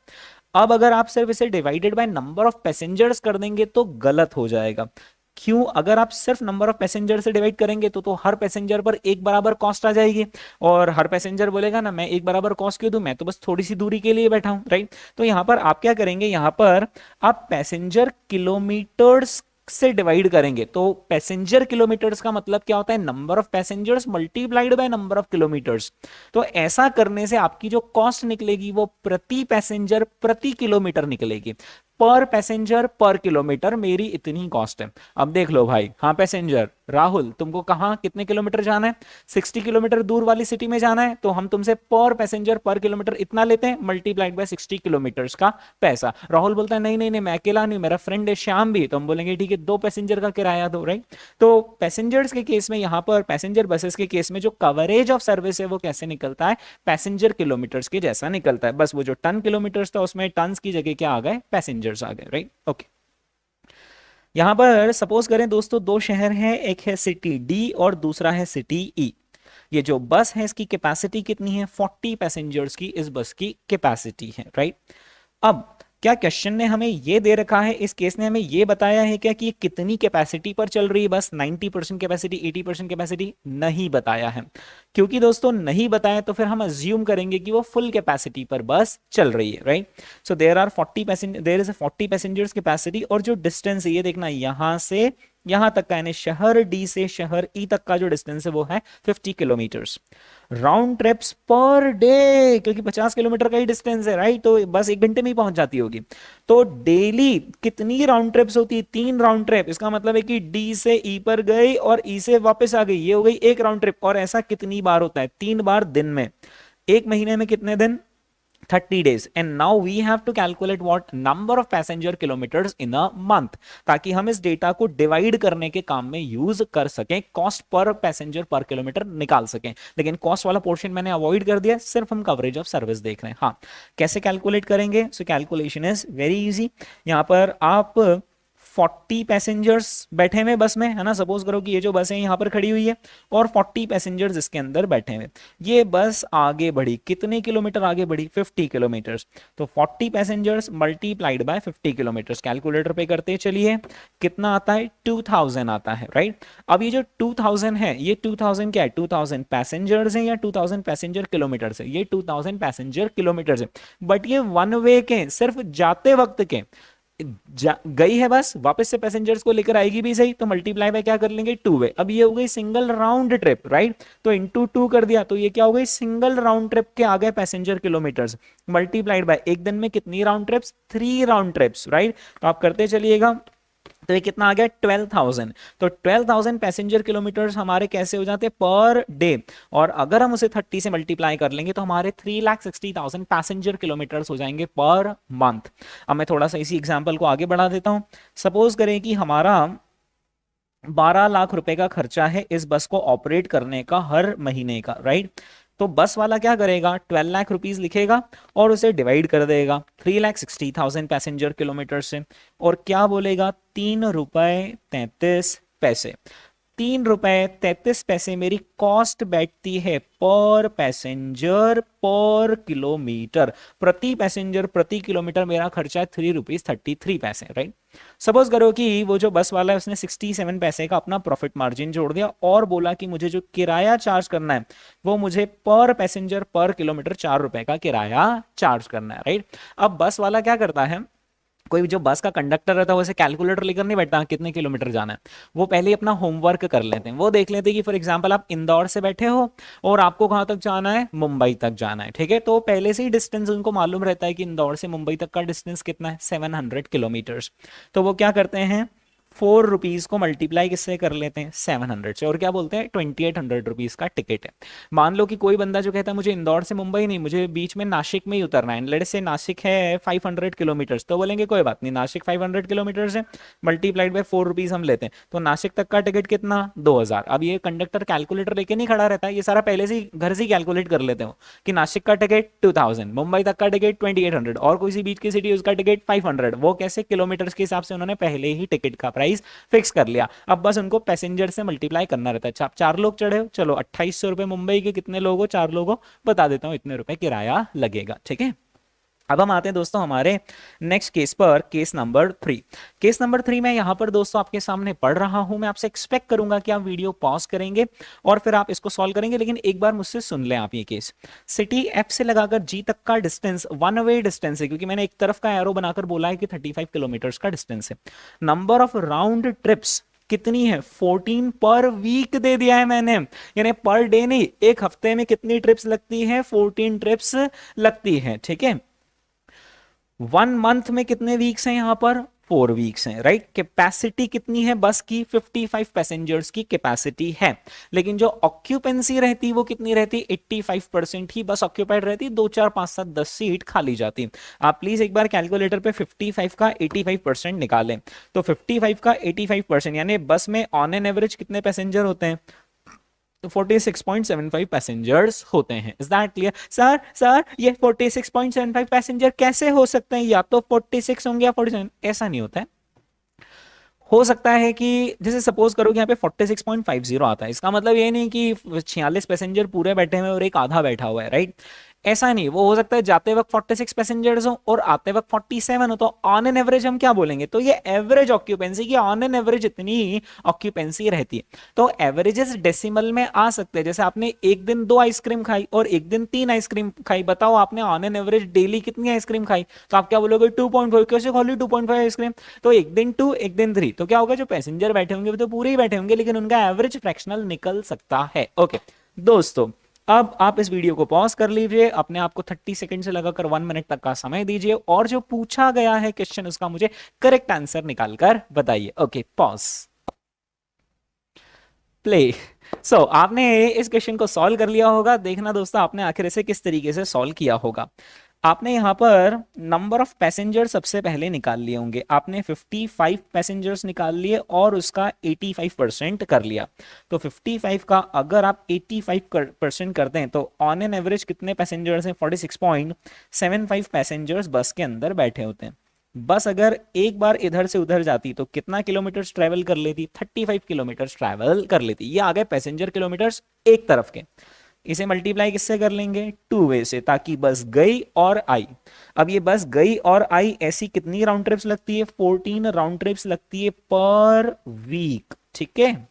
अब अगर आप सिर्फ इसे divided by number of passengers कर देंगे तो गलत हो जाएगा। क्यों? अगर आप सिर्फ नंबर ऑफ पैसेंजर से डिवाइड करेंगे तो हर पैसेंजर पर एक बराबर कॉस्ट आ जाएगी, और हर पैसेंजर बोलेगा ना मैं एक बराबर कॉस्ट क्यों दूं, मैं तो बस थोड़ी सी दूरी के लिए बैठा हूं, राइट। तो यहां पर आप क्या करेंगे, यहां पर आप पैसेंजर किलोमीटर्स से डिवाइड करेंगे। तो पैसेंजर किलोमीटर्स का मतलब क्या होता है, number of passengers multiplied by number of kilometres. तो ऐसा करने से आपकी जो कॉस्ट निकलेगी वो प्रति पैसेंजर प्रति किलोमीटर निकलेगी, पर पैसेंजर पर किलोमीटर मेरी इतनी कॉस्ट है। अब देख लो भाई, हाँ पैसेंजर राहुल तुमको कहाँ कितने किलोमीटर जाना है, 60 किलोमीटर दूर वाली सिटी में जाना है, तो हम तुमसे पर पैसेंजर पर किलोमीटर इतना लेते हैं, मल्टीप्लाइड बाय 60 किलोमीटर्स का पैसा। राहुल बोलता है नहीं नहीं नहीं मैं अकेला नहीं, मेरा फ्रेंड है श्याम भी, तो हम बोलेंगे ठीक है दो पैसेंजर का किराया दो, राइट। तो पैसेंजर्स के केस में, यहाँ पर पैसेंजर बसेस के केस में जो कवरेज ऑफ सर्विस है वो कैसे निकलता है, पैसेंजर किलोमीटर्स के जैसा निकलता है। बस वो जो टन किलोमीटर्स था उसमें टन्स की जगह क्या आ गए, पैसेंजर्स आ गए, राइट। ओके, यहां पर सपोज करें दोस्तों दो शहर हैं, एक है सिटी डी और दूसरा है सिटी ई। ये जो बस है इसकी कैपेसिटी कितनी है, 40 पैसेंजर्स की इस बस की कैपेसिटी है, राइट। अब क्या क्वेश्चन ने हमें ये दे रखा है, इस केस ने हमें ये बताया है क्या कि ये कितनी कैपेसिटी पर चल रही है बस, 90% कैपेसिटी, 80% कैपेसिटी? नहीं बताया है। क्योंकि दोस्तों नहीं बताया तो फिर हम अज्यूम करेंगे कि वो फुल कैपेसिटी पर बस चल रही है, right. So there are 40 passenger, there is a 40 passengers capacity, और जो डिस्टेंस है ये देखना यहां से यहां तक का, यानी शहर डी से शहर ई तक का जो डिस्टेंस है वो है 50 kilometres. Round trips per day, क्योंकि 50 किलोमीटर का ही डिस्टेंस है, राइट, तो बस एक घंटे में ही पहुंच जाती होगी। तो डेली कितनी राउंड ट्रिप्स होती है, 3 राउंड ट्रिप। इसका मतलब है कि डी से ई पर गई और ई से वापस आ गई, ये हो गई एक राउंड ट्रिप। और ऐसा कितनी बार होता है, 3 बार दिन में। एक महीने में कितने दिन, 30 days। and now we have to calculate what number of passenger kilometers in a month, ताकि हम इस डेटा को डिवाइड करने के काम में यूज कर सकें, कॉस्ट पर पैसेंजर पर किलोमीटर निकाल सकें। लेकिन कॉस्ट वाला पोर्शन मैंने अवॉइड कर दिया, सिर्फ हम कवरेज ऑफ सर्विस देख रहे हैं। हाँ, कैसे कैलकुलेट करेंगे? So calculation is very easy. यहां पर आप 40 पैसेंजर्स बैठे हुए बस में, है ना, सपोज करो कि ये जो बस है यहाँ पर खड़ी हुई है और 40 पैसेंजर्स इसके अंदर बैठे हुए। ये बस आगे बढ़ी, कितने किलोमीटर आगे बढ़ी, 50 किलोमीटर्स। तो 40 passengers multiplied by 50 kilometres, calculator पे करते चलिए कितना आता है, 2000 आता है, राइट। अब ये जो 2000 है, ये 2000 क्या है, 2000 पैसेंजर्स है या 2000 पैसेंजर किलोमीटर्स है? ये 2000 पैसेंजर किलोमीटर्स है, बट ये वन वे के, सिर्फ जाते वक्त के। गई है बस, वापस से पैसेंजर्स को लेकर आएगी भी सही, तो मल्टीप्लाई बाय क्या कर लेंगे, 2 वे। अब ये हो गई सिंगल राउंड ट्रिप, राइट, तो इंटू 2 कर दिया, तो ये क्या हो गई, सिंगल राउंड ट्रिप के आ गए पैसेंजर किलोमीटर्स, मल्टीप्लाइड बाय एक दिन में कितनी round trips, 3 round trips, right. तो आप करते चलिएगा, तो ये कितना आ गया, 12,000। तो 12,000 पैसेंजर किलोमीटर्स हमारे कैसे हो जाते हैं, पर डे। और अगर हम उसे 30 से मल्टीप्लाई कर लेंगे तो हमारे 3,60,000 पैसेंजर किलोमीटर्स हो जाएंगे पर मंथ। अब मैं थोड़ा सा इसी एग्जांपल को आगे बढ़ा देता हूं। सपोज करें कि हमारा 12 लाख रुपए का खर्चा है इस बस को ऑपरेट करने का हर महीने का, राइट। तो बस वाला क्या करेगा, 12 लाख रुपीज लिखेगा और उसे डिवाइड कर देगा 3,60,000 पैसेंजर किलोमीटर से, और क्या बोलेगा, 3 रुपए 33 पैसे। ₹3.33 मेरी कॉस्ट बैठती है पर पैसेंजर पर किलोमीटर, प्रति पैसेंजर प्रति किलोमीटर मेरा खर्चा है ₹3.33, राइट। सपोज करो कि वो जो बस वाला है उसने 67 पैसे का अपना प्रॉफिट मार्जिन जोड़ दिया और बोला कि मुझे जो किराया चार्ज करना है वो मुझे पर पैसेंजर पर किलोमीटर ₹4 का किराया चार्ज करना है, राइट। अब बस वाला क्या करता है, कोई जो बस का कंडक्टर रहता है वैसे कैलकुलेटर लेकर नहीं बैठता कितने किलोमीटर जाना है, वो पहले ही अपना होमवर्क कर लेते हैं। वो देख लेते हैं कि फॉर एग्जांपल आप इंदौर से बैठे हो और आपको कहां तक जाना है, मुंबई तक जाना है, ठीक है। तो पहले से ही डिस्टेंस उनको मालूम रहता है कि इंदौर से मुंबई तक का डिस्टेंस कितना है, 700 किलोमीटर्स। तो वो क्या करते हैं, ₹4 को मल्टीप्लाई किससे कर लेते हैं, 700 से, और क्या बोलते हैं, ₹2800 का टिकट है। मान लो कि कोई बंदा जो कहता है मुझे इंदौर से मुंबई नहीं, मुझे बीच में नासिक में ही उतरना है, लेट्स से नासिक है 500 किलोमीटर्स, तो बोलेंगे कोई बात नहीं, नासिक 500 किलोमीटर्स है, मल्टीप्लाइड बाय ₹4 हम लेते हैं, तो नासिक तक का टिकट कितना, 2000। अब ये कंडक्टर कैलकुलेटर लेके नहीं खड़ा रहता है, ये सारा पहले से ही घर से ही कैलकुलेट कर लेते हो कि नासिक का टिकट 2000, मुंबई तक का टिकट 2800, और कोई सी बीच की सिटी उसका टिकट 500। वो कैसे, किलोमीटर्स के हिसाब से उन्होंने पहले ही टिकट का प्राइस फिक्स कर लिया। अब बस उनको पैसेंजर से मल्टीप्लाई करना रहता है। आप 4 लोग चढ़े हो, चलो ₹2800 मुंबई के, कितने लोग हो, 4 लोग हो, बता देता हूं इतने रुपए किराया लगेगा, ठीक है। अब हम आते हैं दोस्तों हमारे नेक्स्ट केस पर, केस नंबर 3। केस नंबर 3 में यहां पर दोस्तों आपके सामने पढ़ रहा हूं, मैं आपसे एक्सपेक्ट करूंगा कि आप वीडियो पॉज करेंगे और फिर आप इसको सॉल्व करेंगे, लेकिन एक बार मुझसे सुन लें आप ये केस। सिटी एफ से लगाकर जी तक का डिस्टेंस वन वे डिस्टेंस है, क्योंकि मैंने एक तरफ का एरो बनाकर बोला है कि 35 किलोमीटर का डिस्टेंस है। नंबर ऑफ राउंड ट्रिप्स कितनी है, 14 पर वीक दे दिया है मैंने, यानी पर डे नहीं, एक हफ्ते में कितनी ट्रिप्स लगती है, 14 ट्रिप्स लगती है, ठीक है। 1 मंथ में कितने वीक्स हैं, यहां पर 4 वीक्स हैं, राइट। कैपेसिटी कितनी है बस की, 55 पैसेंजर्स की कैपेसिटी है, लेकिन जो ऑक्यूपेंसी रहती वो कितनी रहती, 85% ही बस ऑक्यूपाइड रहती, 2 4 5 7 10 सीट खाली जाती। आप प्लीज एक बार कैलकुलेटर पे 55 का 85% निकालें, तो 55 का 85% यानी बस में ऑन एन एवरेज कितने पैसेंजर होते हैं, तो 46.75 पैसेंजर्स होते हैं। Is that clear? सर ये 46.75 पैसेंजर कैसे हो सकते हैं, या तो 46 होंगे या 47, ऐसा नहीं होता है। हो सकता है कि जैसे सपोज करो कि यहाँ पे 46.50 आता है, इसका मतलब ये नहीं कि 46 पैसेंजर पूरे बैठे हुए और एक आधा बैठा हुआ है, राइट। ऐसा नहीं, वो हो सकता है जाते वक्त 46 पैसेंजर्स हो और आते वक्त 47 हो, तो ऑन एन एवरेज हम क्या बोलेंगे, तो ये एवरेज ऑक्यूपेंसी की ऑन एन एवरेज इतनी ऑक्यूपेंसी रहती है। तो एवरेजेस डेसिमल में आ सकते हैं, जैसे आपने एक दिन 2 आइसक्रीम खाई और एक दिन 3 आइसक्रीम खाई, बताओ आपने ऑन एन एवरेज डेली कितनी आइसक्रीम खाई, तो आप क्या बोलोगे 2.5, कैसे खाली 2.5 आइसक्रीम, तो एक दिन 2 एक दिन 3, तो क्या होगा, जो पैसेंजर बैठे होंगे वो तो पूरे ही बैठे होंगे, लेकिन उनका एवरेज फ्रैक्शनल निकल सकता है। ओके दोस्तों, अब आप इस वीडियो को पॉज कर लीजिए, अपने आप को 30 सेकंड से लगाकर 1 मिनट तक का समय दीजिए और जो पूछा गया है क्वेश्चन उसका मुझे करेक्ट आंसर निकालकर बताइए। Okay pause, play. सो आपने इस क्वेश्चन को सॉल्व कर लिया होगा, देखना दोस्तों आपने आखिर इसे किस तरीके से सॉल्व किया होगा। आपने यहां पर नंबर ऑफ पैसेंजर सबसे पहले निकाल लिए होंगे, आपने 55 पैसेंजर्स निकाल लिए और उसका 85% कर लिया, तो 55 का अगर आप 85% करते हैं तो ऑन एन एवरेज कितने पैसेंजर्स हैं, 46.75 पैसेंजर्स बस के अंदर बैठे होते हैं। बस अगर एक बार इधर से उधर जाती तो कितना किलोमीटर ट्रेवल कर लेती, 35 किलोमीटर ट्रेवल कर लेती। ये आ गए पैसेंजर किलोमीटर्स एक तरफ के, इसे मल्टीप्लाई किससे कर लेंगे, 2 वे से, ताकि बस गई और आई। अब ये बस गई और आई, ऐसी कितनी राउंड ट्रिप्स लगती है, 14 राउंड ट्रिप्स लगती है पर वीक, ठीक है।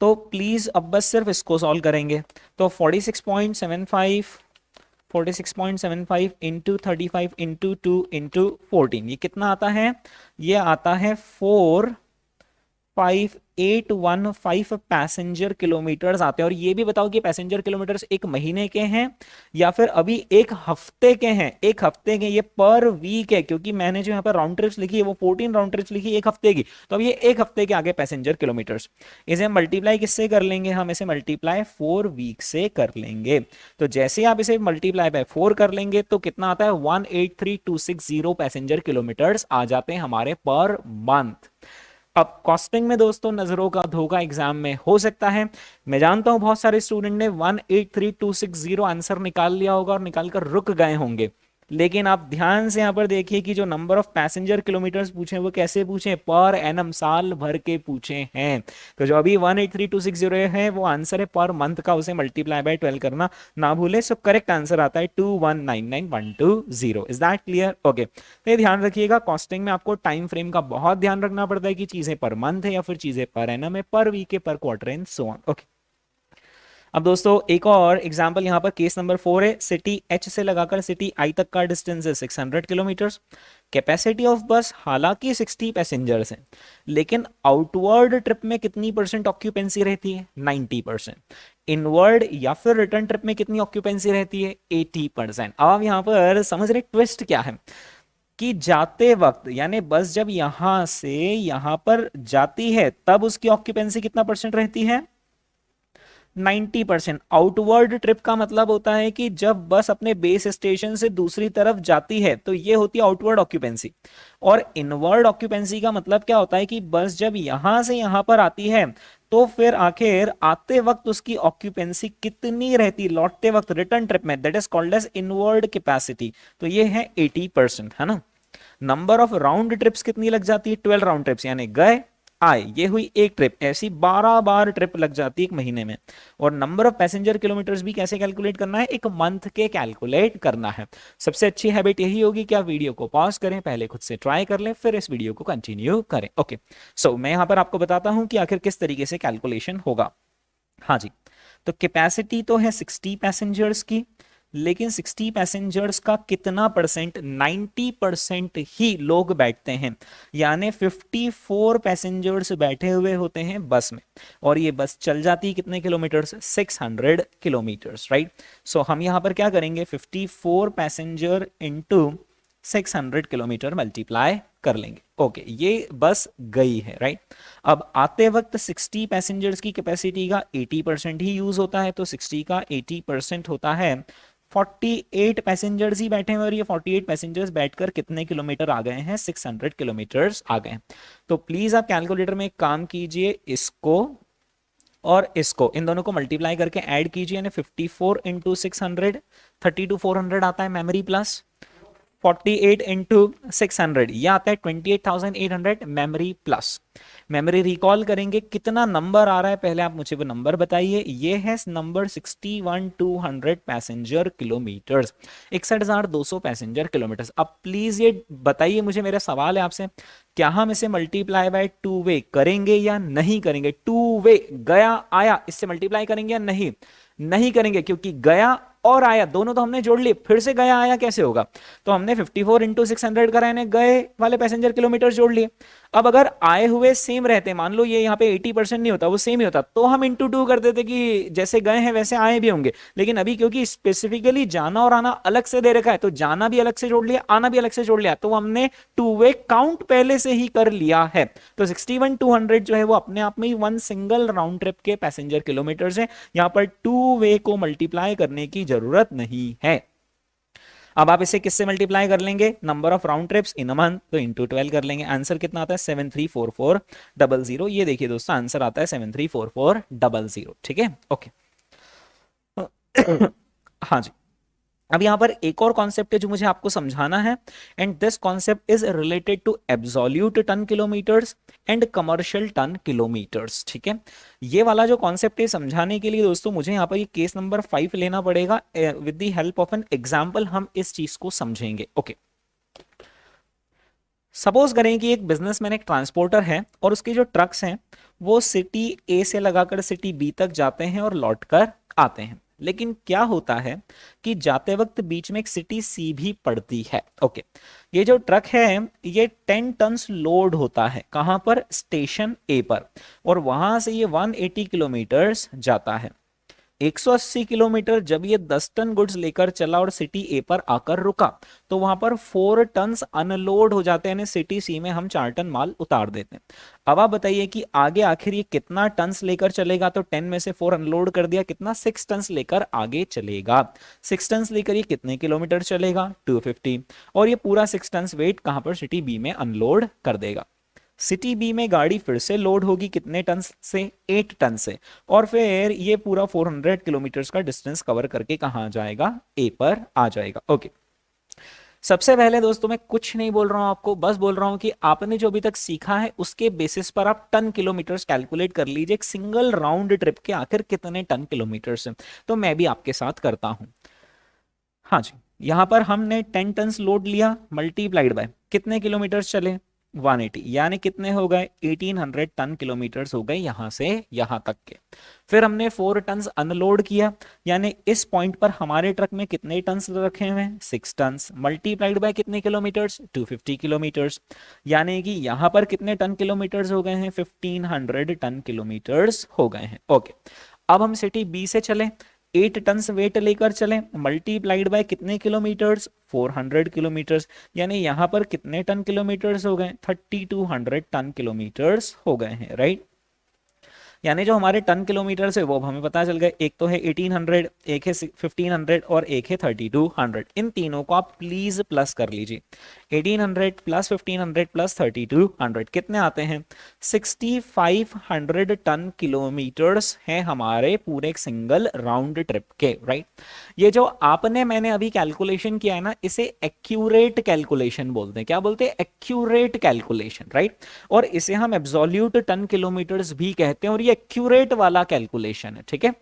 तो प्लीज अब बस सिर्फ इसको सॉल्व करेंगे, तो 46.75 इंटू 35 इंटू 2 इंटू 14, ये कितना आता है, ये आता है 45815 पैसेंजर किलोमीटर्स आते हैं। और ये भी बताओ कि पैसेंजर किलोमीटर्स एक महीने के हैं या फिर अभी एक हफ्ते के हैं, एक हफ्ते के, ये पर वीक है क्योंकि मैंने जो यहाँ पर राउंड ट्रिप्स लिखी है वो 14 राउंड ट्रिप्स लिखी है एक हफ्ते की, तो अब ये एक हफ्ते के आगे पैसेंजर किलोमीटर्स। इसे मल्टीप्लाई किससे कर लेंगे, हम इसे मल्टीप्लाई 4 वीक से कर लेंगे। तो जैसे आप इसे मल्टीप्लाई बाय 4 कर लेंगे तो कितना आता है, 183260 पैसेंजर किलोमीटर्स आ जाते हैं हमारे पर मंथ। अब कॉस्टिंग में दोस्तों नजरों का धोखा एग्जाम में हो सकता है, मैं जानता हूं बहुत सारे स्टूडेंट ने 183260 आंसर निकाल लिया होगा और निकाल कर रुक गए होंगे, लेकिन आप ध्यान से यहाँ पर देखिए कि जो नंबर ऑफ पैसेंजर किलोमीटर्स पूछे वो कैसे पूछे, पर एनम, साल भर के पूछे हैं। तो जो अभी 183260 है वो आंसर है पर मंथ का, उसे मल्टीप्लाई बाय 12 करना ना भूले। सो करेक्ट आंसर आता है 2199120। Is that clear? ओके, तो ये ध्यान रखिएगा, कॉस्टिंग में आपको टाइम फ्रेम का बहुत ध्यान रखना पड़ता है कि चीजें पर मंथ है या फिर चीजें पर एनम है, पर वीक है, पर quarter and so on. Okay, अब दोस्तों एक और एग्जांपल यहाँ पर केस नंबर 4 है। सिटी एच से लगाकर सिटी आई तक का डिस्टेंस है 600 किलोमीटर। कैपेसिटी ऑफ बस हालांकि 60 पैसेंजर्स हैं, लेकिन आउटवर्ड ट्रिप में कितनी परसेंट ऑक्यूपेंसी रहती है? 90%। इनवर्ड या फिर रिटर्न ट्रिप में कितनी ऑक्यूपेंसी रहती है? 80%। अब यहाँ पर समझ रहे ट्विस्ट क्या है कि जाते वक्त यानी बस जब यहां से यहां पर जाती है तब उसकी ऑक्यूपेंसी कितना परसेंट रहती है? 90%। आउटवर्ड ट्रिप का मतलब होता है कि जब बस अपने बेस स्टेशन से दूसरी तरफ जाती है तो ये होती है आउटवर्ड ऑक्यूपेंसी। और इनवर्ड ऑक्यूपेंसी का मतलब क्या होता है कि बस जब यहां से यहां पर आती है तो फिर आखिर आते वक्त उसकी ऑक्यूपेंसी कितनी रहती, लौटते वक्त रिटर्न ट्रिप में, that is called as inward capacity. तो ये है 80%, है ना। नंबर ऑफ राउंड ट्रिप्स कितनी लग जाती है? 12 राउंड ट्रिप्स, यानी गए आए, ये हुई एक ट्रिप। ऐसी 12 बार ट्रिप लग जाती है एक महीने में। और नंबर ऑफ पैसेंजर किलोमीटर्स भी कैसे कैलकुलेट करना है? एक मंथ के कैलकुलेट करना है। सबसे अच्छी हैबिट यही होगी कि आप वीडियो को पॉज करें, पहले खुद से ट्राई कर लें, फिर इस वीडियो को कंटिन्यू करें। ओके, सो मैं यहां पर आपको बताता हूं कि आखिर किस तरीके से कैलकुलेशन होगा। हाँ जी, तो कैपेसिटी तो है 60 पैसेंजर्स की, लेकिन 60 पैसेंजर्स का कितना परसेंट? 90% ही लोग बैठते हैं, यानी 54 पैसेंजर्स बैठे हुए होते हैं बस में। और ये बस चल जाती है कितने किलोमीटर्स? 600 kilometres, right. सो हम यहां पर क्या करेंगे? 54 पैसेंजर इंटू 600 किलोमीटर मल्टीप्लाई कर लेंगे। ओके, ये बस गई है, राइट। अब आते वक्त 60 पैसेंजर्स की कैपेसिटी का 80% ही यूज होता है, तो 60 का 80% होता है 48 पैसेंजर्स ही बैठे हैं। और ये 48 पैसेंजर्स बैठकर कितने किलोमीटर आ गए हैं? 600 किलोमीटर्स आ गए हैं। तो प्लीज आप कैलकुलेटर में एक काम कीजिए, इसको और इसको, इन दोनों को मल्टीप्लाई करके ऐड कीजिए, यानी 54 इंटू 600 32,400 आता है मेमोरी प्लस, 48 इंटू 600 ये आता है 28,800 मेमोरी प्लस। मेमोरी रिकॉल करेंगे, कितना नंबर आ रहा है पहले आप मुझे वो नंबर बताइए। ये है number 61,200 passenger kilometres, 61,200 passenger kilometres. अब प्लीज ये बताइए मुझे, मेरा सवाल है आपसे, क्या हम इसे मल्टीप्लाई बाय 2 वे करेंगे या नहीं करेंगे? 2 वे, गया आया, इससे मल्टीप्लाई करेंगे या नहीं? नहीं करेंगे, क्योंकि गया और आया दोनों तो हमने जोड़ लिए, फिर से गया आया कैसे होगा? तो हमने 54 इंटू 600 करा, यानी गए वाले पैसेंजर किलोमीटर जोड़ लिए। अब अगर आए हुए सेम रहते, मान लो ये यहाँ पे 80% नहीं होता, वो सेम ही होता, तो हम इंटू 2 कर देते कि जैसे गए हैं वैसे आए भी होंगे। लेकिन अभी क्योंकि स्पेसिफिकली जाना और आना अलग से दे रखा है, तो जाना भी अलग से जोड़ लिया, आना भी अलग से जोड़ लिया, तो हमने 2 वे काउंट पहले से ही कर लिया है। तो 61,200 जो है वो अपने आप में ही वन सिंगल राउंड ट्रिप के पैसेंजर किलोमीटर्स है। यहाँ पर 2 वे को मल्टीप्लाई करने की जरूरत नहीं है। अब आप इसे किससे मल्टीप्लाई कर लेंगे? Number of round trips in a month, तो इंटू 12 कर लेंगे। आंसर कितना आता है? 734400। ये देखिए दोस्तों, आंसर आता है 734400। ठीक है, ओके। हाँ जी, अब यहां पर एक और कॉन्सेप्ट है जो मुझे आपको समझाना है, and this concept is related to absolute ton kilometres and commercial ton kilometres. ठीक है, ये वाला जो कॉन्सेप्ट है समझाने के लिए दोस्तों मुझे यहां पर ये केस नंबर 5 लेना पड़ेगा। With the help of an example हम इस चीज को समझेंगे। ओके, सपोज करें कि एक बिजनेसमैन, एक ट्रांसपोर्टर है, और उसके जो ट्रक्स हैं वो सिटी ए से लगाकर सिटी बी तक जाते हैं और लौटकर आते हैं। लेकिन क्या होता है कि जाते वक्त बीच में एक सिटी सी भी पड़ती है। ओके, ये जो ट्रक है ये 10 टन्स लोड होता है, कहां पर? स्टेशन ए पर, और वहां से ये 180 किलोमीटर्स जाता है। 180 किलोमीटर जब ये 10 टन गुड्स लेकर चला और सिटी ए पर आकर रुका, तो वहां पर 4 टन अनलोड हो जाते हैं, सिटी सी में हम 4 टन माल उतार देते हैं। अब आप बताइए कि आगे आखिर ये कितना टन्स लेकर चलेगा? तो 10 में से 4 अनलोड कर दिया, कितना? 6 टन्स लेकर आगे चलेगा। 6 टन्स लेकर ये कितने किलोमीटर चलेगा? 250। और ये पूरा 6 टन्स वेट कहां पर? सिटी बी में अनलोड कर देगा। सिटी बी में गाड़ी फिर से लोड होगी कितने टन से? 8 टन से, और फिर ये पूरा 400 किलोमीटर का डिस्टेंस कवर करके कहां जाएगा? ए पर आ जाएगा। ओके, सबसे पहले दोस्तों मैं कुछ नहीं बोल रहा हूं आपको, बस बोल रहा हूं कि आपने जो अभी तक सीखा है उसके बेसिस पर आप टन किलोमीटर्स कैलकुलेट कर लीजिए, एक सिंगल राउंड ट्रिप के आखिर कितने टन किलोमीटर्स हैं। तो मैं भी आपके साथ करता हूं। हाँ जी, यहां पर हमने 10 टन लोड लिया, मल्टीप्लाइड बाय कितने किलोमीटर्स चले 180, यानी कितने हो गए 1800 टन किलोमीटर्स हो गए यहां से यहां तक के। फिर हमने 4 टन अनलोड किया, यानी इस पॉइंट पर हमारे ट्रक में कितने टन रखे हुए हैं 6 टन, मल्टीप्लाइड बाय कितने किलोमीटर्स 250 किलोमीटर्स, यानी कि यहां पर कितने टन किलोमीटर्स हो गए हैं 1500 टन किलोमीटर्स हो गए हैं। ओके, अब हम सिटी बी से चले, 8 टन वेट लेकर चले, मल्टीप्लाइड बाय कितने किलोमीटर्स 400 किलोमीटर्स, यानी यहां पर कितने टन किलोमीटर्स हो गए 3200 टन किलोमीटर्स हो गए हैं, राइट। यानी जो हमारे टन किलोमीटर है वो हमें पता चल गए, एक तो है 1800, एक है 1500 और एक है 3200। इन तीनों को आप प्लीज प्लस कर लीजिए, 1800 प्लस 1500 प्लस 3200 कितने आते हैं 6500 टन किलोमीटर्स हैं हमारे पूरे एक सिंगल राउंड ट्रिप के, राइट। ये जो आपने मैंने अभी कैलकुलेशन किया है ना, इसे एक्यूरेट कैलकुलेशन बोलते हैं। क्या बोलते हैं एक्यूरेट कैलकुलेशन, राइट। और इसे हम एब्सोल्यूट टन किलोमीटर्स भी कहते हैं, और ये एक्यूरेट वाला कैलकुलेशन है, ठीक है।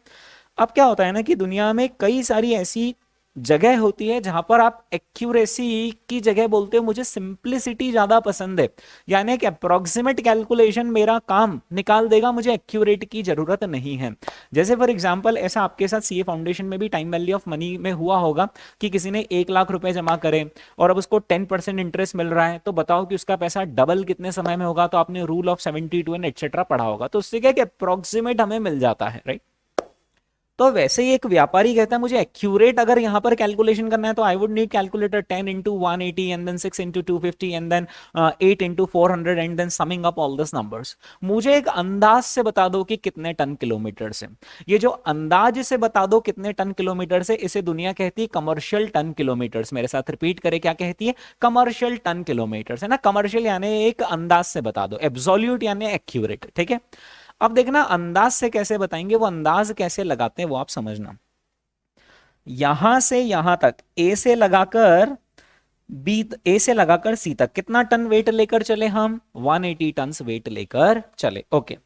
अब क्या होता है ना कि दुनिया में कई सारी ऐसी जगह होती है जहां पर आप एक्यूरेसी की जगह बोलते हो मुझे सिंप्लिसिटी ज्यादा पसंद है, यानी कि अप्रोक्सीमेट कैलकुलेशन मेरा काम निकाल देगा, मुझे एक्यूरेट की जरूरत नहीं है। जैसे फॉर एग्जांपल ऐसा आपके साथ सीए फाउंडेशन में भी टाइम वैल्यू ऑफ मनी में हुआ होगा कि किसी ने 1 लाख रुपए जमा करे और अब उसको 10% इंटरेस्ट मिल रहा है, तो बताओ कि उसका पैसा डबल कितने समय में होगा। तो आपने रूल ऑफ 72 एंड एटसेट्रा पढ़ा होगा, तो उससे क्या कि अप्रोक्सीमेट हमें मिल जाता है, राइट। तो वैसे ही एक व्यापारी कहता है मुझे एक्यूरेट अगर यहां पर कैलकुलेशन करना है तो I would need calculator 10 into 180 and then 6 into 250 and then 8 into 400 and then summing up all this numbers. मुझे एक अंदाज से बता दो कि कितने टन किलोमीटर से, ये जो अंदाज से बता दो कितने टन किलोमीटर से, इसे दुनिया कहती है कमर्शियल टन किलोमीटर्स। मेरे साथ रिपीट करे, क्या कहती है कमर्शियल टन किलोमीटर्स, है ना। कमर्शियल यानी एक अंदाज से बता दो, एब्सोल्यूट यानी एक्यूरेट, ठीक है। अब देखना अंदाज से कैसे बताएंगे, वो अंदाज कैसे लगाते हैं वो आप समझना। यहां से यहां तक ए से लगाकर बी, ए से लगाकर सी तक कितना टन वेट लेकर चले हम 180 टन वेट लेकर चले। ओके,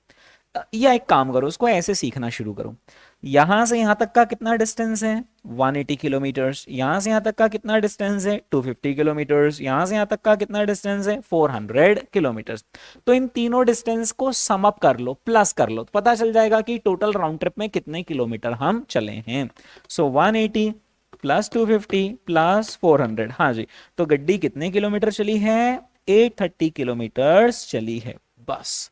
या एक काम करो, उसको ऐसे सीखना शुरू करो। यहां से यहां तक का कितना डिस्टेंस है 180 किलोमीटर्स, यहां से यहां तक का कितना डिस्टेंस है 250 किलोमीटर्स, यहां से यहां तक का कितना डिस्टेंस है 400 किलोमीटर्स। तो इन तीनों डिस्टेंस को सम अप कर लो, प्लस कर लो, तो पता चल जाएगा कि टोटल राउंड ट्रिप में कितने किलोमीटर हम चले हैं। सो 180 प्लस 250 प्लस 400, हाँ जी, तो गड्डी कितने किलोमीटर चली है 830 किलोमीटर चली है, बस।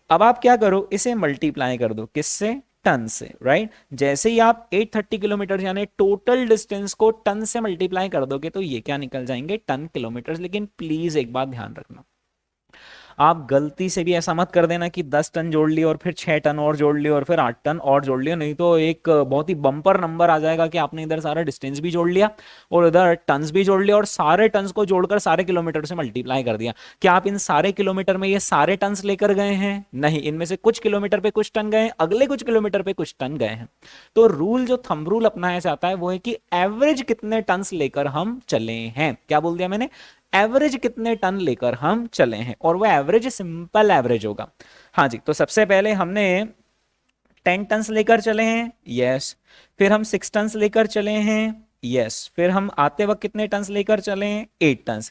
अब आप क्या करो, इसे मल्टीप्लाई कर दो किससे टन से, राइट। जैसे ही आप 830 किलोमीटर यानी टोटल डिस्टेंस को टन से मल्टीप्लाई कर दोगे तो ये क्या निकल जाएंगे टन किलोमीटर। लेकिन प्लीज एक बात ध्यान रखना, आप गलती से भी ऐसा मत कर देना कि 10 टन जोड़ लिया और फिर 6 टन और जोड़ लिया और फिर 8 टन और जोड़ लिया, नहीं तो एक बहुत ही बम्पर नंबर आ जाएगा कि आपने इधर सारा डिस्टेंस भी जोड़ लिया और इधर टन्स भी जोड़ लिया और सारे टन्स को जोड़कर सारे किलोमीटर से मल्टीप्लाई कर दिया। क्या आप इन सारे किलोमीटर में ये सारे टन्स लेकर गए हैं? नहीं, इनमें से कुछ किलोमीटर पे कुछ टन गए, अगले कुछ किलोमीटर पे कुछ टन गए हैं। तो रूल जो थंब रूल अपनाया जाता है वो है कि एवरेज कितने टन्स लेकर हम चले हैं। क्या बोल दिया मैंने, एवरेज कितने टन लेकर हम चले हैं, और वो एवरेज सिंपल एवरेज होगा। हाँ जी, तो सबसे पहले हमने 10 टन लेकर चले हैं, यस। फिर हम 6 टन लेकर चले हैं, यस। फिर हम आते वक्त कितने टन लेकर चले हैं 8 टन।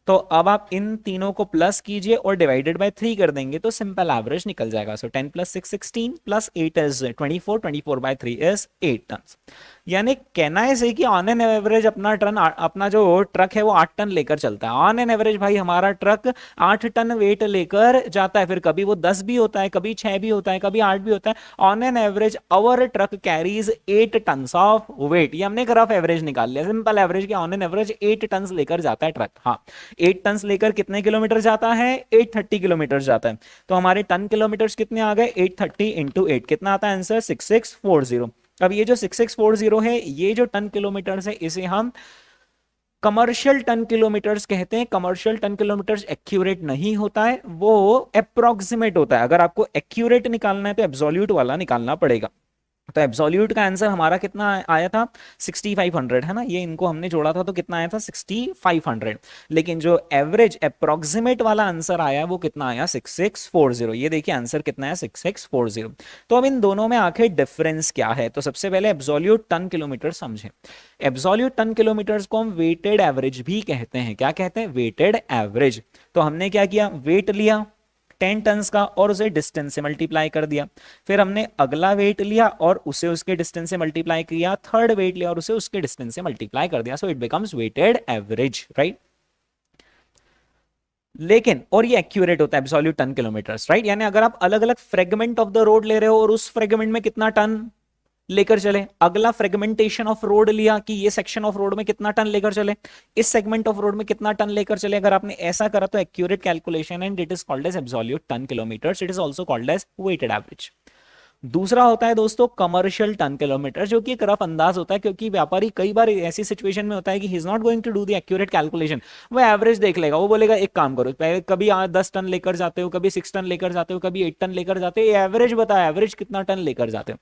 तो अब आप इन तीनों को प्लस कीजिए और डिवाइडेड बाय 3 कर देंगे तो सिंपल एवरेज निकल जाएगा। So 10 plus 6 16 plus 8 is 24, 24 by 3 is 8 ton. यानी कहना है सही कि ऑन एन एवरेज अपना जो ट्रक है वो 8 टन लेकर चलता है। ऑन एन एवरेज भाई हमारा ट्रक 8 टन वेट लेकर जाता है, फिर कभी वो 10 भी होता है, कभी 6 भी होता है, कभी 8 भी होता है। On an average our truck carries 8 ton of weight. ये हमने एक रफ एवरेज निकाल लिया, सिंपल एवरेज कि ऑन एन एवरेज 8 टन लेकर जाता है ट्रक। हाँ, 8 टन लेकर कितने किलोमीटर जाता है 830 किलोमीटर जाता है। तो हमारे टन किलोमीटर कितने आ गए 830 इंटू 8, कितना आता है आंसर 6640। अब ये जो 6640 है, ये जो टन किलोमीटर्स है, इसे हम कमर्शियल टन किलोमीटर्स कहते हैं। कमर्शियल टन किलोमीटर्स एक्यूरेट नहीं होता है, वो अप्रोक्सीमेट होता है। अगर आपको एक्यूरेट निकालना है तो एब्सोल्यूट वाला निकालना पड़ेगा। तो एब्सोल्यूट का आंसर हमारा कितना आया था 6500 है ना, ये इनको हमने जोड़ा था तो कितना आया था 6500। लेकिन जो एवरेज अप्रोक्सीमेट वाला आंसर आया वो कितना आया 6640। ये देखिए आंसर कितना है 6640। तो अब इन दोनों में आखिर डिफरेंस क्या है, तो सबसे पहले एब्सोल्यूट टन किलोमीटर समझे। एब्सोल्यूट टन किलोमीटर को हम वेटेड एवरेज भी कहते हैं। क्या कहते हैं? Weighted average. तो हमने क्या किया, वेट लिया 10 टन्स का और उसे डिस्टेंस से मल्टीप्लाई कर दिया, फिर हमने अगला वेट लिया और उसे उसके डिस्टेंस से मल्टीप्लाई किया, थर्ड वेट लिया और उसे उसके डिस्टेंस से मल्टीप्लाई कर दिया, so it becomes weighted average, right. लेकिन और ये एक्यूरेट होता है एब्सोल्यूट टन किलोमीटर्स, राइट। यानी अगर आप अलग अलग फ्रेगमेंट ऑफ द रोड ले रहे हो और उस फ्रेगमेंट में कितना टन लेकर चले, अगला फ्रेगमेंटेशन ऑफ रोड लिया कि ये सेक्शन ऑफ रोड में कितना टन लेकर चले, इस सेगमेंट ऑफ रोड में कितना टन लेकर चले, अगर आपने ऐसा करा तो accurate calculation and it is called as absolute ton kilometres. It is also called as weighted average. दूसरा होता है दोस्तों कमर्शियल टन किलोमीटर, जो कि एक रफ अंदाज होता है, क्योंकि व्यापारी कई बार ऐसी सिचुएशन में होता है कि he is not going to do the accurate calculation, वो एवरेज देख लेगा, वो बोलेगा एक काम करो, पहले कभी 10 टन लेकर जाते हो, कभी 6 टन लेकर जाते हो, कभी 8 टन लेकर जाते हो, एवरेज बताया, एवरेज कितना टन लेकर जाते हो,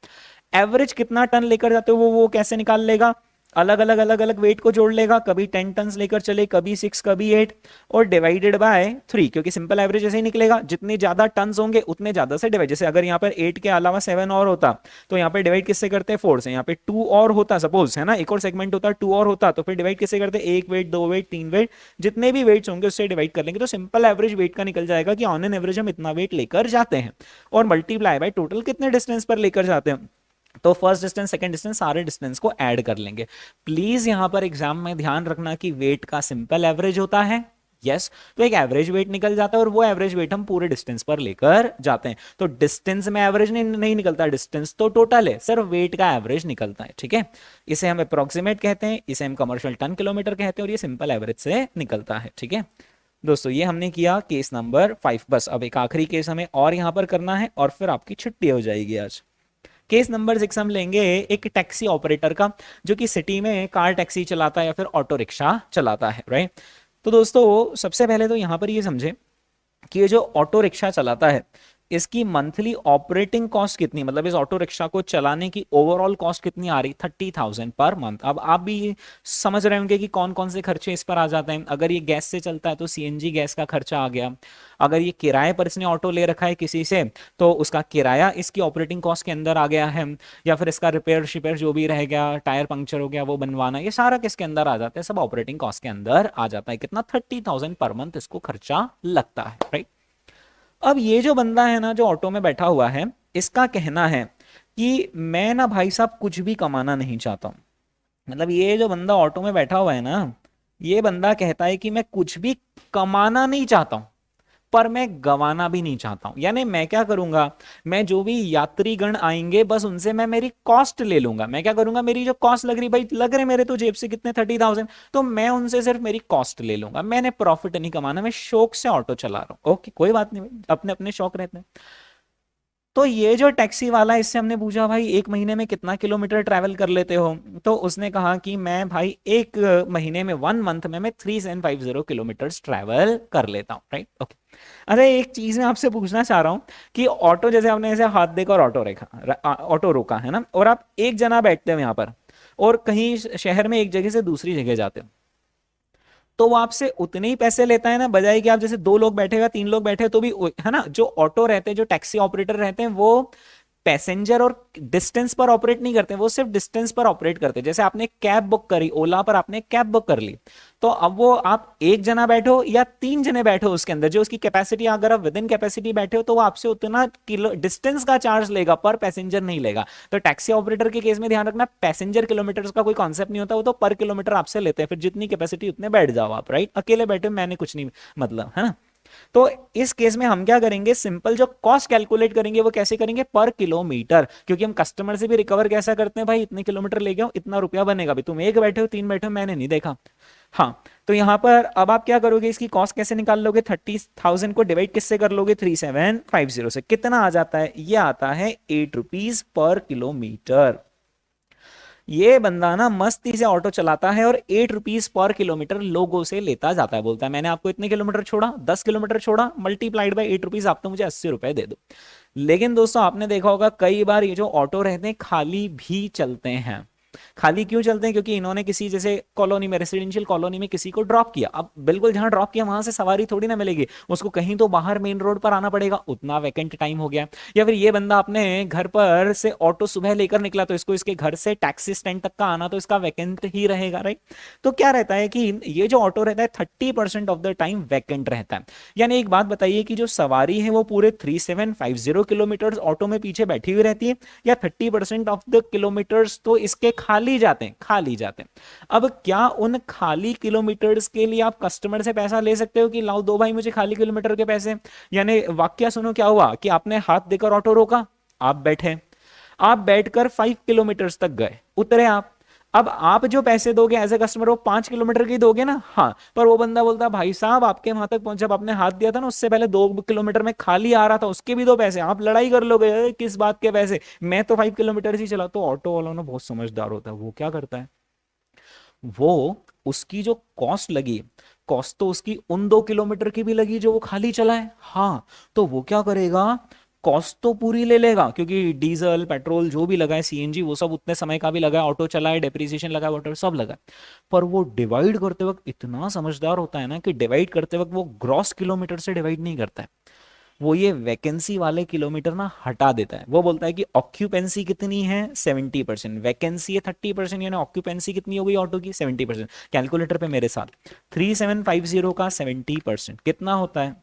एवरेज कितना टन लेकर जाते हो वो कैसे निकाल लेगा, अलग अलग वेट को जोड़ लेगा, कभी 10 टन लेकर चले, कभी 6, कभी 8 और डिवाइडेड बाय 3, क्योंकि सिंपल एवरेज ऐसे ही निकलेगा, जितने ज्यादा टन होंगे उतने ज्यादा से डिवाइड। जैसे अगर यहाँ पर 8 के अलावा 7 और होता तो यहाँ पे डिवाइड किससे करते हैं 4 से, यहाँ पे 2 और होता सपोज, है ना, एक और सेगमेंट होता 2 और होता तो फिर डिवाइड किससे करते हैं, 1 वेट 2 वेट 3 वेट, जितने भी वेट्स होंगे उससे डिवाइड कर लेंगे, तो सिंपल एवरेज वेट का निकल जाएगा कि ऑन एन एवरेज हम इतना वेट लेकर जाते हैं, और मल्टीप्लाई बाय टोटल कितने डिस्टेंस पर लेकर जाते हैं, तो फर्स्ट डिस्टेंस सेकंड डिस्टेंस सारे डिस्टेंस को ऐड कर लेंगे। प्लीज यहां पर एग्जाम में ध्यान रखना कि वेट का सिंपल एवरेज होता है, यस, तो एक एवरेज वेट निकल जाता है और वो एवरेज वेट हम पूरे डिस्टेंस पर लेकर जाते हैं। तो डिस्टेंस में एवरेज नहीं निकलता, डिस्टेंस तो टोटल है, सिर्फ वेट का एवरेज निकलता है, ठीक है। इसे हम अप्रोक्सीमेट कहते हैं, इसे हम कमर्शियल टन किलोमीटर कहते हैं, और ये सिंपल एवरेज से निकलता है, ठीक है दोस्तों। ये हमने किया केस नंबर 5। बस अब एक आखिरी केस हमें और यहां पर करना है और फिर आपकी छुट्टी हो जाएगी आज। केस नंबर 6 हम लेंगे एक टैक्सी ऑपरेटर का, जो कि सिटी में कार टैक्सी चलाता है या फिर ऑटो रिक्शा चलाता है, राइट। तो दोस्तों सबसे पहले तो यहां पर ये समझे कि ये जो ऑटो रिक्शा चलाता है इसकी मंथली ऑपरेटिंग कॉस्ट कितनी, मतलब इस ऑटो रिक्शा को चलाने की ओवरऑल कॉस्ट कितनी आ रही, 30,000 पर मंथ। अब आप भी समझ रहे होंगे कि कौन कौन से खर्चे इस पर आ जाते हैं। अगर ये गैस से चलता है तो सीएनजी गैस का खर्चा आ गया, अगर ये किराए पर इसने ऑटो ले रखा है किसी से तो उसका किराया इसकी ऑपरेटिंग कॉस्ट के अंदर आ गया है, या फिर इसका रिपेयर शिपेयर जो भी रह गया, टायर पंक्चर हो गया वो बनवाना, ये सारा किसके अंदर आ जाता है, सब ऑपरेटिंग कॉस्ट के अंदर आ जाता है। कितना 30,000 पर मंथ इसको खर्चा लगता है, राइट। अब ये जो बंदा है ना जो ऑटो में बैठा हुआ है, इसका कहना है कि मैं ना भाई साहब कुछ भी कमाना नहीं चाहता हूं। मतलब ये जो बंदा ऑटो में बैठा हुआ है ना, ये बंदा कहता है कि मैं कुछ भी कमाना नहीं चाहता हूं पर मैं गवाना भी नहीं चाहता हूं। यानी मैं क्या करूंगा, मैं जो भी यात्रीगण आएंगे बस उनसे मैं मेरी कॉस्ट ले लूंगा। मैं क्या करूंगा, मेरी जो कॉस्ट लग रही, भाई लग रहे मेरे तो जेब से कितने 30,000, तो मैं उनसे सिर्फ मेरी कॉस्ट ले लूंगा, मैंने प्रॉफिट नहीं कमाना, मैं शौक से ऑटो चला रहा हूं। ओके कोई बात नहीं भाई, अपने अपने शौक रहते हैं। तो ये जो टैक्सी वाला है इससे हमने पूछा भाई एक महीने में कितना किलोमीटर ट्रैवल कर लेते हो, तो उसने कहा कि मैं भाई एक महीने में 1 मंथ में मैं 3750 किलोमीटर ट्रैवल कर लेता हूँ, राइट। ओके अच्छा एक चीज मैं आपसे पूछना चाह रहा हूँ कि ऑटो जैसे आपने ऐसे हाथ देकर और ऑटो रोका है ना, और आप एक जना बैठते हो यहाँ पर और कहीं शहर में एक जगह से दूसरी जगह जाते हो, तो वो आपसे उतने ही पैसे लेता है ना, बजाय कि आप जैसे 2 लोग बैठे या 3 लोग बैठे तो भी, है ना। जो ऑटो रहते हैं, जो टैक्सी ऑपरेटर रहते हैं, वो पैसेंजर और डिस्टेंस पर ऑपरेट नहीं करते, वो सिर्फ डिस्टेंस पर ऑपरेट करते हैं। जैसे आपने कैब बुक करी, ओला पर आपने कैब बुक कर ली, तो अब वो आप एक जना बैठो या 3 जने बैठो उसके अंदर, जो उसकी कैपेसिटी, अगर आप विद इन कैपेसिटी बैठे हो तो वो आपसे उतना किलो डिस्टेंस का चार्ज लेगा, पर पैसेंजर नहीं लेगा। तो टैक्सी ऑपरेटर के केस में ध्यान रखना, पैसेंजर किलोमीटर का कोई कॉन्सेप्ट नहीं होता, वो तो पर किलोमीटर आपसे लेते हैं, फिर जितनी कैपेसिटी उतने बैठ जाओ आप, राइट। अकेले बैठे मैंने कुछ नहीं, मतलब, है ना। तो इस केस में हम क्या करेंगे, सिंपल जो कॉस्ट कैलकुलेट करेंगे वो कैसे करेंगे, पर किलोमीटर, क्योंकि हम कस्टमर से भी रिकवर कैसा करते हैं, भाई इतने किलोमीटर ले गया हूं इतना रुपया बनेगा, भी तुम एक बैठे हो 3 बैठे हो मैंने नहीं देखा। हाँ तो यहां पर अब आप क्या करोगे, इसकी कॉस्ट कैसे निकाल लोगे, 30,000 को डिवाइड किससे कर लोगे, 3750 से, कितना आ जाता है, ये आता है 8 रुपीज पर किलोमीटर। ये बंदा ना मस्ती से ऑटो चलाता है और 8 रुपीज पर किलोमीटर लोगों से लेता जाता है, बोलता है मैंने आपको इतने किलोमीटर छोड़ा, 10 किलोमीटर छोड़ा, मल्टीप्लाइड बाय 8 रुपीज, आप तो मुझे 80 रुपए दे दो। लेकिन दोस्तों आपने देखा होगा कई बार ये जो ऑटो रहते हैं खाली भी चलते हैं। खाली क्यों चलते हैं? क्योंकि इन्होंने किसी जैसे कॉलोनी में, रेसिडेंशियल कॉलोनी में किसी को ड्रॉप किया। अब बिल्कुल जहां ड्रॉप किया वहां से सवारी थोड़ी ना मिलेगी, उसको कहीं तो बाहर मेन रोड पर आना पड़ेगा, उतना वैकेंट टाइम हो गया। या फिर ये बंदा अपने घर पर से ऑटो सुबह लेकर निकला, तो इसको इसके घर से टैक्सी स्टैंड तक का आना तो इसका वैकेंट ही रहेगा, राइट। तो क्या रहता है कि ये जो ऑटो रहता है 30% ऑफ द टाइम वैकेंट रहता है। यानी एक बात बताइए कि जो सवारी है वो पूरे 3750 किलोमीटर ऑटो में पीछे बैठी हुई रहती है, या 30% ऑफ द किलोमीटर्स तो इसके खाली जाते हैं, खाली जाते हैं। अब क्या उन खाली किलोमीटर्स के लिए आप कस्टमर से पैसा ले सकते हो कि लाओ दो भाई मुझे खाली किलोमीटर के पैसे? यानी वाक्य सुनो, क्या हुआ कि आपने हाथ देकर ऑटो रोका, आप बैठे, आप बैठकर 5 किलोमीटर तक गए, उतरे आप। अब आप जो पैसे दोगे एज ए कस्टमर वो 5 किलोमीटर के दोगे ना, हाँ। पर वो बंदा बोलता है भाई साहब आपके वहां तक पहुंच, जब आपने हाथ दिया था ना उससे पहले 2 किलोमीटर में खाली आ रहा था, उसके भी दो पैसे। आप लड़ाई कर लोगे किस बात के पैसे, मैं तो 5 किलोमीटर ही चला। तो ऑटो वालों ने बहुत समझदार होता है, वो क्या करता है, वो उसकी जो कॉस्ट लगी, कॉस्ट तो उसकी उन 2 किलोमीटर की भी लगी जो वो खाली चला है, हाँ। तो वो क्या करेगा, कॉस्ट तो पूरी ले लेगा, क्योंकि डीजल पेट्रोल जो भी लगा है, सीएनजी वो सब उतने समय का भी लगा है, ऑटो चला है, डेप्रिसिएशन लगा है, वाटर सब लगा है। पर वो डिवाइड करते वक्त इतना समझदार होता है ना कि डिवाइड करते वक्त वो ग्रॉस किलोमीटर से डिवाइड नहीं करता है, वो ये वैकेंसी वाले किलोमीटर ना हटा देता है। वो बोलता है कि ऑक्यूपेंसी कितनी है 70%, वैकेंसी है 30%, यानी ऑक्यूपेंसी कितनी हो गई ऑटो की 70%। कैलकुलेटर पे मेरे साथ 3750 का 70% कितना होता है,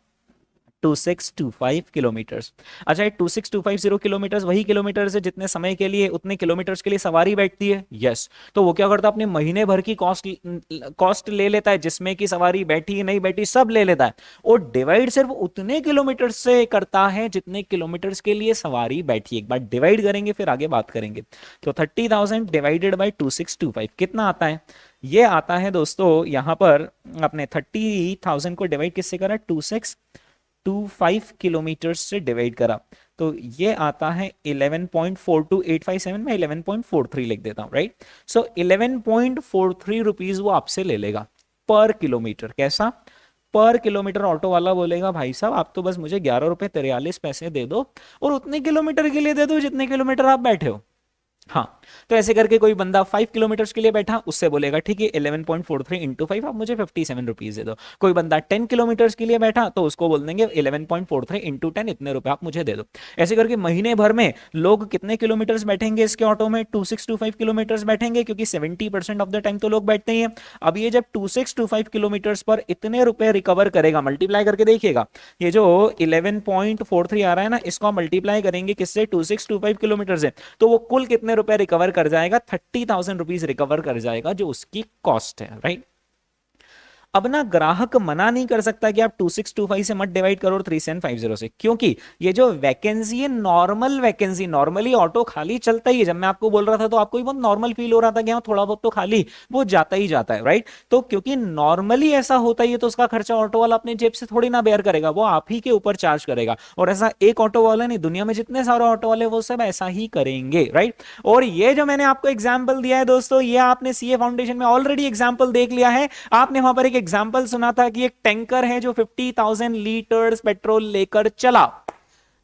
2625 किलोमीटर्स। अच्छा, 26250 किलोमीटर्स वही किलोमीटर है जितने समय के लिए, उतने किलोमीटर्स के लिए सवारी बैठती है, यस। तो वो क्या करता है, अपने महीने भर की कॉस्ट ले लेता है, जिसमें कि सवारी बैठी नहीं बैठी सब ले लेता है, और डिवाइड सिर्फ उतने किलोमीटर से करता है जितने किलोमीटर्स के लिए सवारी बैठी। एक बार डिवाइड करेंगे फिर आगे बात करेंगे। तो 30,000 डिवाइडेड बाई 2625 कितना आता है? ये आता है दोस्तों यहां पर अपने 30,000 को डिवाइड किससे करा, 2625 किलोमीटर से डिवाइड करा, तो ये आता है 11.42857 में 11.43 लिख देता हूं, राइट। सो 11.43 रुपीज वो आपसे ले लेगा पर किलोमीटर। कैसा? पर किलोमीटर। ऑटो वाला बोलेगा भाई साहब आप तो बस मुझे 11 रुपए 43 पैसे दे दो, और उतने किलोमीटर के लिए दे दो जितने किलोमीटर आप बैठे हो, हाँ। तो ऐसे करके कोई बंदा 5 किलोमीटर के लिए बैठा, उससे बोलेगा ठीक है 11.43 इंटू 5 आप मुझे 57 रुपीज दे दो। कोई बंदा 10 किलोमीटर के लिए बैठा तो उसको बोल देंगे 11.43 इंटू 10 इतने रुपए आप मुझे दे दो। ऐसे करके महीने भर में लोग कितने किलोमीटर बैठेंगे इसके ऑटो में, 2625 किलोमीटर बैठेंगे, क्योंकि 70% ऑफ द टाइम तो लोग बैठते ही हैं। अब ये जब 2625 किलोमीटर पर इतने रुपए रिकवर करेगा, मल्टीप्लाई करके देखिएगा, ये जो 11.43 आ रहा है ना, इसको मल्टीप्लाई करेंगे किससे, 2625 किलोमीटर से, तो वो कुल कितने रुपए रिकवर कर जाएगा, 30,000 रुपीज रिकवर कर जाएगा, जो उसकी कॉस्ट है, राइट। अब ना ग्राहक मना नहीं कर सकता कि आप 2625 से मत डिवाइड करो 3750 से, क्योंकि ये जो वैकेंसी है नॉर्मल वैकेंसी, नॉर्मली ऑटो खाली चलता ही है। जब मैं आपको बोल रहा था तो आपको भी बहुत नॉर्मल फील हो रहा था कि हाँ थोड़ा बहुत तो खाली वो जाता ही जाता है, राइट। तो क्योंकि नॉर्मली ऐसा होता ही है तो उसका खर्चा ऑटो वाला अपने जेब से थोड़ी ना बेयर करेगा, वो आप ही के ऊपर चार्ज करेगा। और ऐसा एक ऑटो वाला नहीं, दुनिया में जितने सारे ऑटो वाले वो सब ऐसा ही करेंगे, राइट। और ये जो मैंने आपको एग्जाम्पल दिया है दोस्तों, ये आपने सीए फाउंडेशन में ऑलरेडी एग्जाम्पल देख लिया है। आपने वहां पर एक एग्जाम्पल सुना था कि एक टैंकर है जो 50,000 लीटर्स पेट्रोल लेकर चला,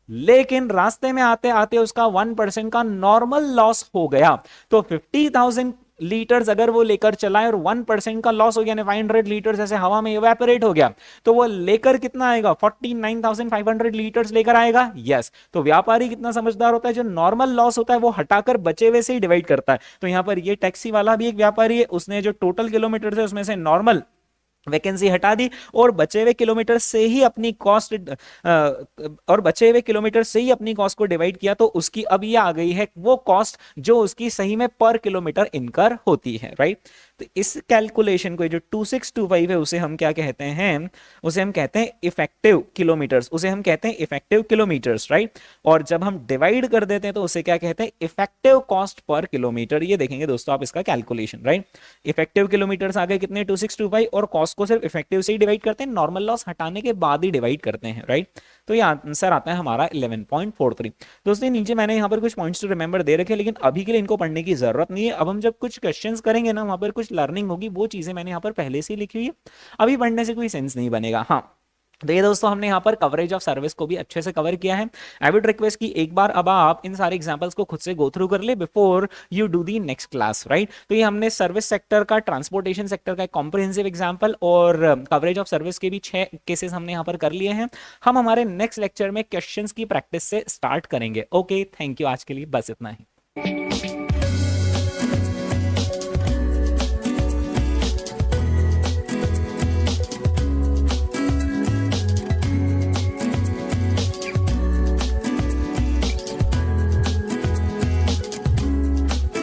लेकिन रास्ते में आते आते उसका 1% का नॉर्मल लॉस हो गया। तो 50,000 लीटर्स अगर वो लेकर चला है और 1% का लॉस हो गया, 500 लीटर्स ऐसे हवा में इवेपोरेट हो गया, तो वो लेकर कितना आएगा, 49,500 लीटर्स लेकर आएगा, यस। तो व्यापारी कितना समझदार होता है, जो नॉर्मल लॉस होता है वो हटाकर बचे हुए से ही डिवाइड करता है। तो यहां पर ये टैक्सी वाला भी एक व्यापारी है, उसने जो टोटल किलोमीटर है उसमें से नॉर्मल वैकेंसी हटा दी और बचे हुए किलोमीटर से ही अपनी कॉस्ट और बचे हुए किलोमीटर से ही अपनी कॉस्ट को डिवाइड किया, तो उसकी अब ये आ गई है वो कॉस्ट जो उसकी सही में पर किलोमीटर इनकर होती है, राइट। तो इस कैलकुलेशन को जो 2625 है उसे हम क्या कहते हैं, उसे हम कहते हैं इफेक्टिव किलोमीटर्स, उसे हम कहते हैं इफेक्टिव किलोमीटर्स, राइट। और जब हम डिवाइड कर देते हैं तो उसे क्या कहते हैं, इफेक्टिव कॉस्ट पर किलोमीटर। ये देखेंगे दोस्तों आप इसका कैलकुलेशन, राइट। इफेक्टिव किलोमीटर्स आ गए कितने, 2625, और कॉस्ट को सिर्फ इफेक्टिव से ही डिवाइड करते हैं, नॉर्मल लॉस हटाने के बाद ही डिवाइड करते हैं, राइट। तो ये आंसर आता है हमारा 11.43। दोस्तों नीचे मैंने यहाँ पर कुछ पॉइंट्स टू रिमेंबर दे रखे, लेकिन अभी के लिए इनको पढ़ने की जरूरत नहीं है। अब हम जब कुछ क्वेश्चंस करेंगे ना, वहां पर कुछ लर्निंग होगी, वो चीजें मैंने यहाँ पर पहले से ही लिखी हुई है, अभी पढ़ने से कोई सेंस नहीं बनेगा। हाँ, तो ये दोस्तों हमने यहाँ पर कवरेज ऑफ सर्विस को भी अच्छे से कवर किया है। आई वुड रिक्वेस्ट कि एक बार अब आप इन सारे एग्जांपल्स को खुद से गो थ्रू कर ले before you do the next class, right. तो ये हमने सर्विस सेक्टर का, ट्रांसपोर्टेशन सेक्टर का एक कॉम्प्रिहेंसिव एग्जांपल और कवरेज ऑफ सर्विस के भी 6 केसेस हमने यहाँ पर कर लिए हैं। हम हमारे नेक्स्ट लेक्चर में क्वेश्चंस की प्रैक्टिस से स्टार्ट करेंगे। ओके, थैंक यू, आज के लिए बस इतना ही।